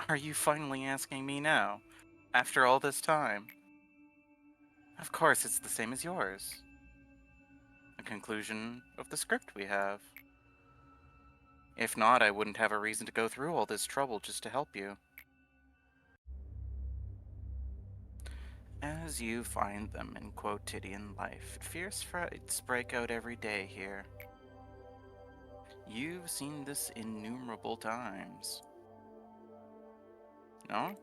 [SPEAKER 2] Are you finally asking me now, after all this time? Of course it's the same as yours. A conclusion of the script we have. If not, I wouldn't have a reason to go through all this trouble just to help you. As you find them in quotidian life, fierce fights break out every day here. You've seen this innumerable times. No?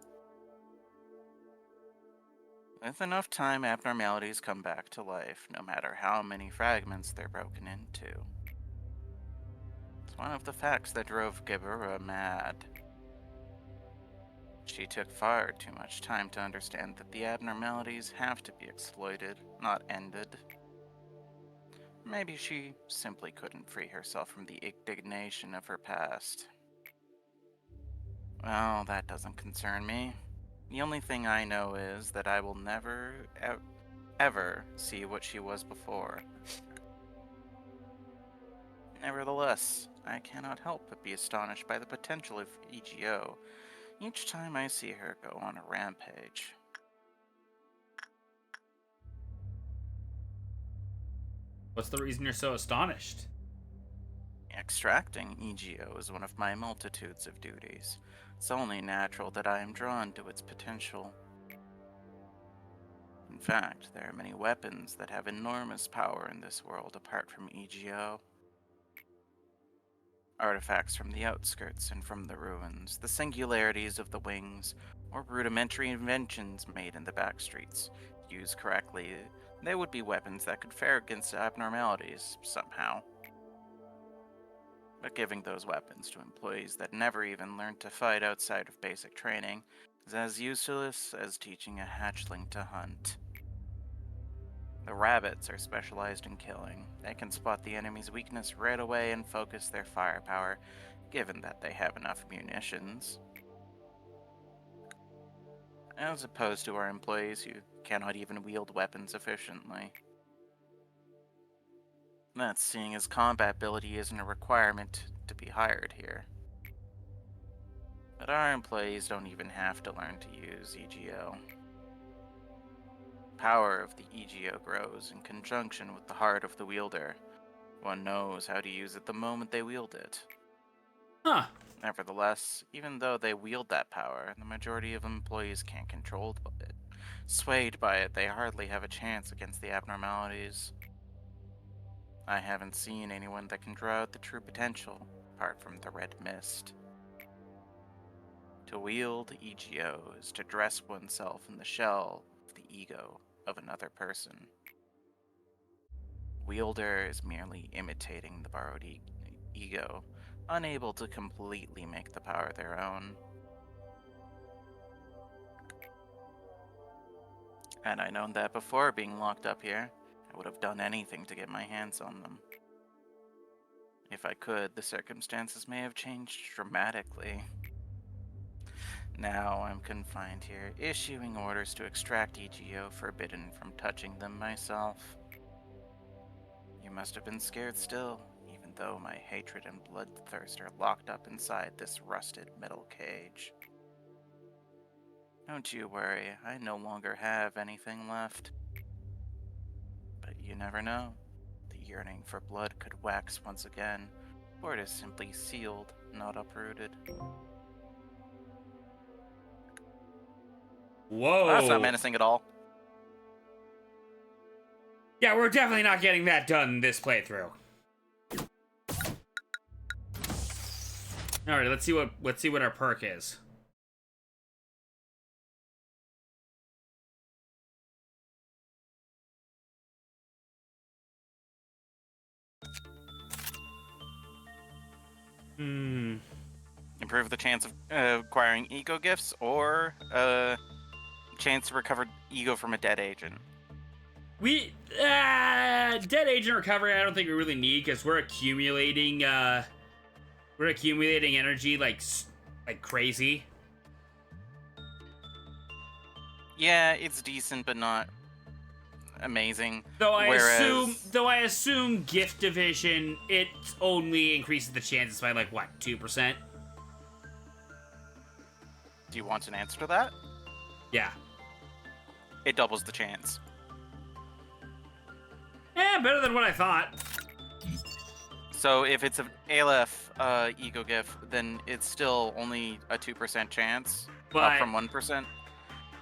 [SPEAKER 2] With enough time, abnormalities come back to life, no matter how many fragments they're broken into. It's one of the facts that drove Gebura mad. She took far too much time to understand that the abnormalities have to be exploited, not ended. Maybe she simply couldn't free herself from the indignation of her past. Well, that doesn't concern me. The only thing I know is that I will never, ever see what she was before. Nevertheless, I cannot help but be astonished by the potential of EGO each time I see her go on a rampage.
[SPEAKER 1] What's the reason you're so astonished?
[SPEAKER 2] Extracting EGO is one of my multitudes of duties. It's only natural that I am drawn to its potential. In fact, there are many weapons that have enormous power in this world apart from EGO. Artifacts from the outskirts and from the ruins, the singularities of the wings, or rudimentary inventions made in the back streets. Used correctly, they would be weapons that could fare against abnormalities, somehow. But giving those weapons to employees that never even learned to fight outside of basic training is as useless as teaching a hatchling to hunt. The rabbits are specialized in killing. They can spot the enemy's weakness right away and focus their firepower, given that they have enough munitions. As opposed to our employees who cannot even wield weapons efficiently. That's seeing as combat ability isn't a requirement to be hired here. But our employees don't even have to learn to use EGO. Power of the EGO grows in conjunction with the heart of the wielder. One knows how to use it the moment they wield it.
[SPEAKER 1] Huh.
[SPEAKER 2] Nevertheless, even though they wield that power, the majority of employees can't control it. Swayed by it, they hardly have a chance against the abnormalities. I haven't seen anyone that can draw out the true potential, apart from the red mist. To wield EGO is to dress oneself in the shell of the ego of another person. Wielder is merely imitating the borrowed ego, unable to completely make the power their own. Had I known that before being locked up here, I would have done anything to get my hands on them. If I could, the circumstances may have changed dramatically. Now I'm confined here, issuing orders to extract EGO, forbidden from touching them myself. You must have been scared still, even though my hatred and bloodthirst are locked up inside this rusted metal cage. Don't you worry, I no longer have anything left. But you never know. The yearning for blood could wax once again, or it is simply sealed, not uprooted.
[SPEAKER 1] Whoa.
[SPEAKER 2] Well, that's not menacing at all.
[SPEAKER 1] Yeah, we're definitely not getting that done this playthrough. All right, let's see what our perk is.
[SPEAKER 2] Improve the chance of acquiring ego gifts, or chance to recover ego from a dead agent.
[SPEAKER 1] Dead agent recovery I don't think we really need, because we're accumulating energy like crazy.
[SPEAKER 2] Yeah, it's decent, but not amazing.
[SPEAKER 1] Though I assume gift division, it only increases the chances by like what, 2%?
[SPEAKER 2] Do you want an answer to that?
[SPEAKER 1] Yeah.
[SPEAKER 2] It doubles the chance.
[SPEAKER 1] Better than what I thought.
[SPEAKER 2] So if it's an ALF ego gift, then it's still only a 2% chance, up from 1%.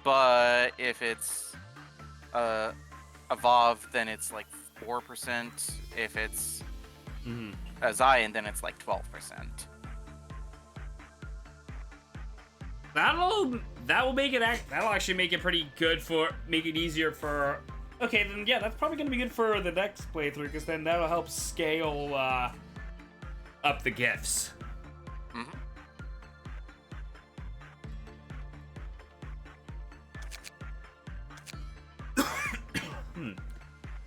[SPEAKER 2] But if it's a VOV, then it's like 4%. If it's a Zion, then it's like 12%.
[SPEAKER 1] That'll make it that'll actually make it pretty good make it easier for. Okay, then yeah, that's probably gonna be good for the next playthrough, because then that'll help scale up the gifts.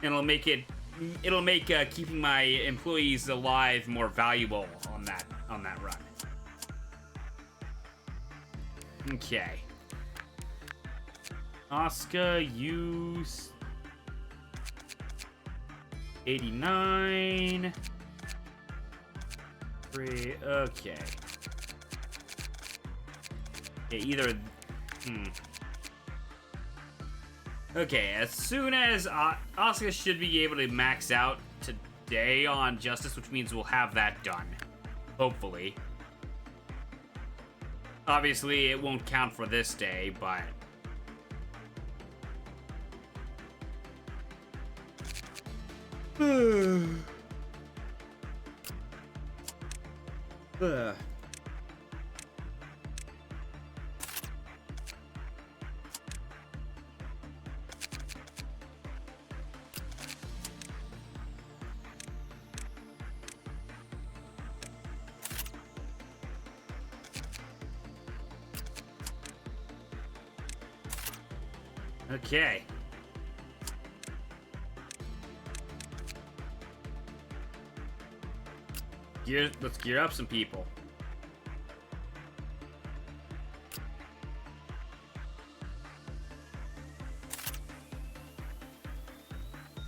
[SPEAKER 1] It'll make keeping my employees alive more valuable on that run. Okay. Oscar, use 89. 3. Okay. Yeah, either. Okay, as soon as Oscar should be able to max out today on Justice, which means we'll have that done. Hopefully. Obviously, it won't count for this day, but. Okay. Let's gear up some people.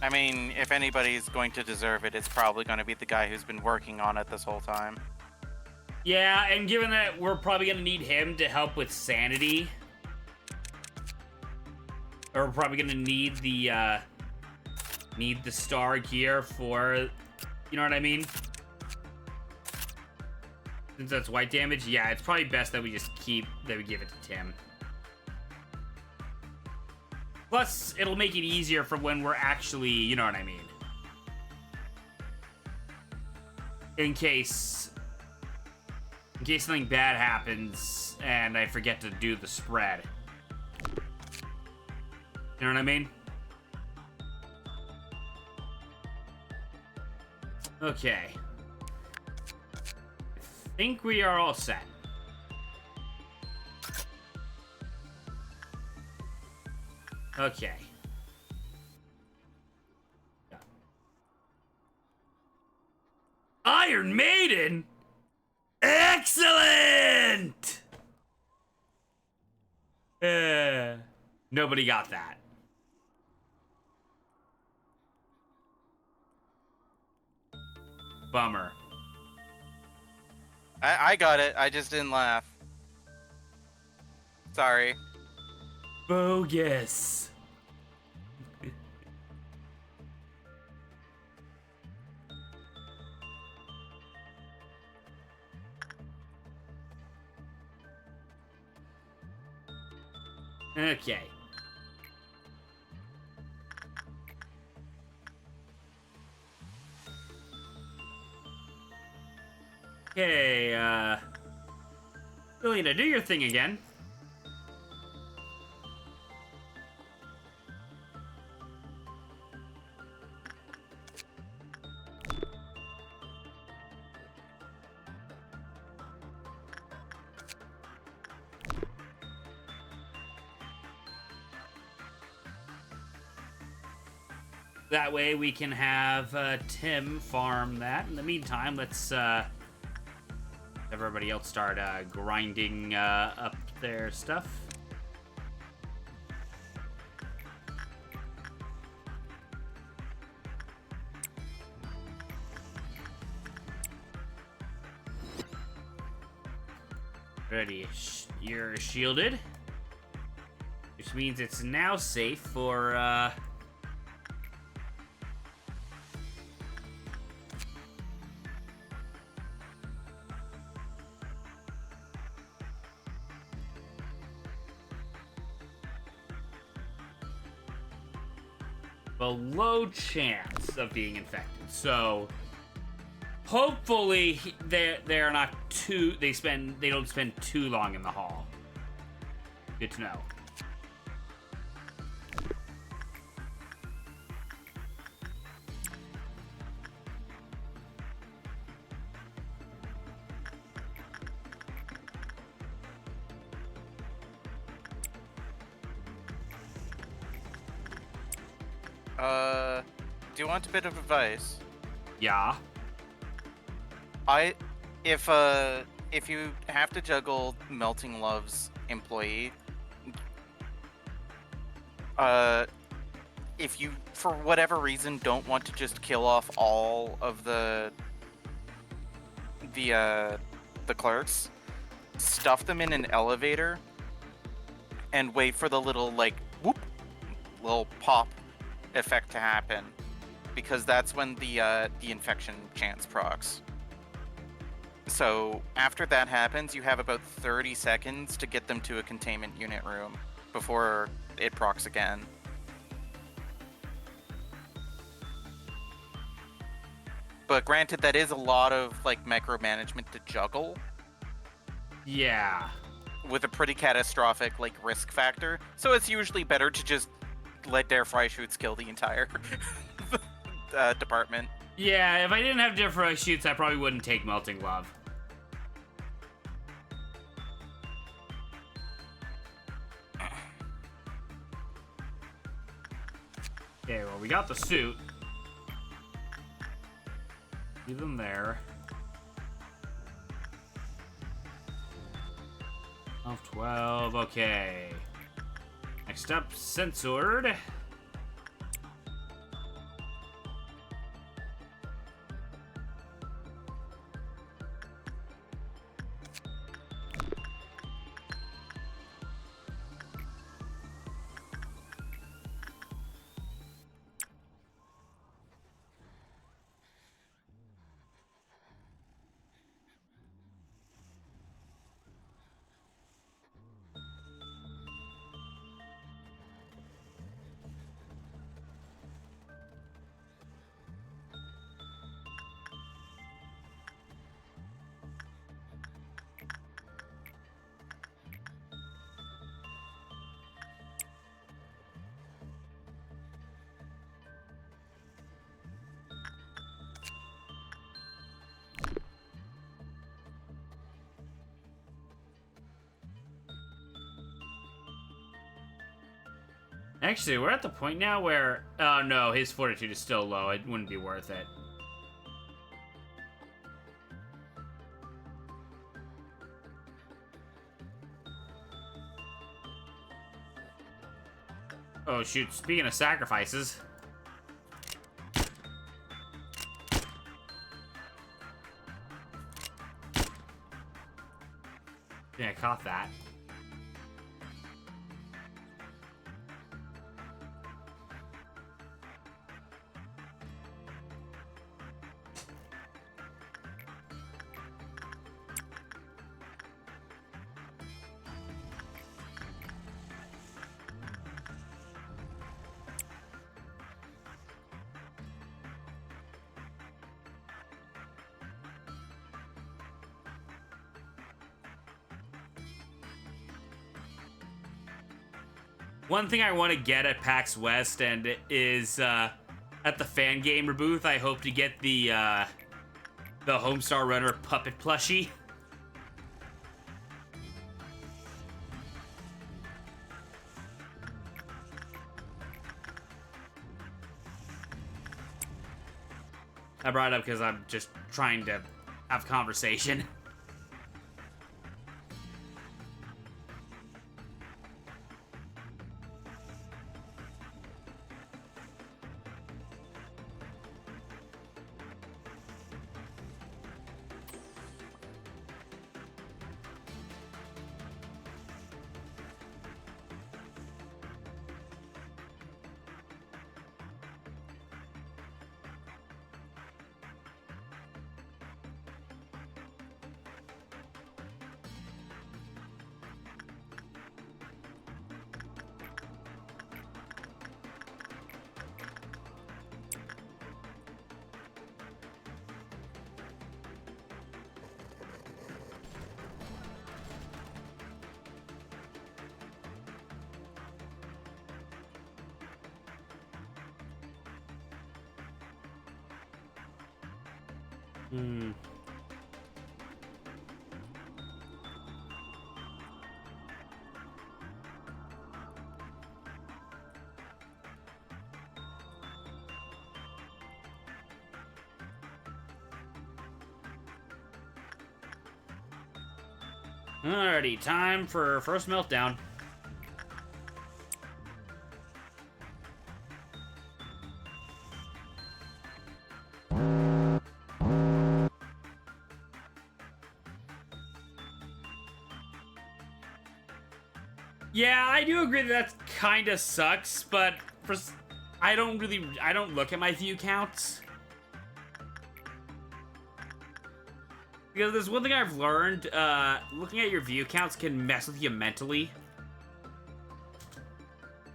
[SPEAKER 2] I mean, if anybody's going to deserve it, it's probably going to be the guy who's been working on it this whole time.
[SPEAKER 1] Yeah, and given that we're probably going to need him to help with sanity, or we're probably going to need the star gear for, you know what I mean? Since that's white damage, yeah, it's probably best that we give it to Tim. Plus, it'll make it easier for when we're actually, you know what I mean? In case something bad happens and I forget to do the spread. You know what I mean? Okay. I think we are all set. Okay. Iron Maiden? Excellent! Nobody got that. Bummer.
[SPEAKER 2] I got it. I just didn't laugh. Sorry.
[SPEAKER 1] Bogus. Okay. Okay, Lillian, do your thing again. That way we can have Tim farm that. In the meantime, let's have everybody else start grinding up their stuff. Ready, you're shielded, which means it's now safe for a low chance of being infected. So hopefully they're not too they don't spend too long in the hall. Good to know.
[SPEAKER 2] Do you want a bit of advice?
[SPEAKER 1] Yeah.
[SPEAKER 2] If you have to juggle Melting Love's employee, if you, for whatever reason, don't want to just kill off all of the clerks, stuff them in an elevator and wait for the little, like, whoop, little pop effect to happen, because that's when the infection chance procs. So after that happens, you have about 30 seconds to get them to a containment unit room before it procs again. But granted, that is a lot of like micromanagement to juggle.
[SPEAKER 1] Yeah.
[SPEAKER 2] With a pretty catastrophic like risk factor. So it's usually better to just let Dare Fry Shoots kill the entire department.
[SPEAKER 1] Yeah, if I didn't have different shoots, I probably wouldn't take Melting Love. Okay, well, we got the suit. Leave them there. 12, okay. Next up, Censored. Actually, we're at the point now where... Oh, no, his fortitude is still low. It wouldn't be worth it. Oh, shoot. Speaking of sacrifices... Yeah, I caught that. One thing I want to get at PAX West and is at the fan gamer booth, I hope to get the Homestar Runner puppet plushie. I brought it up because I'm just trying to have conversation. Alrighty, time for first meltdown. Yeah, I do agree that kind of sucks, but I don't look at my view counts. Because there's one thing I've learned, looking at your view counts can mess with you mentally.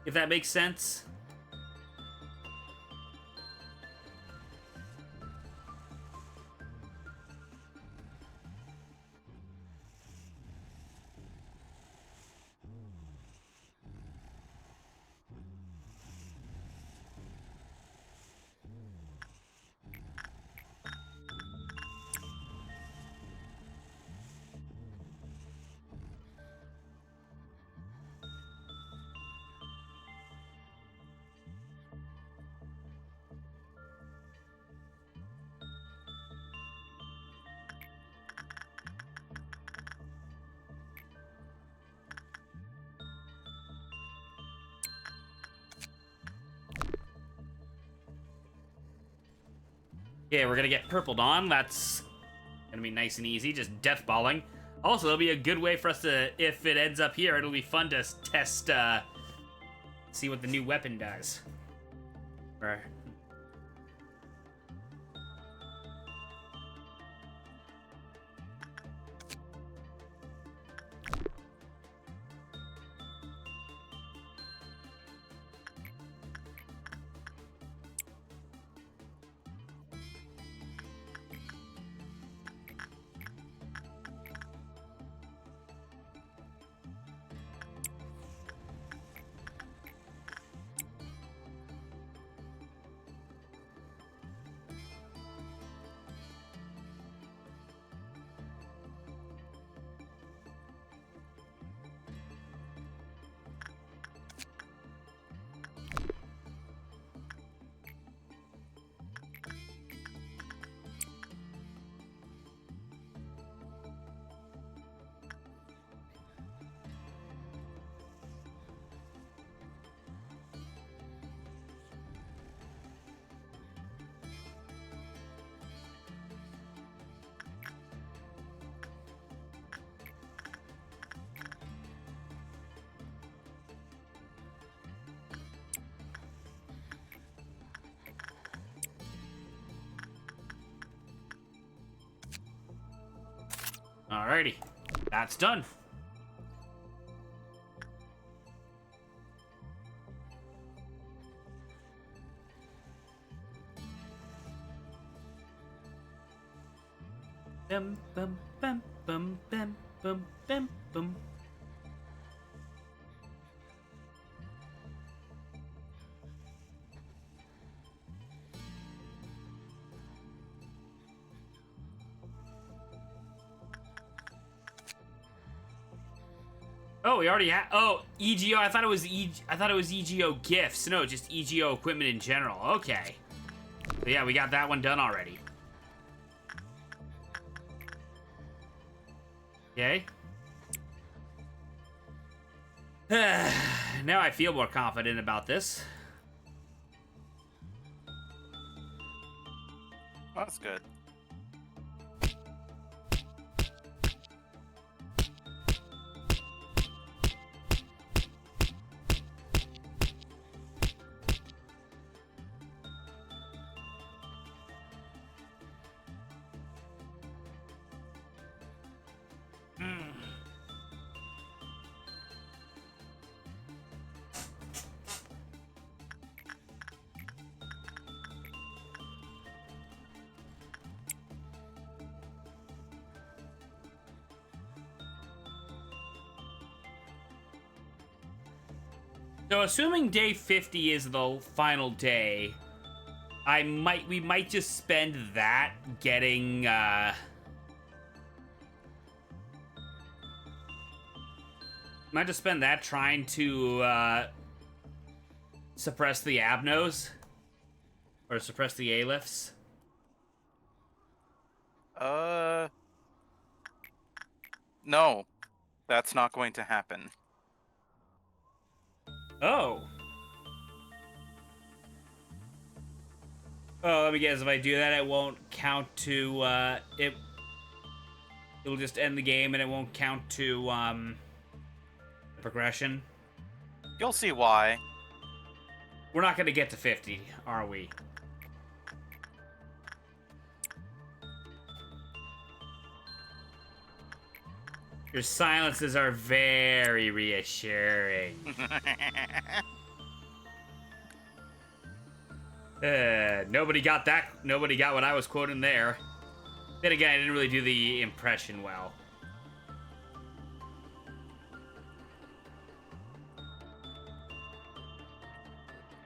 [SPEAKER 1] If that makes sense. Yeah, we're gonna get purpled on. That's gonna be nice and easy, just death balling. Also, it'll be a good way for us to, if it ends up here, it'll be fun to test, see what the new weapon does. Right. Alrighty. That's done. Bum, bum, bum, bum, bum, bum, bum, bum. Oh, we already have. Oh, EGO. I thought it was EGO gifts. No, just EGO equipment in general. Okay. But yeah, we got that one done already. Okay. Now I feel more confident about this.
[SPEAKER 2] That's good.
[SPEAKER 1] So assuming day 50 is the final day, we might just spend that getting might just spend that trying to suppress the abnos or suppress the A-lifts.
[SPEAKER 2] No, that's not going to happen.
[SPEAKER 1] Oh. Oh, let me guess. If I do that, it won't count to, it'll just end the game and it won't count to, progression.
[SPEAKER 2] You'll see why.
[SPEAKER 1] We're not gonna get to 50, are we? Your silences are very reassuring. Nobody got that. Nobody got what I was quoting there. Then again, I didn't really do the impression well.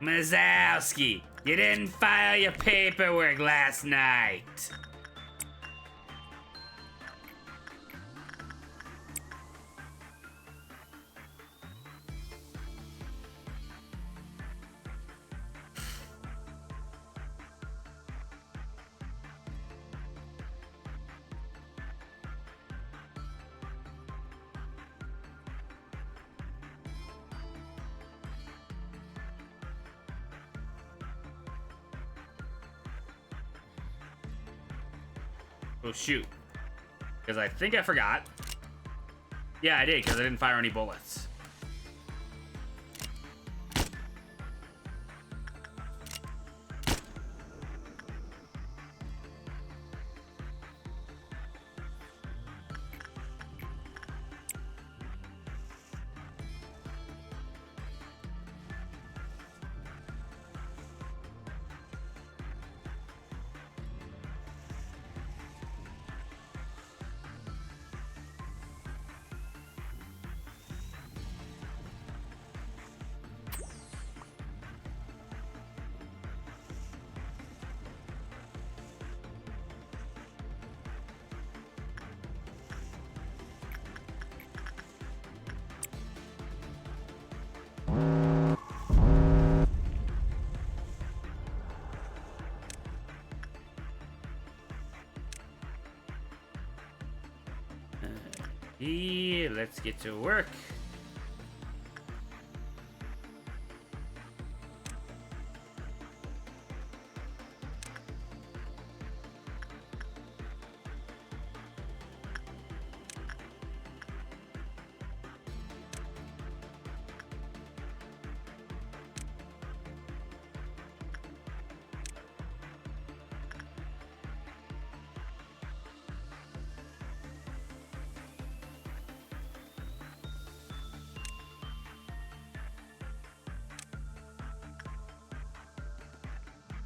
[SPEAKER 1] Mazowski, you didn't file your paperwork last night. Oh, shoot. Because I think I forgot. Yeah, I did, because I didn't fire any bullets. Let's get to work.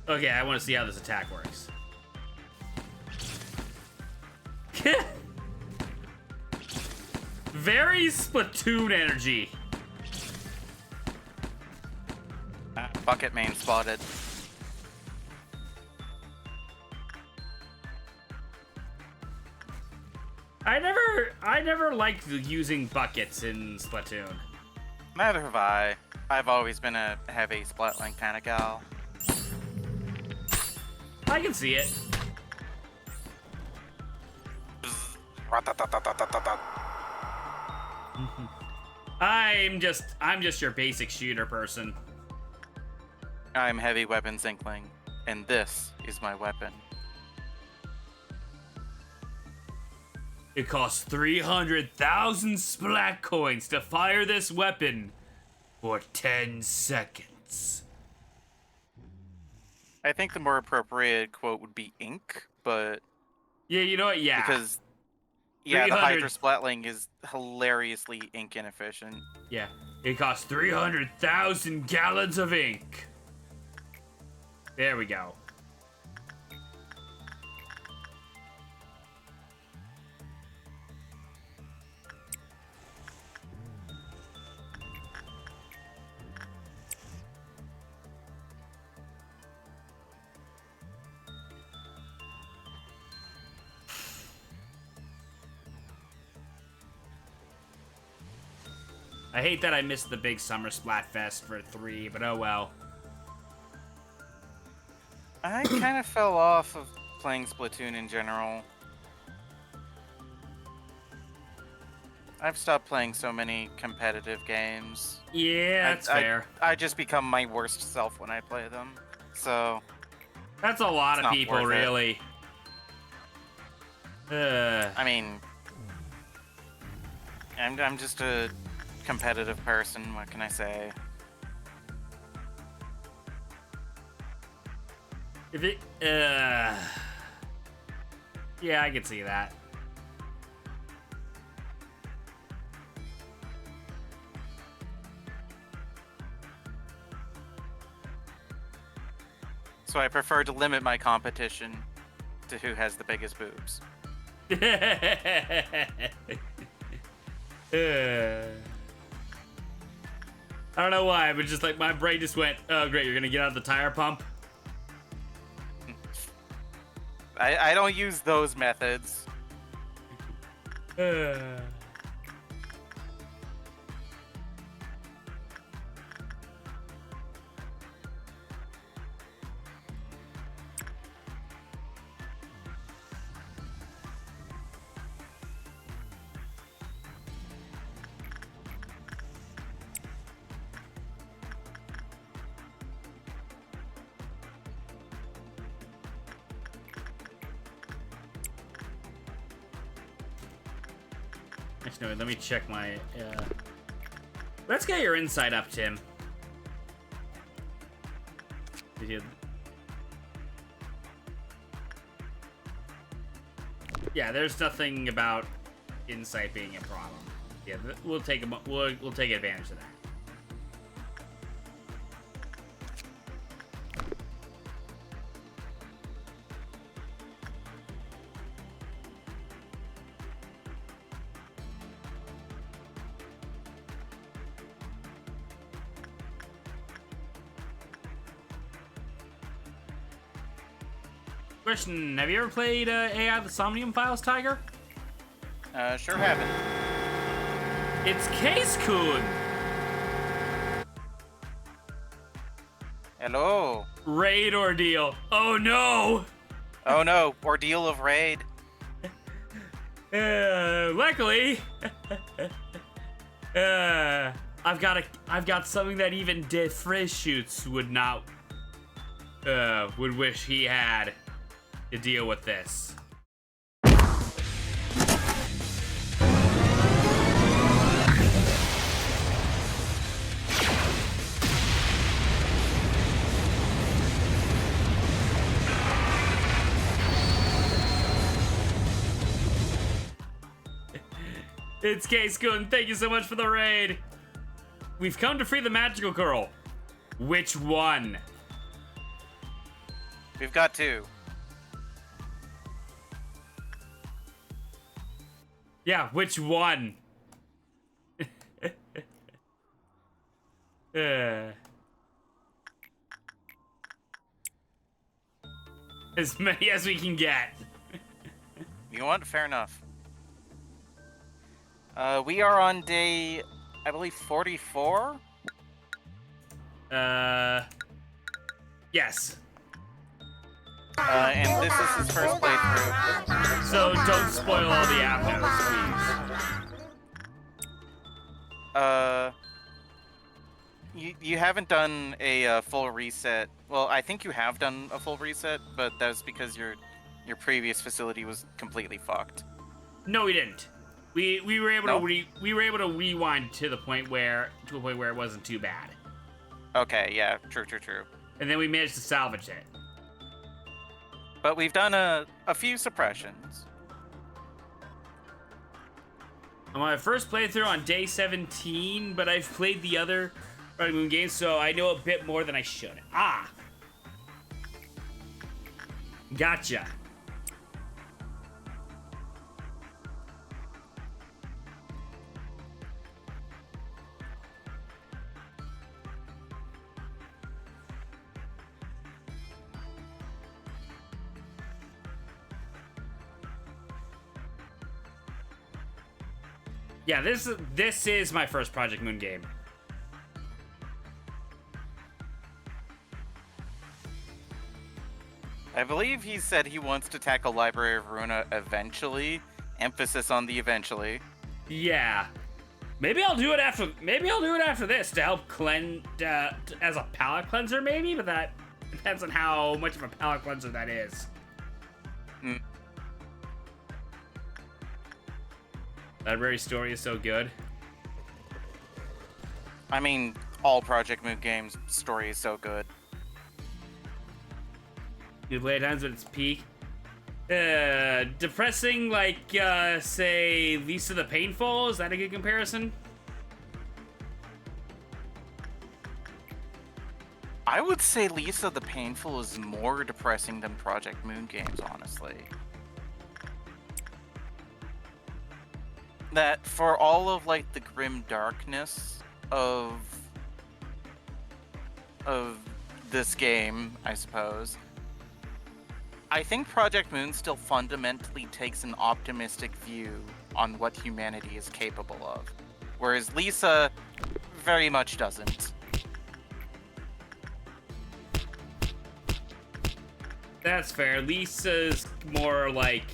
[SPEAKER 1] Okay, I want to see how this attack works. Very Splatoon energy.
[SPEAKER 2] Bucket main spotted.
[SPEAKER 1] I never liked using buckets in Splatoon.
[SPEAKER 2] Neither have I. I've always been a heavy Splatling kind of gal.
[SPEAKER 1] I can see it. I'm just your basic shooter person.
[SPEAKER 2] I'm heavy weapons inkling, and this is my weapon.
[SPEAKER 1] It costs 300,000 splat coins to fire this weapon for 10 seconds.
[SPEAKER 2] I think the more appropriate quote would be ink, but
[SPEAKER 1] Yeah, you know what? Yeah.
[SPEAKER 2] because the
[SPEAKER 1] 300
[SPEAKER 2] Hydra Splatling is hilariously ink inefficient.
[SPEAKER 1] Yeah. It costs 300,000 gallons of ink. There we go. I hate that I missed the big Summer Splatfest for 3, but oh well.
[SPEAKER 2] I kind of fell off of playing Splatoon in general. I've stopped playing so many competitive games.
[SPEAKER 1] Yeah, that's fair.
[SPEAKER 2] I just become my worst self when I play them. So
[SPEAKER 1] That's a lot
[SPEAKER 2] it's
[SPEAKER 1] of
[SPEAKER 2] not
[SPEAKER 1] people,
[SPEAKER 2] worth it.
[SPEAKER 1] really.
[SPEAKER 2] I mean, I'm just a competitive person. What can I say?
[SPEAKER 1] If it, yeah, I can see that.
[SPEAKER 2] So I prefer to limit my competition to who has the biggest boobs.
[SPEAKER 1] I don't know why, but just like my brain just went, oh great, you're gonna get out of the tire pump.
[SPEAKER 2] I don't use those methods.
[SPEAKER 1] Actually, no, let me check my. Let's get your insight up, Tim. Did you... Yeah, there's nothing about insight being a problem. Yeah, we'll take we'll take advantage of that. Question, have you ever played AI the Somnium Files, Tiger?
[SPEAKER 2] Sure haven't.
[SPEAKER 1] It's Case Coon!
[SPEAKER 2] Hello.
[SPEAKER 1] Raid ordeal. Oh no!
[SPEAKER 2] Oh no, ordeal of raid.
[SPEAKER 1] Luckily, I've got something that even Defray Shoots would not, would wish he had to deal with this. It's Case Gun. Thank you so much for the raid. We've come to free the magical girl. Which one?
[SPEAKER 2] We've got 2.
[SPEAKER 1] Yeah, which one? As many as we can get.
[SPEAKER 2] You want? Fair enough. We are on day, I believe, 44?
[SPEAKER 1] Yes.
[SPEAKER 2] And this is his first playthrough.
[SPEAKER 1] So don't spoil all the appos, please.
[SPEAKER 2] You haven't done a full reset. Well, I think you have done a full reset, but that's because your previous facility was completely fucked.
[SPEAKER 1] No, we didn't. We were able
[SPEAKER 2] No?
[SPEAKER 1] to we were able to rewind to a point where it wasn't too bad,
[SPEAKER 2] Okay, yeah, true.
[SPEAKER 1] and then we managed to salvage it.
[SPEAKER 2] But we've done a few suppressions.
[SPEAKER 1] I'm on my first playthrough on day 17, but I've played the other Project Moon games, so I know a bit more than I should. Ah! Gotcha. Yeah, this is my first Project Moon game.
[SPEAKER 2] I believe he said he wants to tackle Library of Ruina eventually. Emphasis on the eventually.
[SPEAKER 1] Yeah. Maybe I'll do it after this to help cleanse as a palate cleanser, maybe, but that depends on how much of a palate cleanser that is.
[SPEAKER 2] Mm.
[SPEAKER 1] Library story is so good.
[SPEAKER 2] I mean, all Project Moon games story is so good.
[SPEAKER 1] You play at times at its peak. Depressing, like, say, Lisa the Painful? Is that a good comparison?
[SPEAKER 2] I would say Lisa the Painful is more depressing than Project Moon games, honestly. That for all of like the grim darkness of this game, I suppose, I think Project Moon still fundamentally takes an optimistic view on what humanity is capable of, whereas Lisa very much doesn't.
[SPEAKER 1] That's fair. Lisa's more like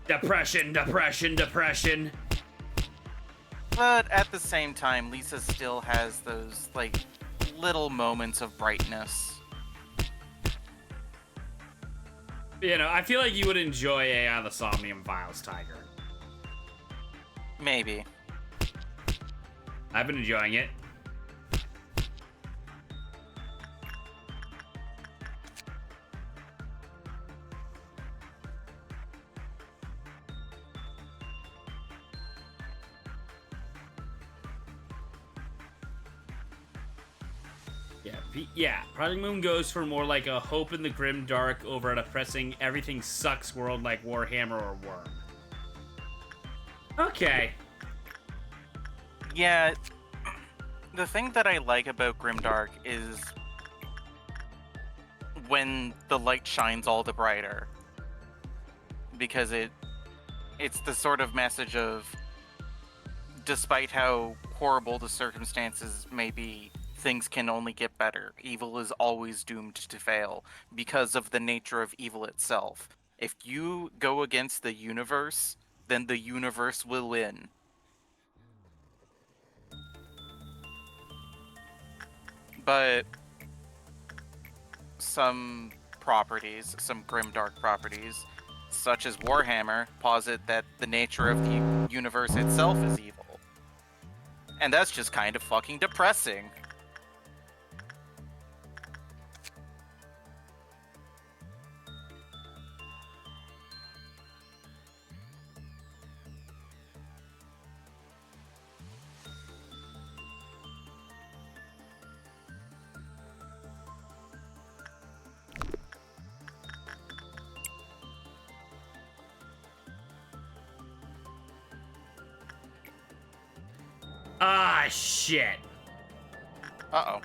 [SPEAKER 1] depression.
[SPEAKER 2] But at the same time, Lisa still has those like little moments of brightness.
[SPEAKER 1] You know, I feel like you would enjoy a the Somnium Files, Tiger.
[SPEAKER 2] Maybe.
[SPEAKER 1] I've been enjoying it. Yeah, Project Moon goes for more like a hope in the grim dark over a depressing everything sucks world like Warhammer or Worm. Okay.
[SPEAKER 2] Yeah, the thing that I like about Grimdark is when the light shines all the brighter. Because it's the sort of message of, despite how horrible the circumstances may be, things can only get better. Evil is always doomed to fail because of the nature of evil itself. If you go against the universe, then the universe will win. But some properties, some grimdark properties, such as Warhammer, posit that the nature of the universe itself is evil. And that's just kind of fucking depressing.
[SPEAKER 1] Ah, shit.
[SPEAKER 2] Uh-oh.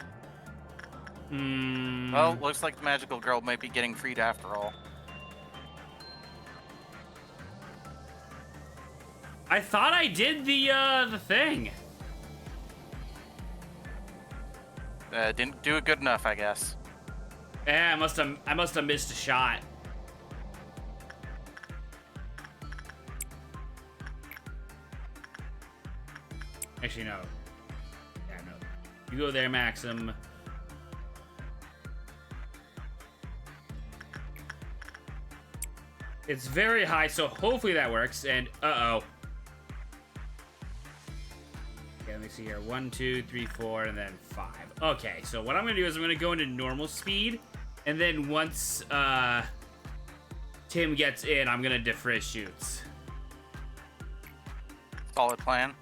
[SPEAKER 1] Hmm.
[SPEAKER 2] Well, looks like the magical girl might be getting freed after all.
[SPEAKER 1] I thought I did the thing.
[SPEAKER 2] Didn't do it good enough, I guess.
[SPEAKER 1] Yeah, I must have missed a shot. Actually, no. Yeah, no. You go there, Maxim. It's very high, so hopefully that works. And uh-oh. Okay, let me see here. 1, 2, 3, 4, and then 5. Okay, so what I'm gonna do is I'm gonna go into normal speed, and then once Tim gets in, I'm gonna defrizz shoots.
[SPEAKER 2] Solid plan.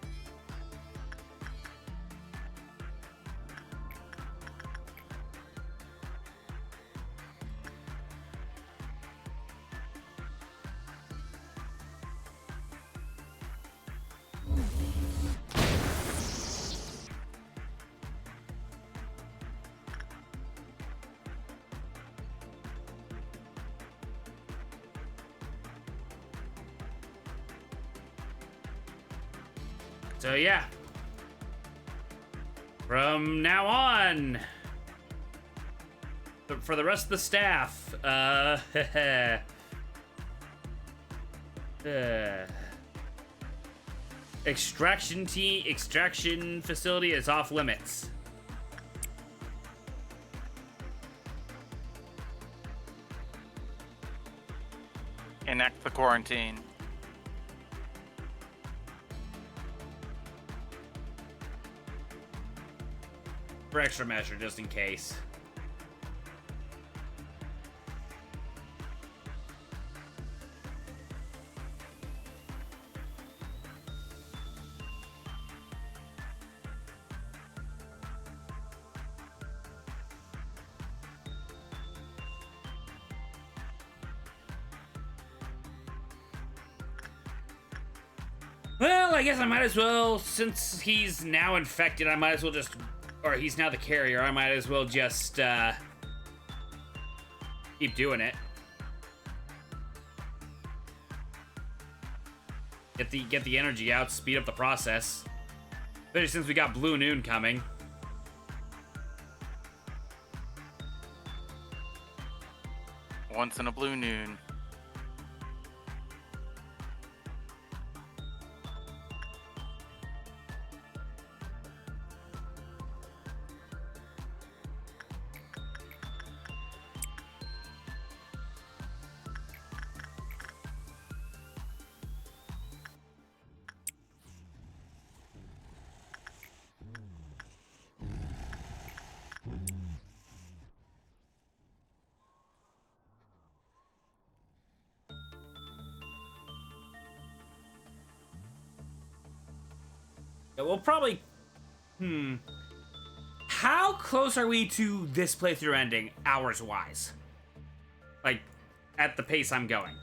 [SPEAKER 1] So yeah. From now on, for the rest of the staff, extraction facility is off limits.
[SPEAKER 2] Enact the quarantine.
[SPEAKER 1] For extra measure, just in case. Well, I guess I might as well, since he's now infected, I might as well just, or he's now the carrier, I might as well just, keep doing it. Get the energy out, speed up the process. Especially since we got Blue Noon coming.
[SPEAKER 2] Once in a blue noon.
[SPEAKER 1] Yeah, we'll probably... How close are we to this playthrough ending, hours-wise? Like, at the pace I'm going.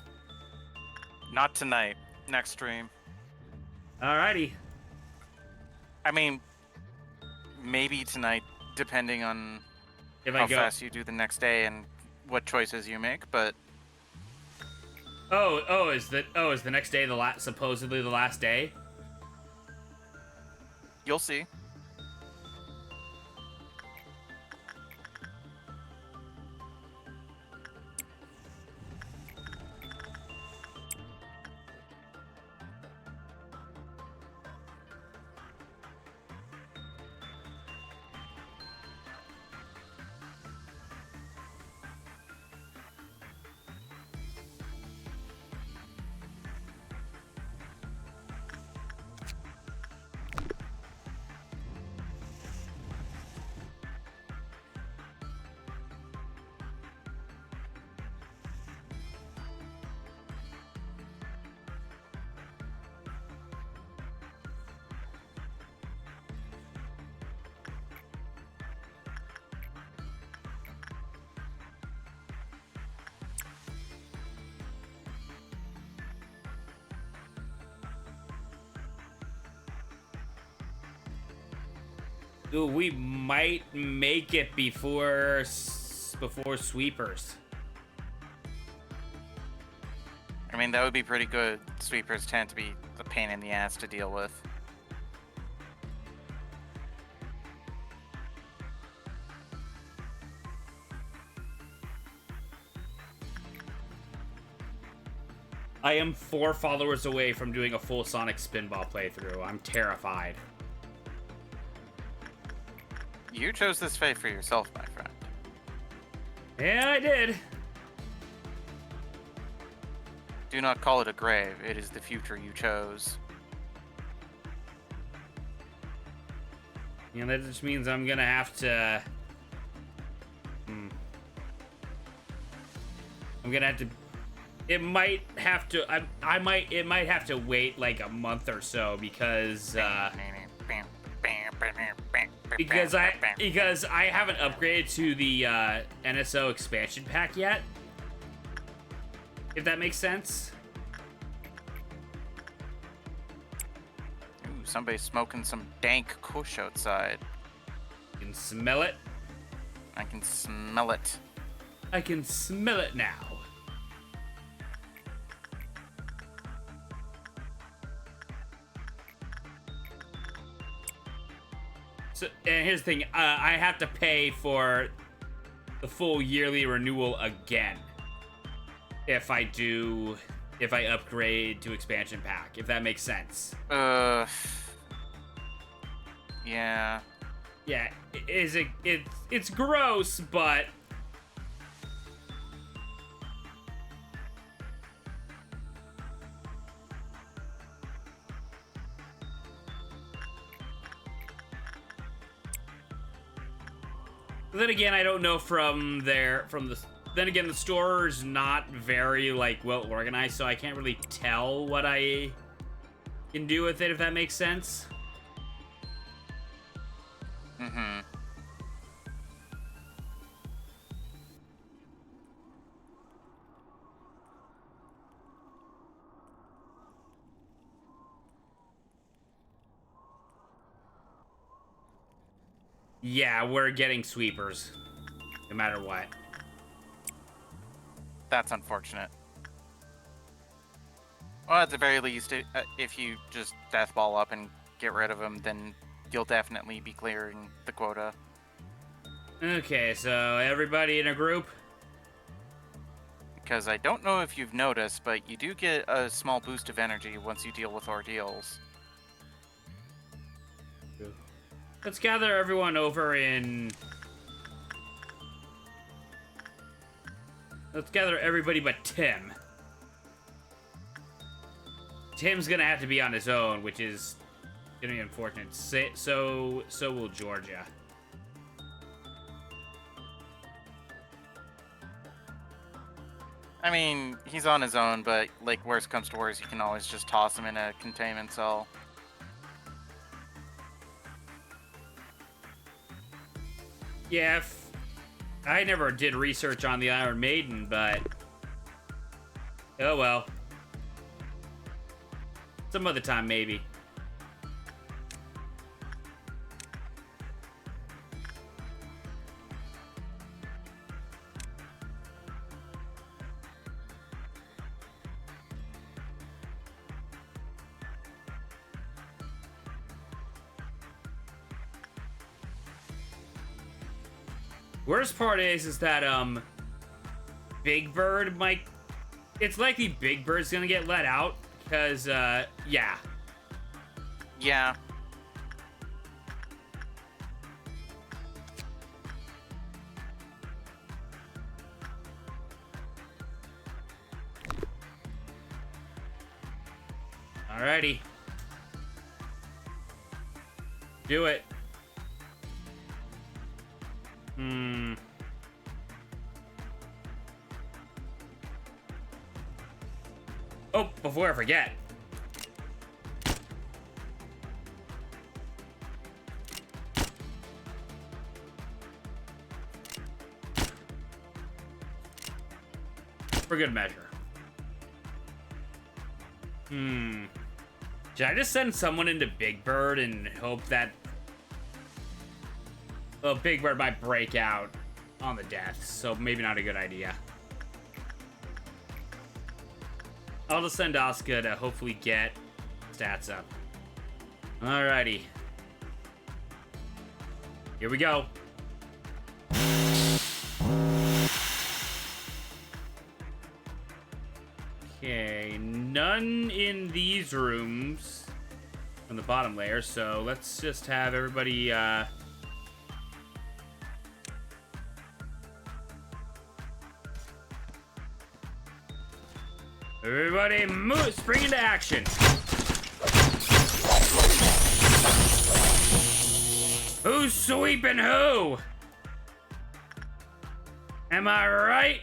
[SPEAKER 2] Not tonight. Next stream.
[SPEAKER 1] Alrighty.
[SPEAKER 2] I mean, maybe tonight, depending on
[SPEAKER 1] If
[SPEAKER 2] how
[SPEAKER 1] I go...
[SPEAKER 2] fast you do the next day and what choices you make, but
[SPEAKER 1] is the next day supposedly the last day?
[SPEAKER 2] you'll see.
[SPEAKER 1] Ooh, we might make it before sweepers.
[SPEAKER 2] I mean, that would be pretty good. Sweepers tend to be a pain in the ass to deal with.
[SPEAKER 1] I am 4 followers away from doing a full Sonic Spinball playthrough. I'm terrified.
[SPEAKER 2] You chose this fate for yourself, my friend.
[SPEAKER 1] Yeah, I did.
[SPEAKER 2] Do not call it a grave. It is the future you chose.
[SPEAKER 1] Yeah, that just means I'm gonna have to... I'm gonna have to... It might have to... It might have to wait like a month or so because because I haven't upgraded to the NSO expansion pack yet. If that makes sense.
[SPEAKER 2] Ooh, somebody's smoking some dank kush outside.
[SPEAKER 1] You can smell it.
[SPEAKER 2] I can smell it.
[SPEAKER 1] I can smell it now. So, and here's the thing, I have to pay for the full yearly renewal again if I upgrade to expansion pack, if that makes sense.
[SPEAKER 2] Yeah.
[SPEAKER 1] Yeah, it's gross, but then again, I don't know then again, the store is not very, like, well organized, so I can't really tell what I can do with it, if that makes sense.
[SPEAKER 2] Mm-hmm.
[SPEAKER 1] Yeah, we're getting sweepers, no matter what.
[SPEAKER 2] That's unfortunate. Well, at the very least, if you just deathball up and get rid of them, then you'll definitely be clearing the quota.
[SPEAKER 1] Okay, so everybody in a group?
[SPEAKER 2] Because I don't know if you've noticed, but you do get a small boost of energy once you deal with ordeals.
[SPEAKER 1] Let's gather everyone over in... Let's gather everybody but Tim. Tim's gonna have to be on his own, which is gonna be unfortunate. So will Georgia.
[SPEAKER 2] I mean, he's on his own, but, like, worst comes to worst, you can always just toss him in a containment cell.
[SPEAKER 1] Yeah, I never did research on the Iron Maiden, but... Oh well. Some other time, maybe. Worst part is that, Big Bird might... It's likely Big Bird's gonna get let out, because, yeah.
[SPEAKER 2] Yeah.
[SPEAKER 1] Alrighty. Do it. Oh, before I forget. For good measure. Should I just send someone into Big Bird and hope that... Well, Big Bird might break out on the death, so maybe not a good idea. I'll just send Asuka to hopefully get stats up. Alrighty. Here we go. Okay, none in these rooms on the bottom layer, so let's just have everybody, everybody move, spring into action. Who's sweeping who? Am I right?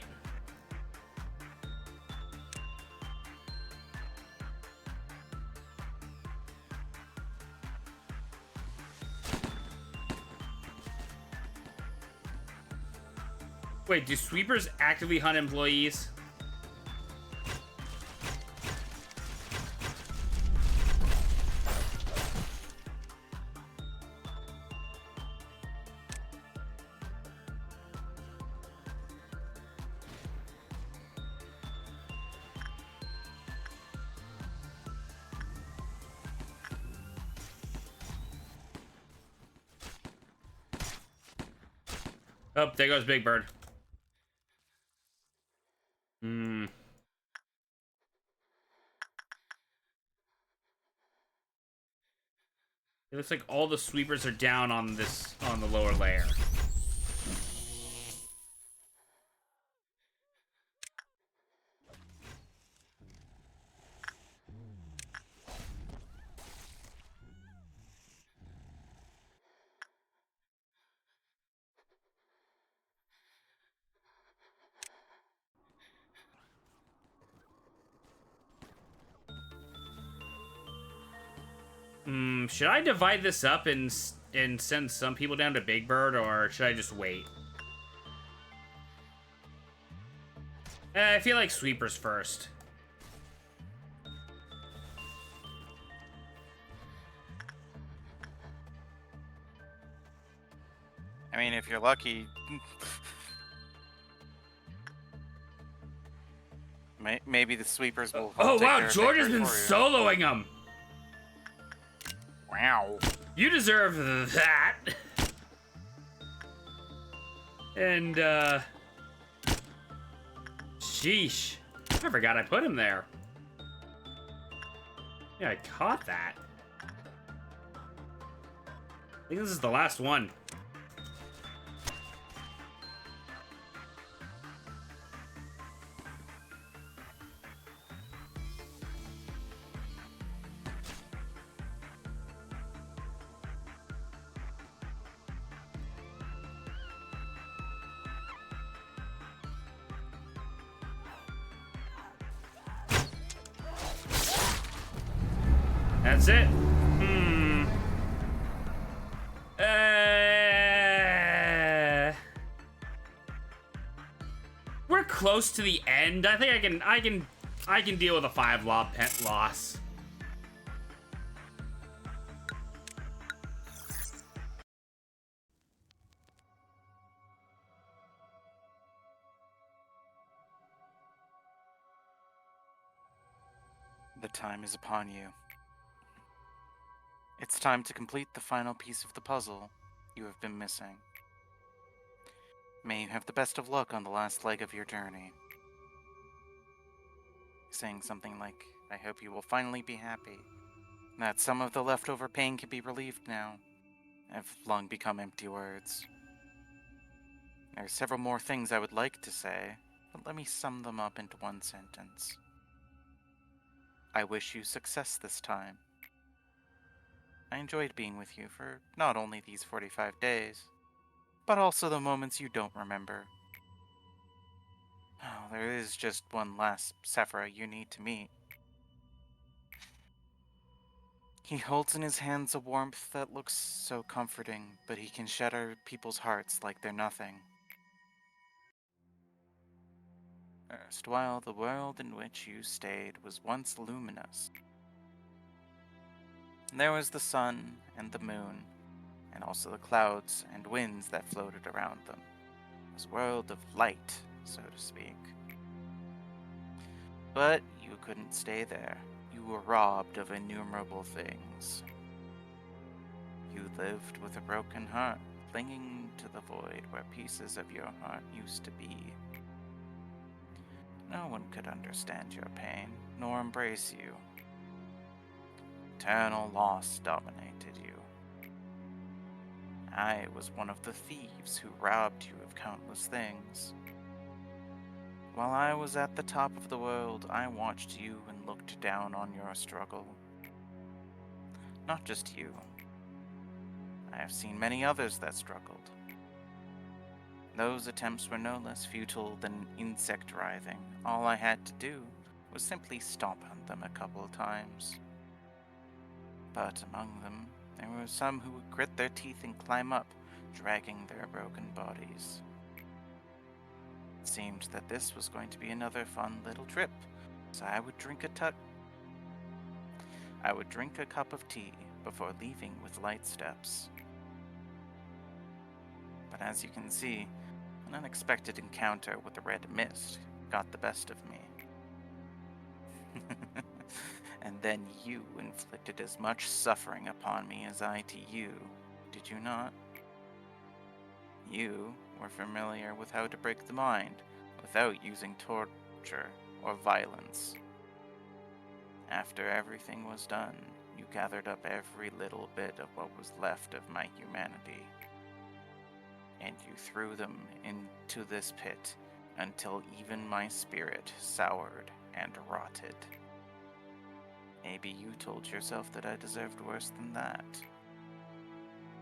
[SPEAKER 1] Wait, do sweepers actively hunt employees? Oh, there goes Big Bird. It looks like all the sweepers are down on the lower layer. Should I divide this up and send some people down to Big Bird, or should I just wait? I feel like sweepers first.
[SPEAKER 2] I mean, if you're lucky, maybe the sweepers will.
[SPEAKER 1] Oh
[SPEAKER 2] take
[SPEAKER 1] wow,
[SPEAKER 2] care of
[SPEAKER 1] George
[SPEAKER 2] Big
[SPEAKER 1] has
[SPEAKER 2] Bird
[SPEAKER 1] been
[SPEAKER 2] for you.
[SPEAKER 1] soloing them.
[SPEAKER 2] Wow.
[SPEAKER 1] You deserve that. And sheesh, I forgot I put him there. Yeah, I caught that. I think this is the last one. That's it. We're close to the end. I think I can deal with a 5 lob pet loss.
[SPEAKER 2] The time is upon you. It's time to complete the final piece of the puzzle you have been missing. May you have the best of luck on the last leg of your journey. Saying something like, I hope you will finally be happy, that some of the leftover pain can be relieved now, have long become empty words. There are several more things I would like to say, but let me sum them up into one sentence. I wish you success this time. I enjoyed being with you for not only these 45 days, but also the moments you don't remember. Oh, there is just one last Sephira you need to meet. He holds in his hands a warmth that looks so comforting, but he can shatter people's hearts like they're nothing. Erstwhile, the world in which you stayed was once luminous. There was the sun and the moon, and also the clouds and winds that floated around them. It was a world of light, so to speak. But you couldn't stay there. You were robbed of innumerable things. You lived with a broken heart, clinging to the void where pieces of your heart used to be. No one could understand your pain, nor embrace you. Eternal loss dominated you. I was one of the thieves who robbed you of countless things. While I was at the top of the world, I watched you and looked down on your struggle. Not just you. I have seen many others that struggled. Those attempts were no less futile than insect writhing. All I had to do was simply stomp on them a couple of times. But among them, there were some who would grit their teeth and climb up, dragging their broken bodies. It seemed that this was going to be another fun little trip, so I would drink a cup of tea before leaving with light steps. But as you can see, an unexpected encounter with the red mist got the best of me. And then you inflicted as much suffering upon me as I to you, did you not? You were familiar with how to break the mind without using torture or violence. After everything was done, you gathered up every little bit of what was left of my humanity, and you threw them into this pit until even my spirit soured and rotted. Maybe you told yourself that I deserved worse than that.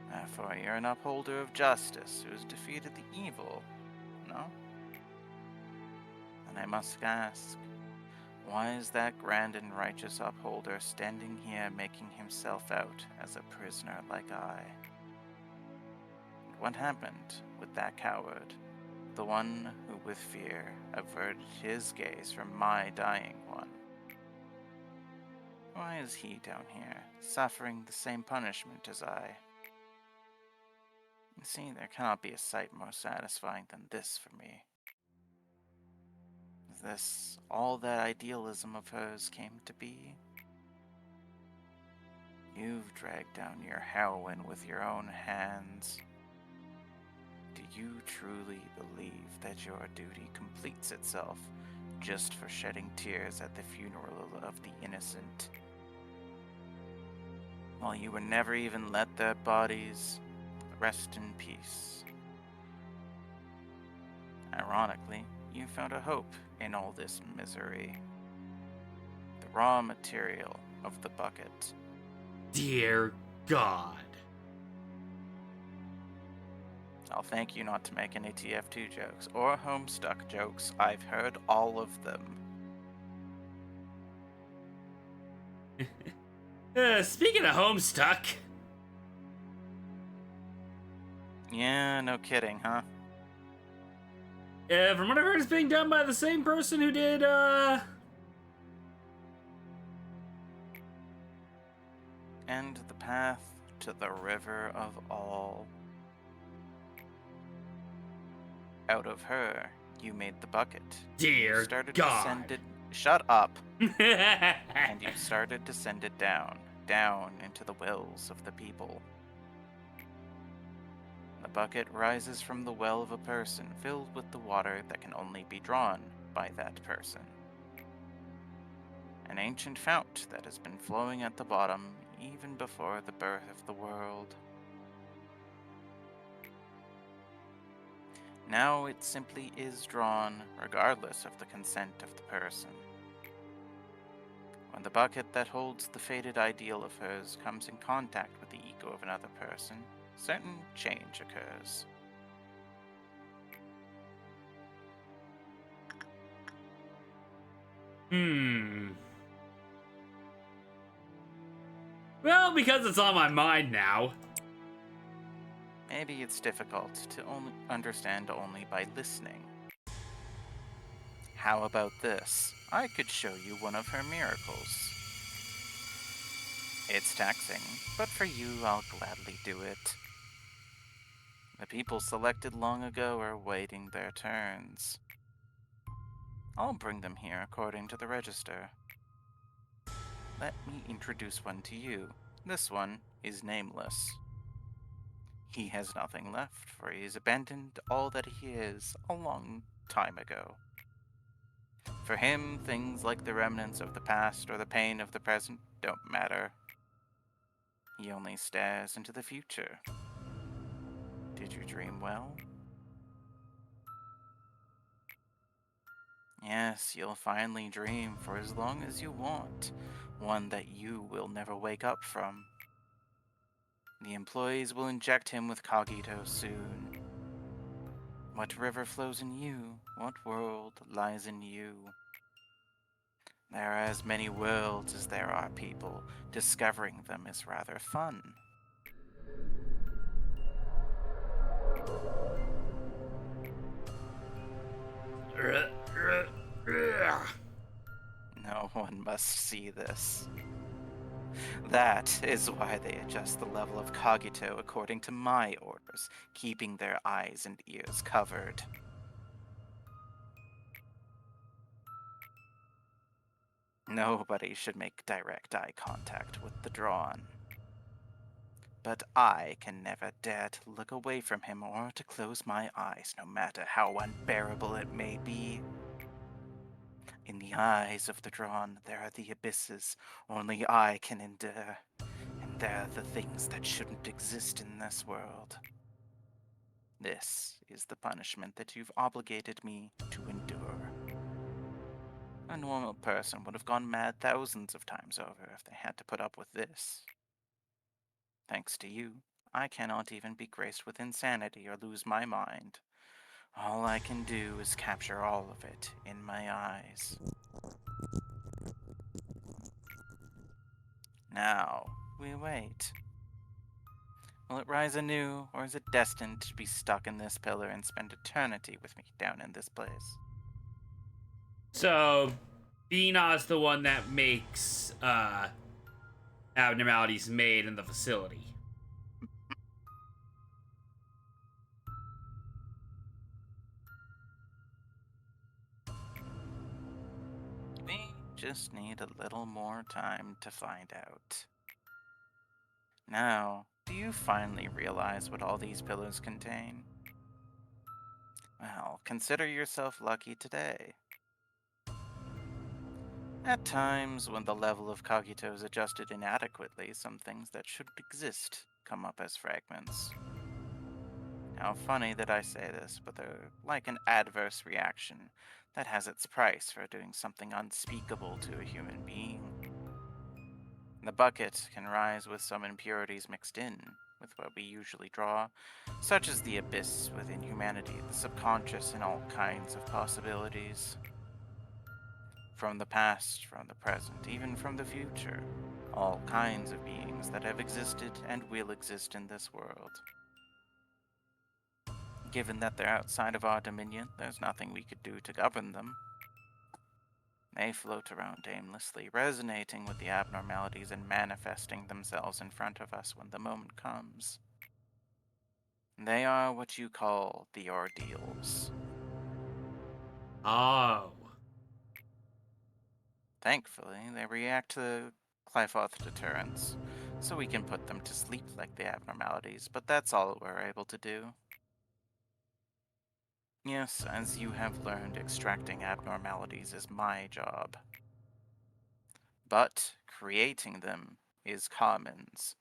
[SPEAKER 2] Therefore, you're an upholder of justice who has defeated the evil, no? And I must ask, why is that grand and righteous upholder standing here making himself out as a prisoner like I? And what happened with that coward, the one who with fear averted his gaze from my dying one? Why is he down here, suffering the same punishment as I? You see, there cannot be a sight more satisfying than this for me. Is this all that idealism of hers came to be? You've dragged down your heroine with your own hands. Do you truly believe that your duty completes itself just for shedding tears at the funeral of the innocent, while you would never even let their bodies rest in peace? Ironically, you found a hope in all this misery. The raw material of the bucket.
[SPEAKER 1] Dear God.
[SPEAKER 2] I'll thank you not to make any TF2 jokes or Homestuck jokes. I've heard all of them.
[SPEAKER 1] Speaking of Homestuck.
[SPEAKER 2] Yeah, no kidding, huh?
[SPEAKER 1] From what I've heard, it's being done by the same person who did,
[SPEAKER 2] And the path to the river of all. Out of her, you made the bucket.
[SPEAKER 1] Dear
[SPEAKER 2] You started
[SPEAKER 1] God.
[SPEAKER 2] to send it. Shut up. And you started to send it down into the wells of the people. The bucket rises from the well of a person filled with the water that can only be drawn by that person. An ancient fount that has been flowing at the bottom even before the birth of the world. Now it simply is drawn regardless of the consent of the person. When the bucket that holds the faded ideal of hers comes in contact with the ego of another person, certain change occurs.
[SPEAKER 1] Well, because it's on my mind now.
[SPEAKER 2] Maybe it's difficult to understand only by listening. How about this? I could show you one of her miracles. It's taxing, but for you I'll gladly do it. The people selected long ago are waiting their turns. I'll bring them here according to the register. Let me introduce one to you. This one is nameless. He has nothing left, for he has abandoned all that he is a long time ago. For him, things like the remnants of the past or the pain of the present don't matter. He only stares into the future. Did you dream well? Yes, you'll finally dream for as long as you want, one that you will never wake up from. The employees will inject him with cogito soon. What river flows in you? What world lies in you? There are as many worlds as there are people. Discovering them is rather fun. No one must see this. That is why they adjust the level of cogito according to my orders, keeping their eyes and ears covered. Nobody should make direct eye contact with the drawn. But I can never dare to look away from him or to close my eyes, no matter how unbearable it may be. In the eyes of the drawn, there are the abysses only I can endure, and they're the things that shouldn't exist in this world. This is the punishment that you've obligated me to endure. A normal person would have gone mad thousands of times over if they had to put up with this. Thanks to you, I cannot even be graced with insanity or lose my mind. All I can do is capture all of it in my eyes. Now, we wait. Will it rise anew, or is it destined to be stuck in this pillar and spend eternity with me down in this place?
[SPEAKER 1] So, Bina's the one that makes abnormalities made in the facility.
[SPEAKER 2] We just need a little more time to find out. Now, do you finally realize what all these pillars contain? Well, consider yourself lucky today. At times, when the level of cogito is adjusted inadequately, some things that shouldn't exist come up as fragments. How funny that I say this, but they're like an adverse reaction that has its price for doing something unspeakable to a human being. The bucket can rise with some impurities mixed in with what we usually draw, such as the abyss within humanity, the subconscious, and all kinds of possibilities. From the past, from the present, even from the future, all kinds of beings that have existed and will exist in this world. Given that they're outside of our dominion, there's nothing we could do to govern them. They float around aimlessly, resonating with the abnormalities and manifesting themselves in front of us when the moment comes. They are what you call the ordeals.
[SPEAKER 1] Oh.
[SPEAKER 2] Thankfully, they react to Clyfoth deterrence, so we can put them to sleep like the abnormalities, but that's all we're able to do. Yes, as you have learned, extracting abnormalities is my job. But creating them is Carmen's,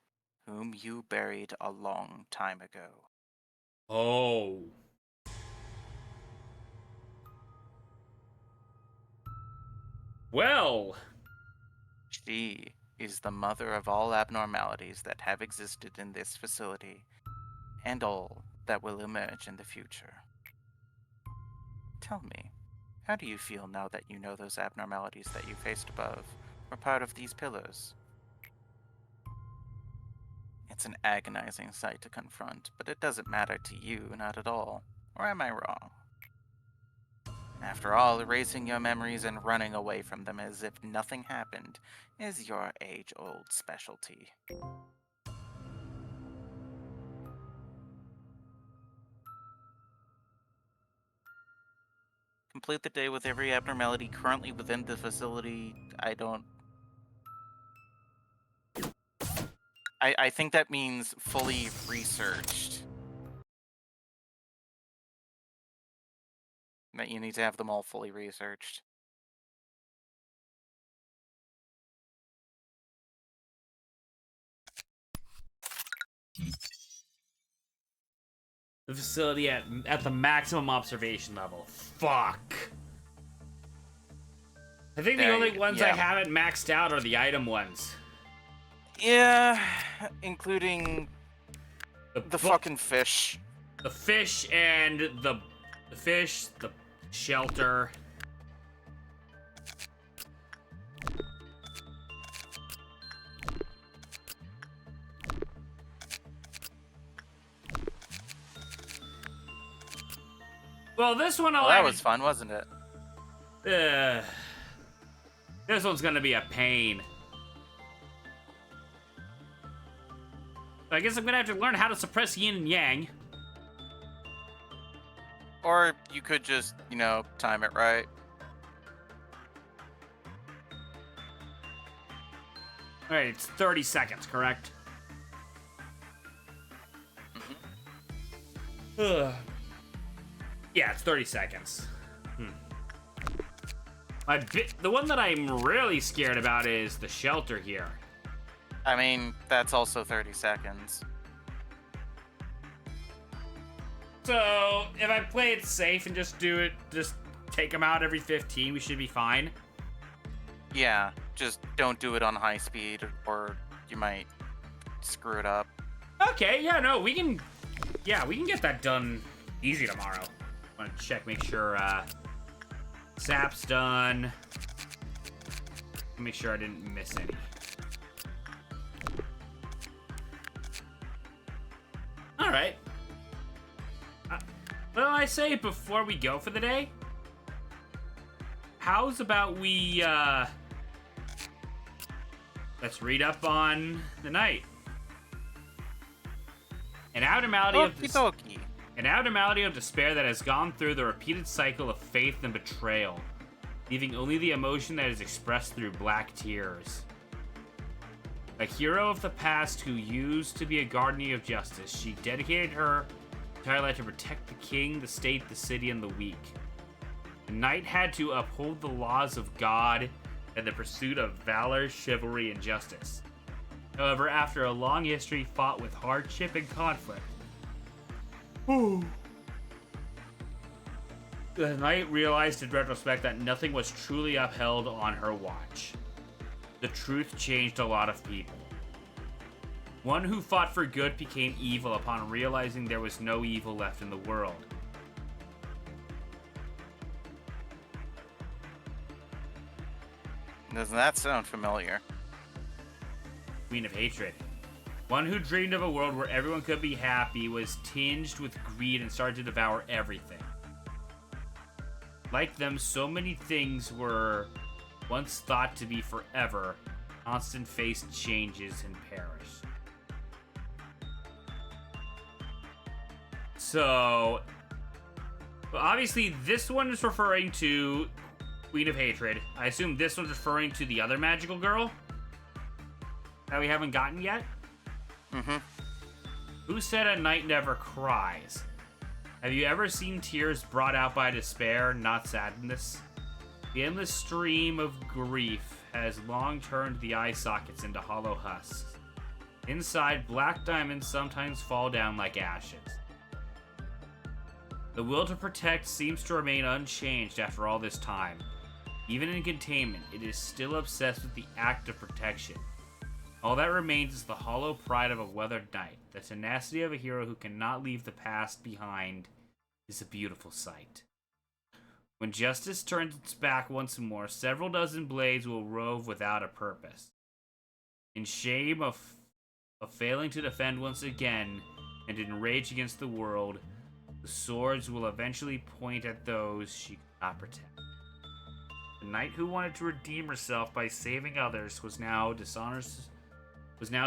[SPEAKER 2] whom you buried a long time ago.
[SPEAKER 1] Oh. Well.
[SPEAKER 2] She is the mother of all abnormalities that have existed in this facility, and all that will emerge in the future. Tell me, how do you feel now that you know those abnormalities that you faced above were part of these pillars? It's an agonizing sight to confront, but it doesn't matter to you, not at all. Or am I wrong? After all, erasing your memories and running away from them as if nothing happened is your age-old specialty. Complete the day with every abnormality currently within the facility. I think that means fully researched. That you need to have them all fully researched.
[SPEAKER 1] The facility at the maximum observation level. Fuck. I think the only ones I haven't maxed out are the item ones.
[SPEAKER 2] Yeah, including the fucking fish.
[SPEAKER 1] The fish and the fish, the shelter. Well, this one
[SPEAKER 2] that was fun, wasn't it?
[SPEAKER 1] This one's gonna be a pain. I guess I'm gonna have to learn how to suppress yin and yang.
[SPEAKER 2] Or you could just, time it right.
[SPEAKER 1] Alright, it's 30 seconds, correct?
[SPEAKER 2] Mm-hmm.
[SPEAKER 1] Yeah, it's 30 seconds. The one that I'm really scared about is the shelter here.
[SPEAKER 2] I mean, that's also 30 seconds.
[SPEAKER 1] So, if I play it safe and just take them out every 15, we should be fine.
[SPEAKER 2] Yeah, just don't do it on high speed or you might screw it up.
[SPEAKER 1] Okay, yeah, no, we can get that done easy tomorrow. Want to check, make sure sap's done. Make sure I didn't miss any. All right. Well, I say before we go for the day, how's about we let's read up on the night. An abnormality of despair that has gone through the repeated cycle of faith and betrayal, leaving only the emotion that is expressed through black tears. A hero of the past who used to be a guardian of justice, she dedicated her entire life to protect the king, the state, the city, and the weak. The knight had to uphold the laws of God in the pursuit of valor, chivalry, and justice. However, after a long history fought with hardship and conflict, the knight realized in retrospect that nothing was truly upheld on her watch. The truth changed a lot of people. One who fought for good became evil upon realizing there was no evil left in the world.
[SPEAKER 2] Doesn't that sound familiar?
[SPEAKER 1] Queen of Hatred. One who dreamed of a world where everyone could be happy was tinged with greed and started to devour everything. Like them, so many things were once thought to be forever, constant faced changes and perish. So, obviously this one is referring to Queen of Hatred. I assume this one's referring to the other magical girl that we haven't gotten yet.
[SPEAKER 2] Mm-hmm.
[SPEAKER 1] Who said a knight never cries? Have you ever seen tears brought out by despair, not sadness? The endless stream of grief has long turned the eye sockets into hollow husks. Inside, black diamonds sometimes fall down like ashes. The will to protect seems to remain unchanged after all this time. Even in containment, it is still obsessed with the act of protection. All that remains is the hollow pride of a weathered knight. The tenacity of a hero who cannot leave the past behind is a beautiful sight. When justice turns its back once more, several dozen blades will rove without a purpose. In shame of failing to defend once again, and in rage against the world, the swords will eventually point at those she could not protect. The knight who wanted to redeem herself by saving others was now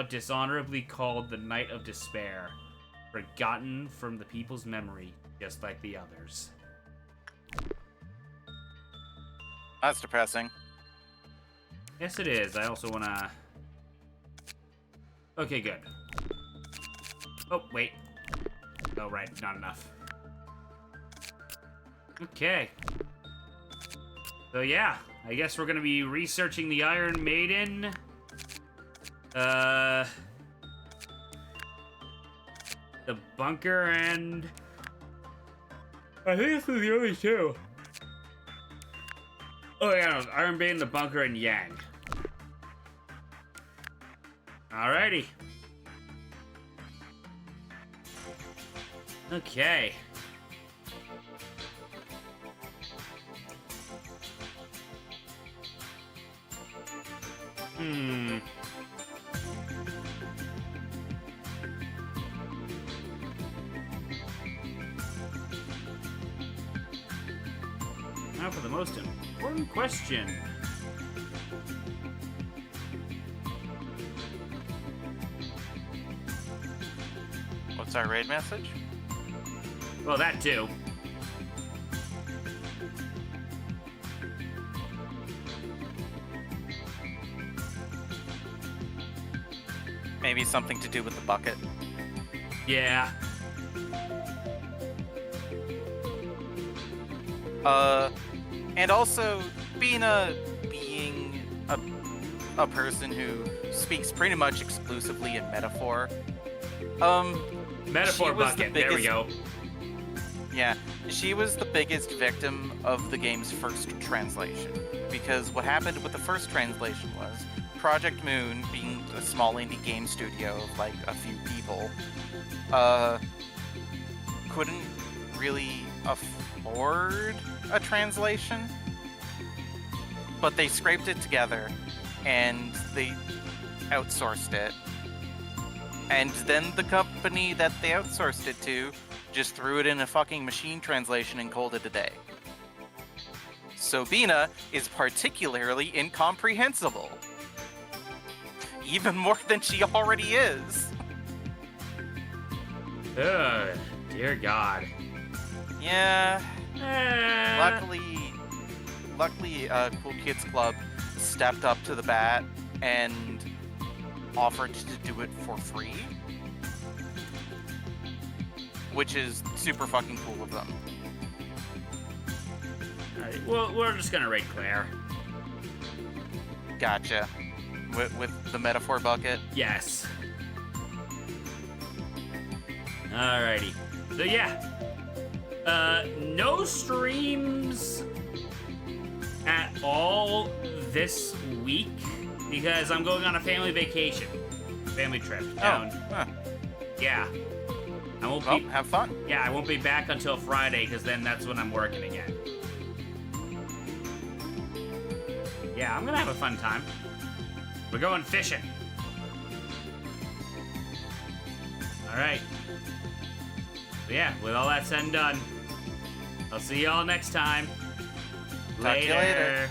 [SPEAKER 1] dishonorably called the Knight of Despair, forgotten from the people's memory, just like the others.
[SPEAKER 2] That's depressing.
[SPEAKER 1] Yes, it is. I also want to... Okay, good. Oh, wait. Oh, right. Not enough. Okay. So, yeah. I guess we're going to be researching the Iron Maiden. The bunker and... I think this is the only two. Oh, yeah. No, Iron Maiden, the bunker, and Yang. Alrighty. Okay. Now for the most important question.
[SPEAKER 2] What's our raid message?
[SPEAKER 1] Well, that too.
[SPEAKER 2] Maybe something to do with the bucket.
[SPEAKER 1] Yeah.
[SPEAKER 2] And also being a person who speaks pretty much exclusively in metaphor.
[SPEAKER 1] Metaphor
[SPEAKER 2] she was the
[SPEAKER 1] bucket. There we
[SPEAKER 2] biggest-
[SPEAKER 1] go.
[SPEAKER 2] Yeah, she was the biggest victim of the game's first translation. Because what happened with the first translation was Project Moon, being a small indie game studio of like a few people, couldn't really afford a translation. But they scraped it together and they outsourced it. And then the company that they outsourced it to just threw it in a fucking machine translation and called it a day. So Bina is particularly incomprehensible. Even more than she already is.
[SPEAKER 1] Ugh, dear God.
[SPEAKER 2] Yeah.
[SPEAKER 1] Eh.
[SPEAKER 2] Luckily, Cool Kids Club stepped up to the bat and offered to do it for free. Which is super fucking cool of them.
[SPEAKER 1] Alright, well, we're just gonna raid Claire.
[SPEAKER 2] Gotcha. With the metaphor bucket.
[SPEAKER 1] Yes. Alrighty. So yeah. No streams at all this week because I'm going on a family vacation. Family trip down.
[SPEAKER 2] Oh, huh.
[SPEAKER 1] Yeah. I won't
[SPEAKER 2] Well,
[SPEAKER 1] be
[SPEAKER 2] have fun.
[SPEAKER 1] Yeah, I won't be back until Friday because then that's when I'm working again. Yeah, I'm gonna have a fun time. We're going fishing. Alright. So yeah, with all that said and done, I'll see y'all next time.
[SPEAKER 2] Talk to you later.